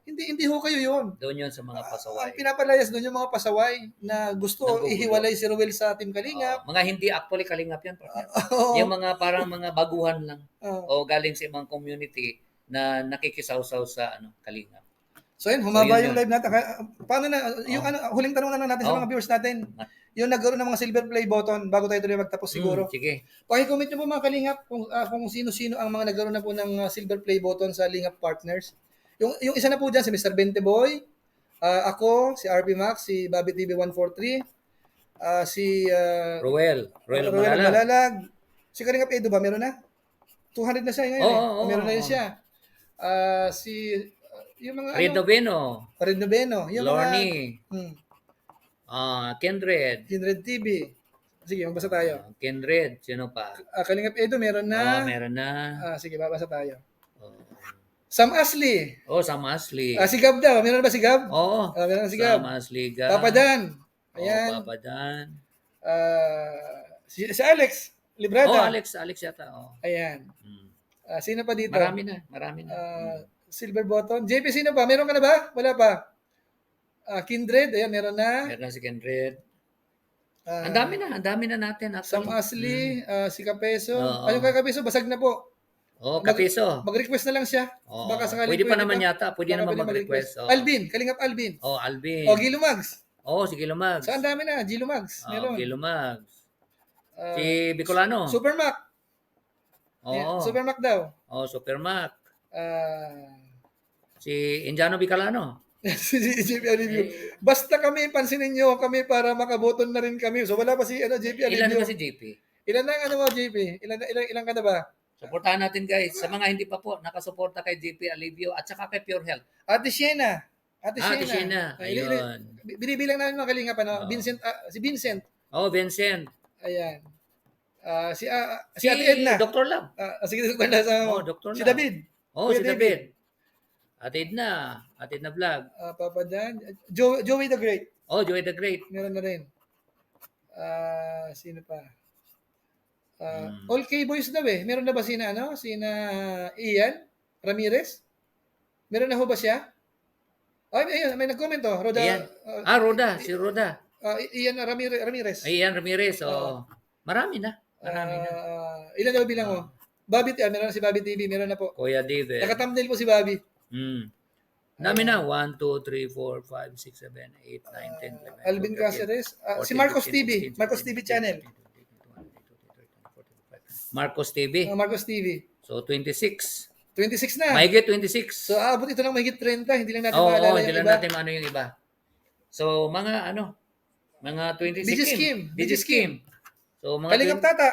Hindi ho kayo yun. Doon yun sa mga pasaway. Ang pinapalayas doon yung mga pasaway na gusto ihiwalay si Ruel sa Team Kalingap. Mga hindi actually Kalingap yan. Yung mga parang mga baguhan lang. O galing sa ibang community na nakikisawsaw sa Kalingap. So yun, humaba yung live natin. Paano na, yung huling tanong na lang natin sa mga viewers natin. Yung nagkaroon ng mga silver play button bago tayo tuloy magtapos siguro. Sige. Paki-comment nyo po mga Kalingap kung sino-sino ang mga nagkaroon na po ng silver play button sa Lingap Partners. Yung isa na po dyan, si Mr. Benteboy, ako, si RP Max, si Bobby TV 143, si Ruel Malalag. Si Kalingap Edo ba? Meron na? 200 na siya ngayon meron na yun siya. Yung mga Red Noveno. Yung Lorny. Kindred TV. Sige, magbasa tayo. Kindred, sino pa? Kalingap Edo, meron na. Meron na. Sige, babasa tayo. Sam Ashley. Sam Ashley. Si Gab daw. Meron ba si Gab? Meron si Gab. Sam Ashley, Gab. Papa Dan. Ayan. Papa Dan. Si Alex Librada. Alex yata. Ayan. Sino pa dito? Marami na. Silver button. JP, sino pa? Meron ka na ba? Wala pa. Kindred, ayan, meron na. Meron na si Kindred. Ang dami na natin. Sam Ashley, si Kapeso. Ayun kay Kapeso, basag na po. Kapeso. Mag-request na lang siya. Baka sakali pwede pa naman yata. Pwede naman mag-request. Alvin, Kalingap Alvin. Alvin. Gilo Mags. Si Gilo Mags. So, ang dami na. Gilo Mags. Meron. Gilo Mags. Si Bicolano. Super Mac. Super Mac daw. Super Mac. Si Indiano Bicolano. si JP Alivio. Basta kami, pansinin nyo kami para makaboton na rin kami. So, wala pa si JP Alivio. Ilan ba si JP? Ilan na mo, JP? Ilan ka na ba? Suportahan natin, guys. Sa mga hindi pa po, nakasuporta kay JP Alivio at saka kay Pure Health. Ate Shena. Ayun. Binibilang namin mga Kalingap. Vincent, si Vincent. Vincent. Ayan. Si Ate Edna. Dr. Love. Sige, Dr. Love. Dr. Si David. Si David. Ate Edna Vlog. Papa Dan. Joey the Great. Joey the Great. Meron na rin. Sino pa? All K-Boys daw Meron na ba sina Ian Ramirez? Meron na ho ba siya? Ayun, may nag-comment Roda. Ian. Roda. Si Roda. Ian Ramirez. Ian Ramirez. Marami na. Ilan na ba bilang Bobby, meron na si Bobby TV, meron na po. Kuya David. Naka-thumbnail po si Bobby. Dami na. 1, 2, 3, 4, 5, 6, 7, 8, 9, 10, 11, Alvin 12, 13, Caceres. Si 14, Marcos 15, TV. 16, Marcos 17, TV 18, channel. 19, 20, 21, 22, 23, 24, 25. Marcos TV. Marcos TV. So, 26. 26 na. Mahigit 26. So, abot ito lang mahigit 30. Hindi lang natin Oo, maalala hindi yung lang iba. natin ano yung iba. So, mga 26 BG Scheme. BG Scheme. So, mga Kalingap Tata.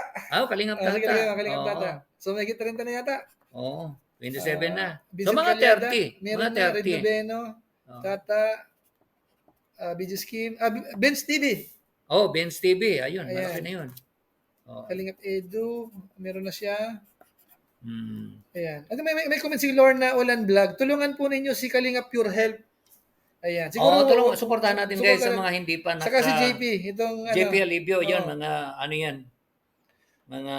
Kalingap Sige, Tata. Kalingap Oo. Tata. So, mahigit 30 na yata. Oo, 27 na. So, Vincent mga Calyada, 30. meron Mga na. Red 30. Noveno. Oo. Tata. BG Scheme. Benz TV. Oh, Benz TV. Ayun, Ayan. malaki na yun. Oh. Kalingap Edu. Meron na siya. Hmm. Ayan. At may comment si Lorna Olan Vlog. Tulungan po ninyo si Kalingap Pure Health. Ayan. Siguro, Suportahan natin guys sa mga hindi pa Saka si JP. Itong JP Alibio, yun, Oo. mga ano yan. Mga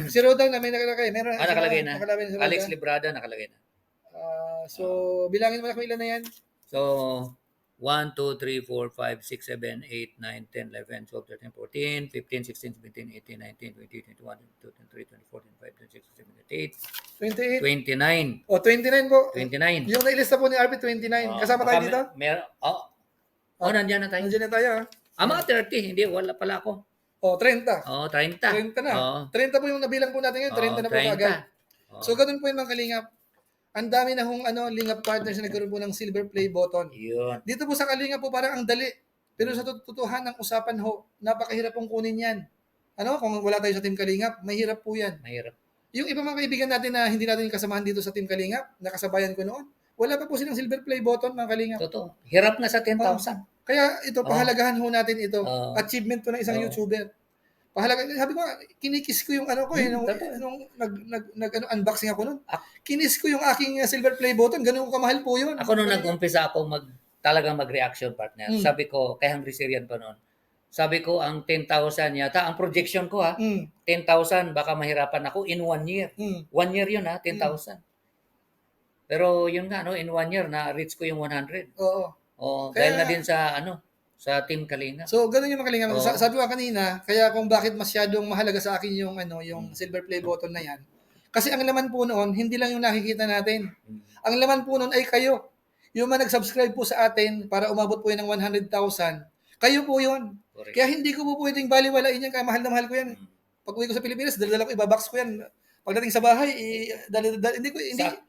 Si Rodan na may nakalagay. Meron nakalagay na. nakalagay si Rodan. Alex Librada nakalagay na. So, bilangin mo na kung ilan na yan. So, 1, 2, 3, 4, 5, 6, 7, 8, 9, 10, 11, 12, 13, 14, 15, 16, 17, 18, 19, 20, 21, 22, 23, 24, 25, 26, 27, 28, 28. 29. O, 29 po. 29. Yung nailista po ni RP, 29. Kasama tayo dito? Nandiyan na tayo. Nandiyan na tayo. Mga 30. Hindi, wala pala ako. O, 30. 30. 30 na. 30 po yung nabilang po natin ngayon. 30 na po 30. agad. So, ganun po yung mga kalingap. Ang dami na hong Lingap partners na nagkaroon po ng silver play button. Yun. Dito po sa Kalingap po parang ang dali. Pero sa totohanan ng usapan ho, napakahirap pong kunin yan. Kung wala tayo sa Team Kalingap, mahirap po yan. Mahirap. Yung iba mga kaibigan natin na hindi natin kasamahan dito sa Team Kalingap, nakasabayan ko noon, wala pa po silang silver play button mga Kalingap. Totoo. Hirap na sa 10,000. Kaya ito, pahalagahan ho natin ito. Achievement to ng isang YouTuber. Pahalaga, sabi ko, kinikis ko yung nung unboxing ako noon. Kinis ko yung aking silver play button, ganun ko kamahal po yun. Ako nung nag-umpisa ako talagang mag-reaction partner. Sabi ko, kay Hungry Syrian pa noon. Sabi ko, ang 10,000 yata, ang projection ko 10,000, baka mahirapan ako in 1 year. 1 year yun 10,000. Pero yun nga, in 1 year, na-reach ko yung 100. Oo. Dahil na din sa Team Kalinga. So, ganun yung mga Kalinga. Sabi ko kanina, kaya kung bakit masyadong mahalaga sa akin yung silver play button na yan. Kasi ang laman po noon, hindi lang yung nakikita natin. Ang laman po noon ay kayo. Yung mga nag-subscribe po sa atin para umabot po yun ng 100,000, kayo po yun. Correct. Kaya hindi ko po pwedeng baliwalain yan, kaya mahal na mahal ko yan. Pag uwi ko sa Pilipinas, dala ko, ibabox ko yan. Pagdating sa bahay,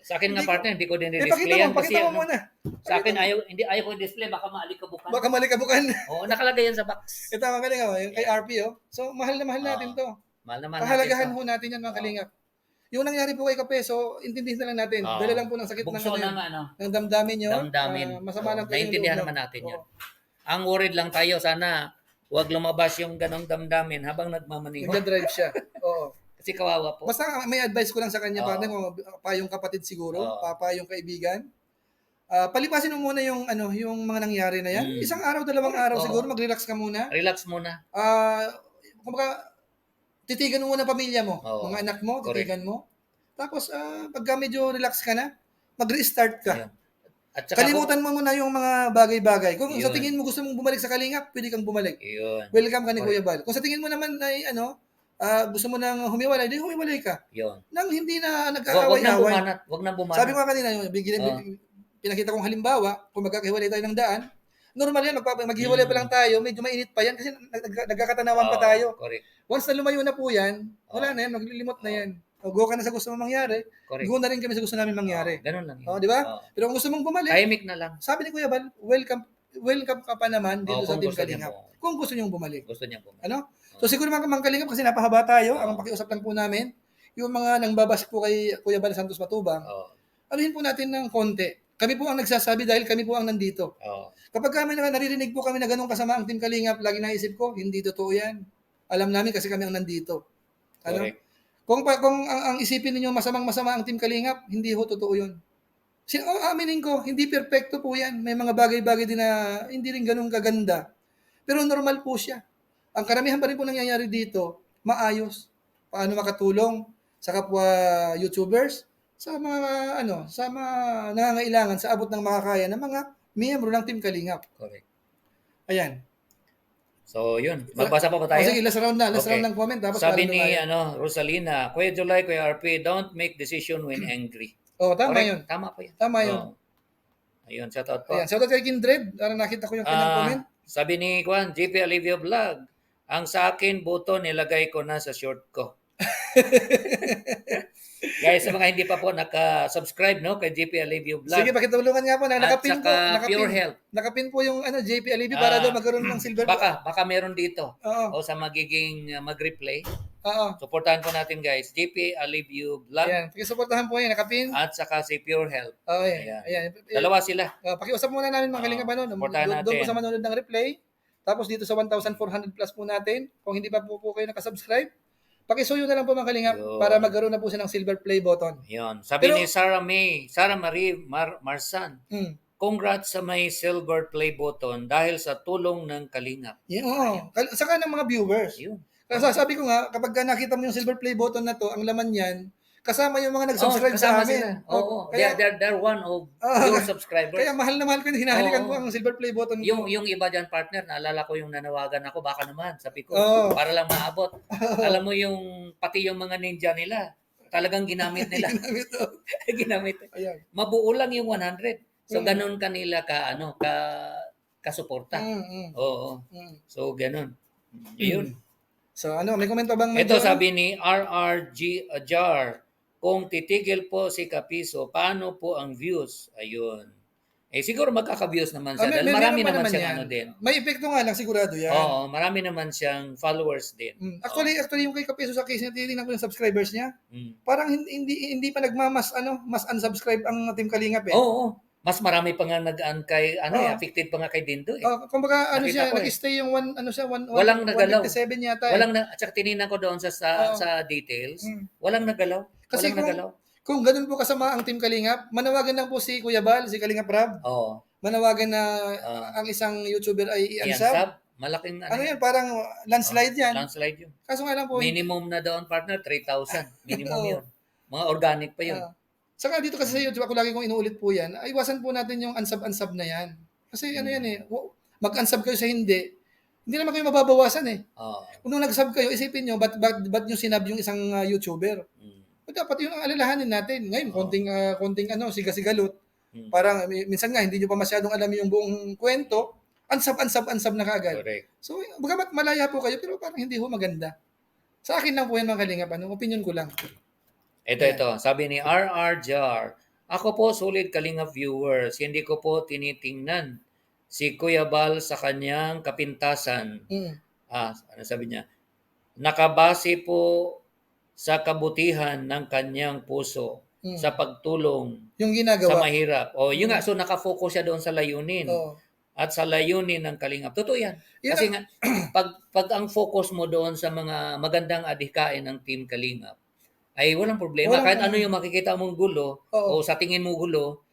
sa akin nga partner, hindi ko din i-display yan. Pakita mo muna. Sa akin, ayaw ko i-display, baka maalikabukan. Baka malikabukan. Oo, nakalagay yan sa box. Ito mga kalingap, yung kay RP. So, mahal na mahal natin to. Mahal na mahal Pahalagahan ho natin yan mga kalingap. Yung nangyari po kay Kape, so intindihin na lang natin. Dala lang po ng sakit Bugso ng damdamin nyo. Masama lang po yung naintindihan loob, naman natin yan. Ang worried lang tayo, sana huwag lumabas yung ganong damdamin habang nagmamaneho. Nagda-drive siya. Oo. Kasi kawawa po. Basta may advice ko lang sa kanya, partner, payong kapatid siguro, payong kaibigan. Palipasin mo muna yung mga nangyari na yan. Isang araw, dalawang araw siguro, mag-relax ka muna. Relax muna. Kumbaga, titigan mo muna pamilya mo, mga anak mo, titigan Correct. mo. Tapos, pagka medyo relax ka na, mag-restart ka. Ayun. At saka Kalimutan mo muna yung mga bagay-bagay. Kung Yun. sa tingin mo gusto mong bumalik sa Kalingap, pwede kang bumalik. Yun. Welcome ka ni Correct. Kuya Bal. Kung sa tingin mo naman ay gusto mo nang humiwalay, di humiwalay ka. Yun. Nang hindi na Wag nang nag-aaway-away. bumanat. Wag nang bumanat. Sabi ko nga kanina, pinakita kong halimbawa, kung magkakahiwalay tayo ng daan, normal yan, maghiwalay pa lang tayo, medyo mainit pa yan kasi nagkakatanawan pa tayo. Correct. Once na lumayo na po yan, wala na yan, maglilimot na yan. Go ka na sa gusto mong mangyari, Correct. go na rin kami sa gusto namin mangyari. Ganun lang. Di ba? Pero kung gusto mong bumalik, Tahimik na lang. sabi ni Kuya Bal, welcome ka pa naman dito sa kung Team gusto niya Kalingap. po. Kung gusto niyong bumalik. Gusto niya bumalik. So siguro mga Kalingap, kasi napahaba tayo, ang pakiusap lang po namin, yung mga nangbabas po kay Kuya Bal Santos Matubang, anuhin po natin ng konti. Kami po ang nagsasabi dahil kami po ang nandito. Kapag kami naririnig po kami na ganun kasama ang Team Kalingap, lagi naisip ko, hindi totoo yan. Alam namin kasi kami ang nandito. Correct. Kung ang isipin niyo masamang-masama ang Team Kalingap, hindi ho totoo yun. Aminin ko, hindi perpekto po yan. May mga bagay-bagay din na hindi rin ganun kaganda. Pero normal po siya. Ang karamihan pa rin po nangyayari dito, maayos. Paano makatulong sa kapwa YouTubers, sa mga nangangailangan sa abot ng makakaya ng mga miyembro ng Team Kalingap. Correct. Ayan. So, yun. Magbasa pa ba tayo? Sige, last round na. Last Okay. round ng comment. Tapos Sabi paano ni tayo? Rosalina, Kuya July, Kuya RP, don't make decision when angry. Tama Correct? yun. Tama po yan. Tama yun. Ayun, shoutout po. Ayan, shoutout kay Kindred. Nakita ko yung kanyang comment. Sabi ni Juan, JP Alivio Vlog, ang sa akin, buto nilagay ko na sa short ko. Guys, sa mga hindi pa po naka-subscribe no kay JP Alivio Vlog. Sige, pakitulungan nga po na At nakapin po, saka Pure Health. nakapin po yung JP Alivio para daw magkaroon ng silver. Baka meron dito. Oo. O sa magiging mag-replay. Oo. Suportahan po natin guys, JP Alivio Vlog. Ayan, pakisuportahan po yan, nakapin. At saka si Pure Health. Oo, ayan. Dalawa sila. Pakiusap muna namin mga kalingap doon po sa manonood ng replay. Tapos dito sa 1,400 plus po natin, kung hindi pa po kayo nakasubscribe, pakisuyo na lang po mga kalingap para magkaroon na po siya ng silver play button. Yun. Sabi ni Sarah Marie Marsan, congrats sa may silver play button dahil sa tulong ng kalingap. Oo. Saka ng mga viewers. Yun. Kasi sabi ko nga, kapag nakita mo yung silver play button na to, ang laman yan, kasama yung mga nag-subscribe sa amin. Oo. They're one of your subscribers. Kaya mahal na mahal ko, hinahalikan ko ang silver play button. Yung iba dyan partner, naalala ko yung nanawagan ako, baka naman, sabi ko, para lang maabot. Alam mo yung, pati yung mga ninja nila, talagang ginamit nila. Ginamit. Mabuo lang yung 100. So, ganun kanila kasuporta. Oo. So, ganun. Yun. So, may komento bang? Ito sabi ni RRG Ajar, kung titigil po si Kapiso, paano po ang views? Ayun. Siguro magkaka-views naman siya. Dahil marami naman siyang din. May epekto nga lang sigurado yan. Oo, marami naman siyang followers din. Actually yung kay Kapiso sa case niya, titingnan ko yung subscribers niya. Parang hindi pa mas unsubscribe ang Team Kalingap eh. Oo. Mas marami pa nga affected pa nga kay Dindo eh. Kumbaga nag-stay yung walang nagalaw. 157 yata eh. At saka tinignan ko doon sa details, walang nagalaw. Kasi kung ganun po kasama ang Team Kalingap, manawagan lang po si Kuya Bal, si Kalingap Rab. Oo. Manawagan na ang isang YouTuber ay i-unsub. Malaking yan, parang landslide yan. Landslide yun. Kaso nga lang po. Minimum na doon partner, 3,000. Minimum yun. Mga organic pa yun. Saka dito kasi sa YouTube, ako lagi kong inuulit po yan, ay iwasan po natin yung unsub na yan. Kasi yan eh, mag-unsub kayo sa hindi naman kayo mababawasan eh. Kung nung nag-sub kayo, isipin nyo, ba't nyo sinab yung isang YouTuber? Dapat yun ang alalahanin natin. Ngayon, konting siga-sigalot. Parang minsan nga, hindi nyo pa masyadong alam yung buong kwento, unsub na kaagad. Correct. So, bagamat malaya po kayo, pero parang hindi ho maganda. Sa akin lang po yan mga kalingap, opinion ko lang. Ito. Sabi ni RR Jar, ako po solid Kalingap viewers, hindi ko po tinitingnan si Kuya Bal sa kanyang kapintasan. Ano sabi niya? Nakabase po sa kabutihan ng kanyang puso sa pagtulong yung ginagawa sa mahirap. Yun nga, so nakafocus siya doon sa layunin. At sa layunin ng Kalingap. Totoo yan. Kasi nga, pag ang focus mo doon sa mga magandang adhikain ng Team Kalingap, ay walang problema. Kahit ano yung makikita mong gulo o sa tingin mo gulo,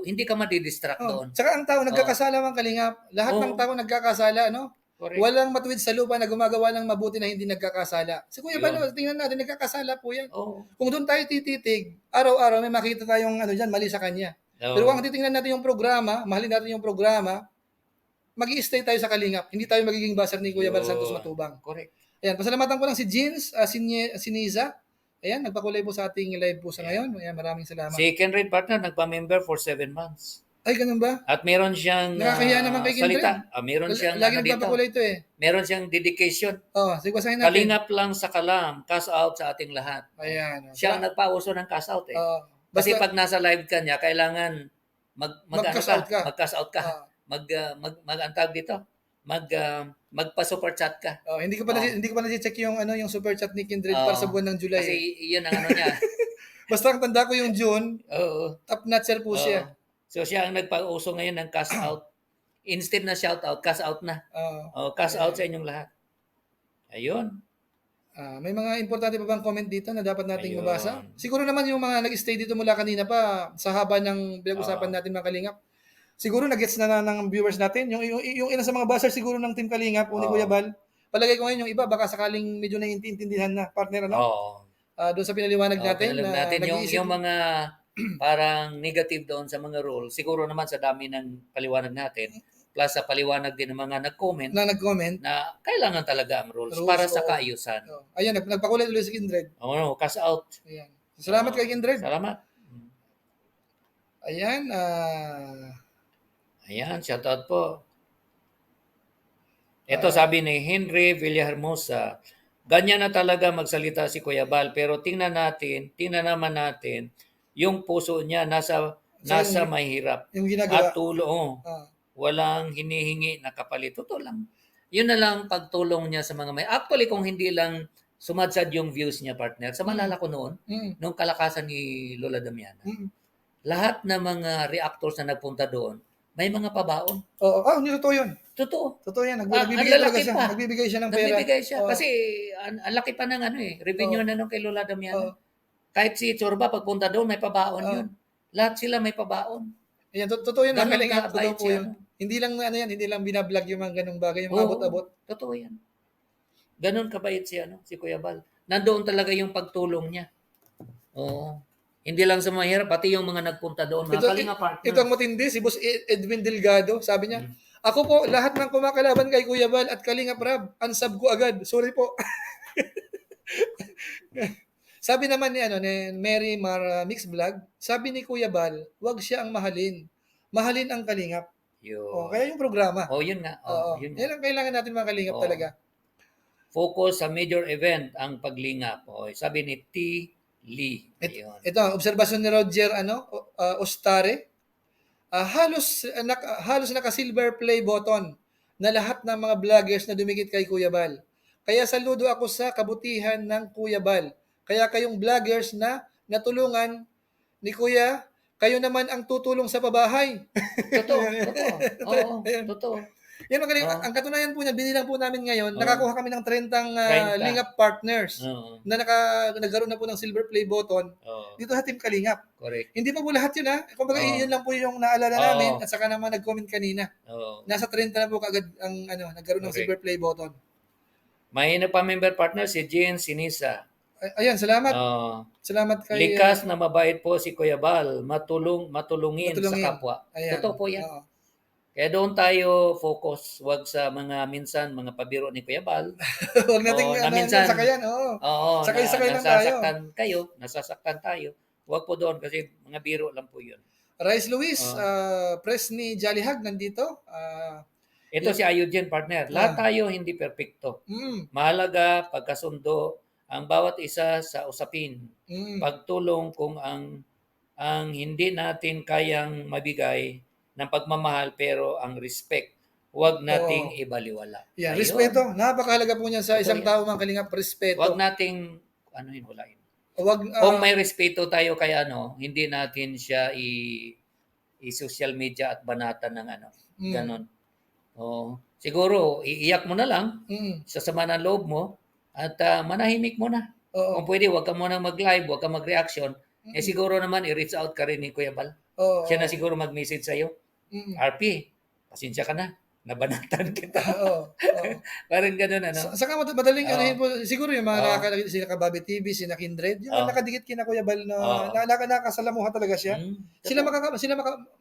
hindi ka madidistract doon. Tsaka ang tao nagkakasala mga kalingap. Lahat ng tao nagkakasala, no? Correct. Walang matuwid sa lupa na gumagawa ng mabuti na hindi nagkakasala. Si Kuya Bal, tingnan natin, nagkakasala po yan. Kung doon tayo tititig, araw-araw may makita tayong mali sa kanya. Pero kung titingnan natin yung programa, mahalin natin yung programa, mag-i-stay tayo sa Kalingap. Hindi tayo magiging buzzer ni Kuya Bal Santos Matubang. Correct. Ayan, pasalamatan ko lang si Jeans, si Niza. Ayan, nagpakulay po sa ating live po sa ngayon. Ayan, maraming salamat. Si Kenred partner, nagpa-member for 7 months. Ay, ganun ba? At meron siyang nakakahiya naman kay Kenred. salita. Meron siyang lagi nagpapakulay ito eh. Meron siyang dedication. Sige, basahin natin. Kalingap lang sa kalam, cast out sa ating lahat. Ayan. Siya ang nagpauso ng cast out eh. Kasi pag nasa live ka niya, kailangan mag-cast out ka. Mag-cast out ka. Mag-antag dito. Magpa-super chat ka. Hindi ko pa na-check yung yung super chat ni Kindred para sa buwan ng July. Kasi iyon ang niya. Basta ang tanda ko yung June. Top notcher po siya. So siya ang nagpauso ngayon ng cash out. Instead na shout out, cash out na. Cash out sa inyong lahat. Ayun. May mga importante pa bang comment dito na dapat nating mabasa? Siguro naman yung mga nag-stay dito mula kanina pa sa haba ng pinag-usapan natin mga Kalingap. Siguro nag-gets na ng viewers natin. Yung ilan sa mga buzzer siguro ng Team Kalingap o ni Kuya Bal. Palagay ko ngayon yung iba baka sakaling medyo naiintindihan na partner doon sa pinaliwanag natin. Yung mga parang negative doon sa mga rules, siguro naman sa dami ng paliwanag natin, plus sa paliwanag din ng mga nag-comment na kailangan talaga ang rules para sa kaayusan. Ayan, nagpakulay ulit si Kindred. Cash out. Ayan. Salamat kay Kindred. Salamat. Ayan, Ayan, shoutout po. Ito sabi ni Henry Villahermosa, ganyan na talaga magsalita si Kuya Bal, pero tingnan naman natin, yung puso niya sa nasa mahirap yung at ginagawa. tulong. Ah, Walang hinihingi na kapalit. Totoo lang. Yun na lang pagtulong niya sa mga may. Actually, kung hindi lang sumadsad yung views niya, partner, sa maalala ko noon, nung kalakasan ni Lola Damiana, mm. lahat ng mga reactors na nagpunta doon, may mga pabaon. Oo, hindi totoo yun. Totoo. Totoo yan, Ang nagbibigay talaga lalaki siya. pa. Nagbibigay siya ng pera. Nagbibigay siya. Oo, Kasi ang laki pa ng revenue oo, na nung kay Lola Damiana. oo, Kahit si Chorba, pagpunta doon, may pabaon oo. yun. Lahat sila may pabaon. Ayan, totoo yan mga Ganon kalingap, totoo kabait po si yun. Hindi lang ano yan, hindi lang binablog yung mga ganung bagay, yung mga Oo, abot-abot. totoo yan. Ganon kabait si Kuya Bal. Nandoon talaga yung pagtulong niya. Oo. Hindi lang sa mahirap, pati yung mga nagpunta doon, mga Ito, kalinga ito ang partners. matindi, si Boss Edwin Delgado, sabi niya, Mm. ako po, lahat ng kumakalaban kay Kuya Bal at Kalingap Rab, unsub ko agad. Sorry po. Sabi naman ni Mary Mar Mix Vlog, sabi ni Kuya Bal, wag siya ang mahalin. Mahalin ang Kalingap. O, Yun. kaya yung programa. Oh, yun nga. Oh, Oo. yun nga. Yan ang kailangan natin mga Kalingap Oh. talaga. Focus sa major event ang paglingap. Oh, sabi ni T. Lee. Ayun. Ito, obserbasyon ni Roger Ostare. Halos naka-silver play button na lahat ng mga vloggers na dumikit kay Kuya Bal. Kaya saludo ako sa kabutihan ng Kuya Bal. Kaya kayong vloggers na natulungan ni Kuya, kayo naman ang tutulong sa pabahay. Totoo. Totoo. Oo. Ayan. Totoo. Yan magaling. Oh. Ang katunayan po niya, binilang po namin ngayon, Oh. nakakuha kami ng 30 30. Lingap partners Oo. na nagkaroon na po ng silver play button Oh. dito sa Team Kalingap. Correct. Hindi pa po lahat yun Kumbaga Oo. yun lang po yung naalala Oo. namin at saka naman nag-comment kanina. Oo. Nasa 30 na po kaagad ang nagkaroon ng Correct. silver play button. May pa member partner si Jean Sinisa. Ayan, salamat. Oh. Salamat kay Likas na mabait po si Kuya Bal, matulungin sa matulungin. kapwa. Ayan. Totoo po yan. Oo. Kaya doon tayo focus, wag sa mga pabiro ni Kuya Bal. Huwag nating na minsan, sakayan. Oo. Oo, Sakay-sakay lang tayo. nasasaktan tayo. Wag po doon kasi mga biro lang po yun. Rice Luis, Oo. press ni Jollyhag nandito. Ito si Ayudjen partner. Lahat tayo hindi perpekto. Mahalaga pagkasundo ang bawat isa sa usapin. Pagtulong kung ang hindi natin kayang mabigay ng pagmamahal pero ang respect, huwag nating ibaliwala. Yan, Ayun. respeto. Napakahalaga po niyan sa Totoo isang yan. tao, mga kalingap, respeto. Huwag nating walain. Wag, Kung may respeto tayo kay hindi natin siya i-social media at banatan ng ganon. Oh, siguro iiyak mo na lang sa sama ng loob mo at manahimik mo na. Oo. Kung pwede, huwag ka muna mag-live, huwag ka mag-reaction. Siguro naman i-reach out ka rin ni Kuya Bal. Oo. Siya na siguro mag-message sa'yo. RP, pasensya ka na. Nabanatan kita. Oo. Parang ganun, Saka madaling Oo. po, siguro yung mga Oo. nakakadikit, sina Kababi TV, sina Kindred, yung Oo. nakadikit kina Kuya Bal na Oo. nakasalamuha talaga siya. Sila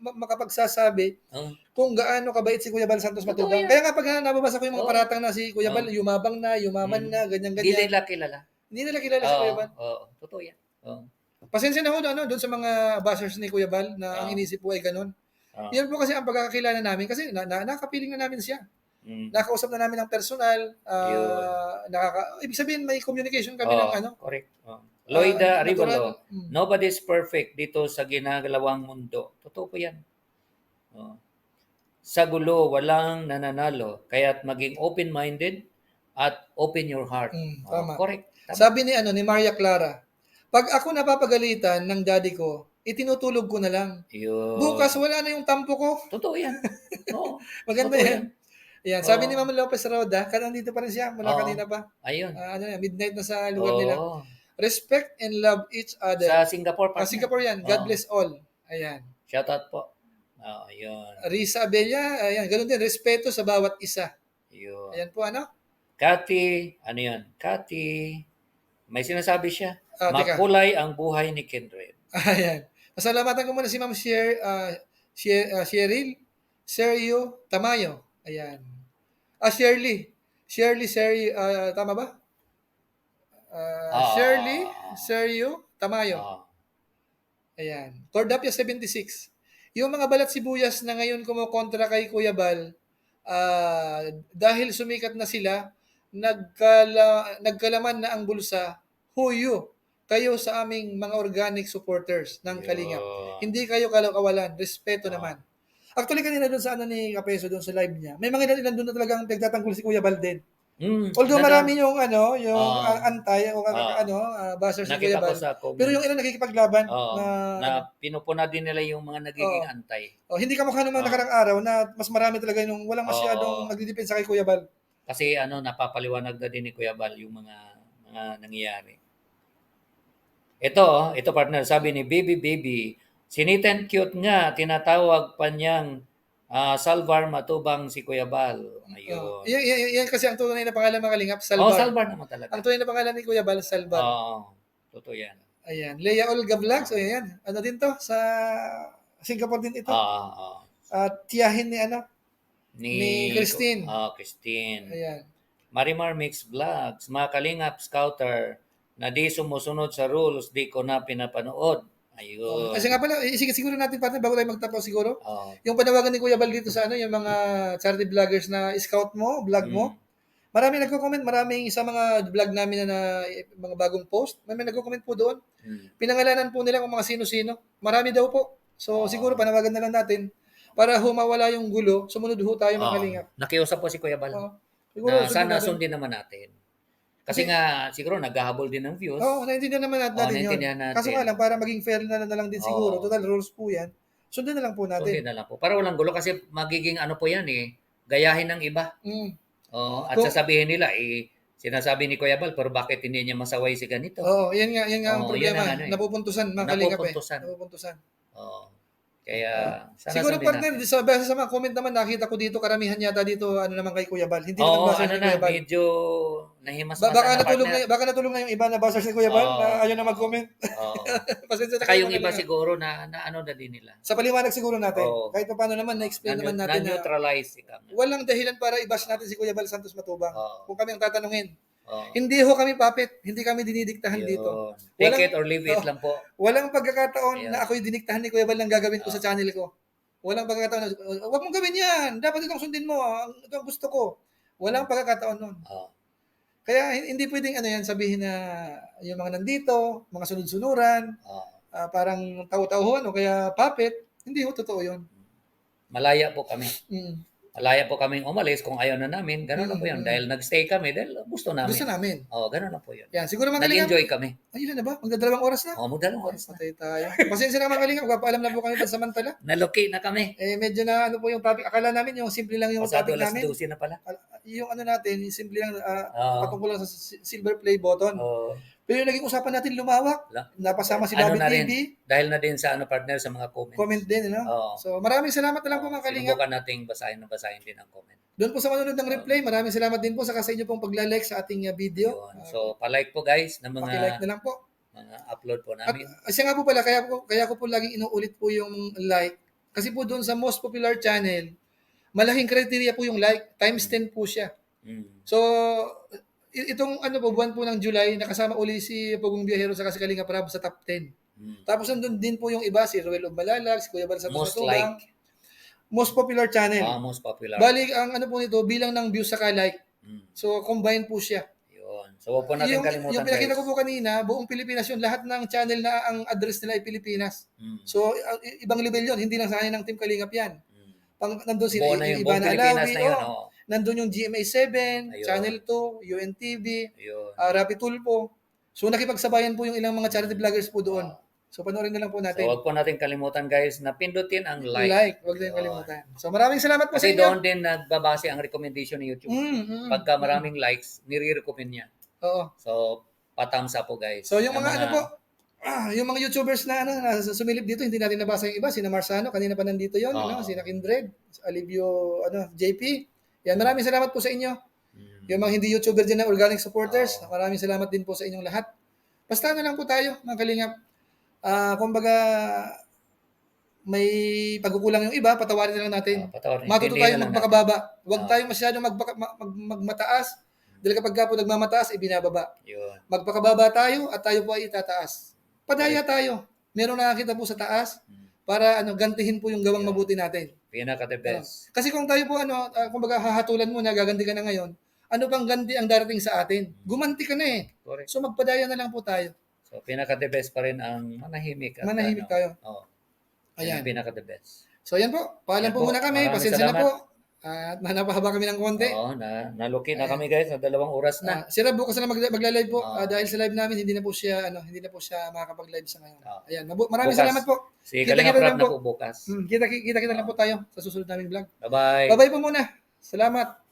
makapagsasabi Oo. kung gaano kabait si Kuya Bal Santos Totoo Matubang. yan. Kaya nga pag nababasa ko yung mga Oo. paratang na si Kuya Bal, yumabang na, yumaman na, Hindi ganyan-ganyan. nila kilala. Hindi nila kilala si Kuya Bal. Oo. Totoo yan. Oo. Pasensya na ho doon sa mga bashers ni Kuya Bal na ang Oo. inisip po ay ganun. Oo. Yan po kasi ang pagkakakilala namin kasi nakapiling na namin siya. Nakausap na namin ng personal. Ibig sabihin may communication kami ng Correct. Loida natural. Arivalo, nobody's perfect dito sa ginagalawang mundo. Totoo po yan. Sa gulo, walang nananalo. Kaya't maging open-minded at open your heart. Tama. Correct. Tama. Sabi ni Maria Clara, pag ako napapagalitan ng daddy ko, itinutulog ko na lang. Yun. Bukas wala na yung tampo ko. Totoo yan. Oo. Maganda Totoo yan. Yan. Sabi ni Ma'am Lopez Roda, nandito pa rin siya mula kanina pa. Ayun. Midnight na sa lugar nila. Respect and love each other. Sa Singapore partner. Singapore yan. God bless all. Ayan. Shout out po. Ayun. Risa Abella, ayan. Ganun din. Respeto sa bawat isa. Ayun. Ayan po, Cathy, yan? Cathy, may sinasabi siya. Teka. Makulay ang buhay ni Kindred. Ayan. Pasalamatan ko muna si Ma'am Cheryl Sergio Tamayo. Ayan. Shirley. Tama ba? Shirley Sergio Tamayo. Ayan. Cordapia 76. Yung mga balat sibuyas na ngayon kumokontra kay Kuya Bal, dahil sumikat na sila, nagkalaman na ang bulsa, huyo kayo sa aming mga organic supporters ng Kalingap. Yun. Hindi kayo kawalan, respeto Ah. naman. Actually, kanina doon sa ni Kapeso, doon sa live niya, may mga ilan doon na talagang nagtatanggol si Kuya Bal din. Although marami yung antay o bashers ni Kuya Nakita ko Bal. sa comment. Pero yung ilan nakikipaglaban na pinupuna din nila yung mga nagiging antay. Hindi kamukha nung mga nakarang araw na mas marami talaga yung walang masyadong nagdidepensa kay Kuya Bal. Kasi napapaliwanag na din ni Kuya Bal yung mga nangyayari. Ito partner, sabi ni Baby, siniten cute nga, tinatawag pa niyang Salvar Matubang si Kuya Bal. Ayun. Yan kasi ang tunay na pangalan mga Kalingap, Salvar. Salvar naman talaga. Ang tunay na pangalan ni Kuya Bal, Salvar. Totoo yan. Ayan. Leia Olga Vlogs, ayan. Ano din to? Sa Singapore din ito. Tiyahin ni Christine. Christine. Ayan. Marimar Mix Vlogs, mga Kalingap Scouter, na di sumusunod sa rules, di ko na pinapanood. Ayun. Kasi nga pala, siguro natin partner, bago tayo magtapos siguro, yung panawagan ni Kuya Bal dito sa yung mga charity vloggers na scout mo, vlog mo, marami nagko-comment, maraming sa mga vlog namin na mga bagong post, may nagko-comment po doon. Pinangalanan po nila kung mga sino-sino. Marami daw po. So siguro panawagan na lang natin para humawala yung gulo, sumunod ho tayo mga Kalingap. Nakiusap po si Kuya Bal. Siguro, sana sundin naman natin. Kasi nga, siguro naghahabol din ng views. Naintindihan naman natin yun. Kaso nga lang, para maging fair na lang din siguro. Total rules po yan. Sundin na lang po natin. Sundin na lang po. Para walang gulo kasi magiging po yan gayahin ng iba. At sasabihin nila, sinasabi ni Kuya Bal, pero bakit hindi niya masaway si ganito? Yan nga ang problema. Napupuntusan, mga Kalingap Napupuntusan. Kaya, sana siguro partner, sa mga comment naman, nakita ko dito, karamihan yata dito, naman kay Kuya Bal. Hindi naman bashers ni Kuya Bal. Medyo nahimas-masa baka natulong na yung iba na bashers ni Kuya Bal, na ayaw na mag-comment. Pasensya na. Saka yung iba siguro na din nila. Sa paliwanag siguro natin. Kahit pa paano naman, na-explain naman natin na-neutralize. Walang dahilan para i-bash natin si Kuya Bal Santos Matubang. Kung kami ang tatanungin. Hindi ho kami puppet, hindi kami dinidiktahan dito. Take it or leave it lang po. Walang pagkakataon na ako'y diniktahan ni Kuya Bal ng gagawin ko sa channel ko. Walang pagkakataon na, huwag mong gawin yan, dapat itong sundin mo, ito ang gusto ko. Walang pagkakataon nun. Kaya hindi pwedeng sabihin na yung mga nandito, mga sunod-sunuran, parang tao-tauhon o kaya puppet, hindi ho totoo yun. Malaya po kami. Malaya po kaming umalis kung ayaw na namin. Ganun na po yun. Dahil nag-stay kami, dahil gusto namin. Gusto namin. Ganun na po yun. Yan, siguro mga Kalingap. Nag-enjoy kami. Ayun na ba? Magdadalawang oras na? Magdadalawang oras na. Patay tayo. Pasensya na mga Kalingap. Magpapaalam na po kami pansamantala. Naloki na kami. Medyo na po yung topic. Akala namin yung simple lang yung topic namin. Pasado 12 na pala. Yung natin, yung simple lang, patungkol lang sa silver play button. Pero yung naging usapan natin lumawak. Napasama si Bobby TV. Dahil na din sa partner sa mga comments. Comment din, So maraming salamat na lang po mga Kalingap. Sinubukan nating basahin din ang comment. Doon po sa manunod ng replay, maraming salamat din po sa inyo pong pagla-like sa ating video. So pa-like po guys ng mga paki-like na lang po. Mga upload po namin. At siya nga po pala, kaya ko po laging inuulit po yung like. Kasi po doon sa most popular channel, malaking criteria po yung like, times 10 po siya. So, itong buwan po ng July, nakasama uli si Pugong Biyahero sa Kalingap Rab sa top 10. Tapos nandun din po yung iba, si Ruel Obalalag, si Kuya Bal Santos Matubang. Most popular channel. Most popular. Bali, ang po nito, bilang ng views saka like. So, combine po siya. Yun. So, huwag po natin kalimutan, yung pinakita ko po kanina, buong Pilipinas yun, lahat ng channel na ang address nila ay Pilipinas. So, ibang level yun, hindi lang sa kanya ng Team Kalingap yan. Nandun si Ivana Alawi, nandun yung GMA7, Channel 2, UNTV, Rapi Tulpo. So, nakipagsabayan po yung ilang mga charity vloggers po doon. So, panoorin na lang po natin. So, huwag po natin kalimutan guys na pindutin ang like. Huwag din kalimutan. So, maraming salamat po kasi sa inyo. Kasi doon din nagbabase ang recommendation ni YouTube. Pagka maraming likes, nire-recommend niya. Oo. So, pa-thumbs up po guys. So, yung mga yung mga YouTubers na sumilip dito, hindi natin nabasa yung iba. Sina Marsano, kanina pa nandito yon, sina Kindred, Alivio, JP. Yan, maraming salamat po sa inyo. Yung mga hindi YouTuber din na organic supporters, maraming salamat din po sa inyong lahat. Basta na lang po tayo, mga Kalingap. Kumbaga, may pagkukulang yung iba, patawarin na lang natin. Matuto tayong magpakababa. Huwag tayong masyadong magmataas. Dahil kapag po nagmamataas, ibinababa. Magpakababa tayo at tayo po ay itataas. Padaya tayo. Meron nakakita po sa taas. para gantihin po yung gawang Yeah. mabuti natin. Pinaka the best. Kasi kung tayo po kumbaga hahatulan mo na gaganti ka na ngayon, ano bang ganti ang darating sa atin? Gumanti ka na eh. Correct. So magpadaya na lang po tayo. So pinaka the best pa rin ang manahimik. At Manahimik tayo. Oo. Ayan. Pinaka the best. So yan po, paalam Yan po po. muna kami. Maraming Pasensya na salamat. po. At napahaba kami ng konti. Oo, naluki na kami guys na 2 oras na. Si Rob bukas na magla-live po dahil sa live namin hindi na po siya makakapag-live sa ngayon. Ayan, maraming Bukas. salamat po. Si Kalinga Kita-kita Prab lang na po. po bukas. Kita lang po tayo sa susunod naming vlog. Bye-bye. Bye-bye po muna. Salamat.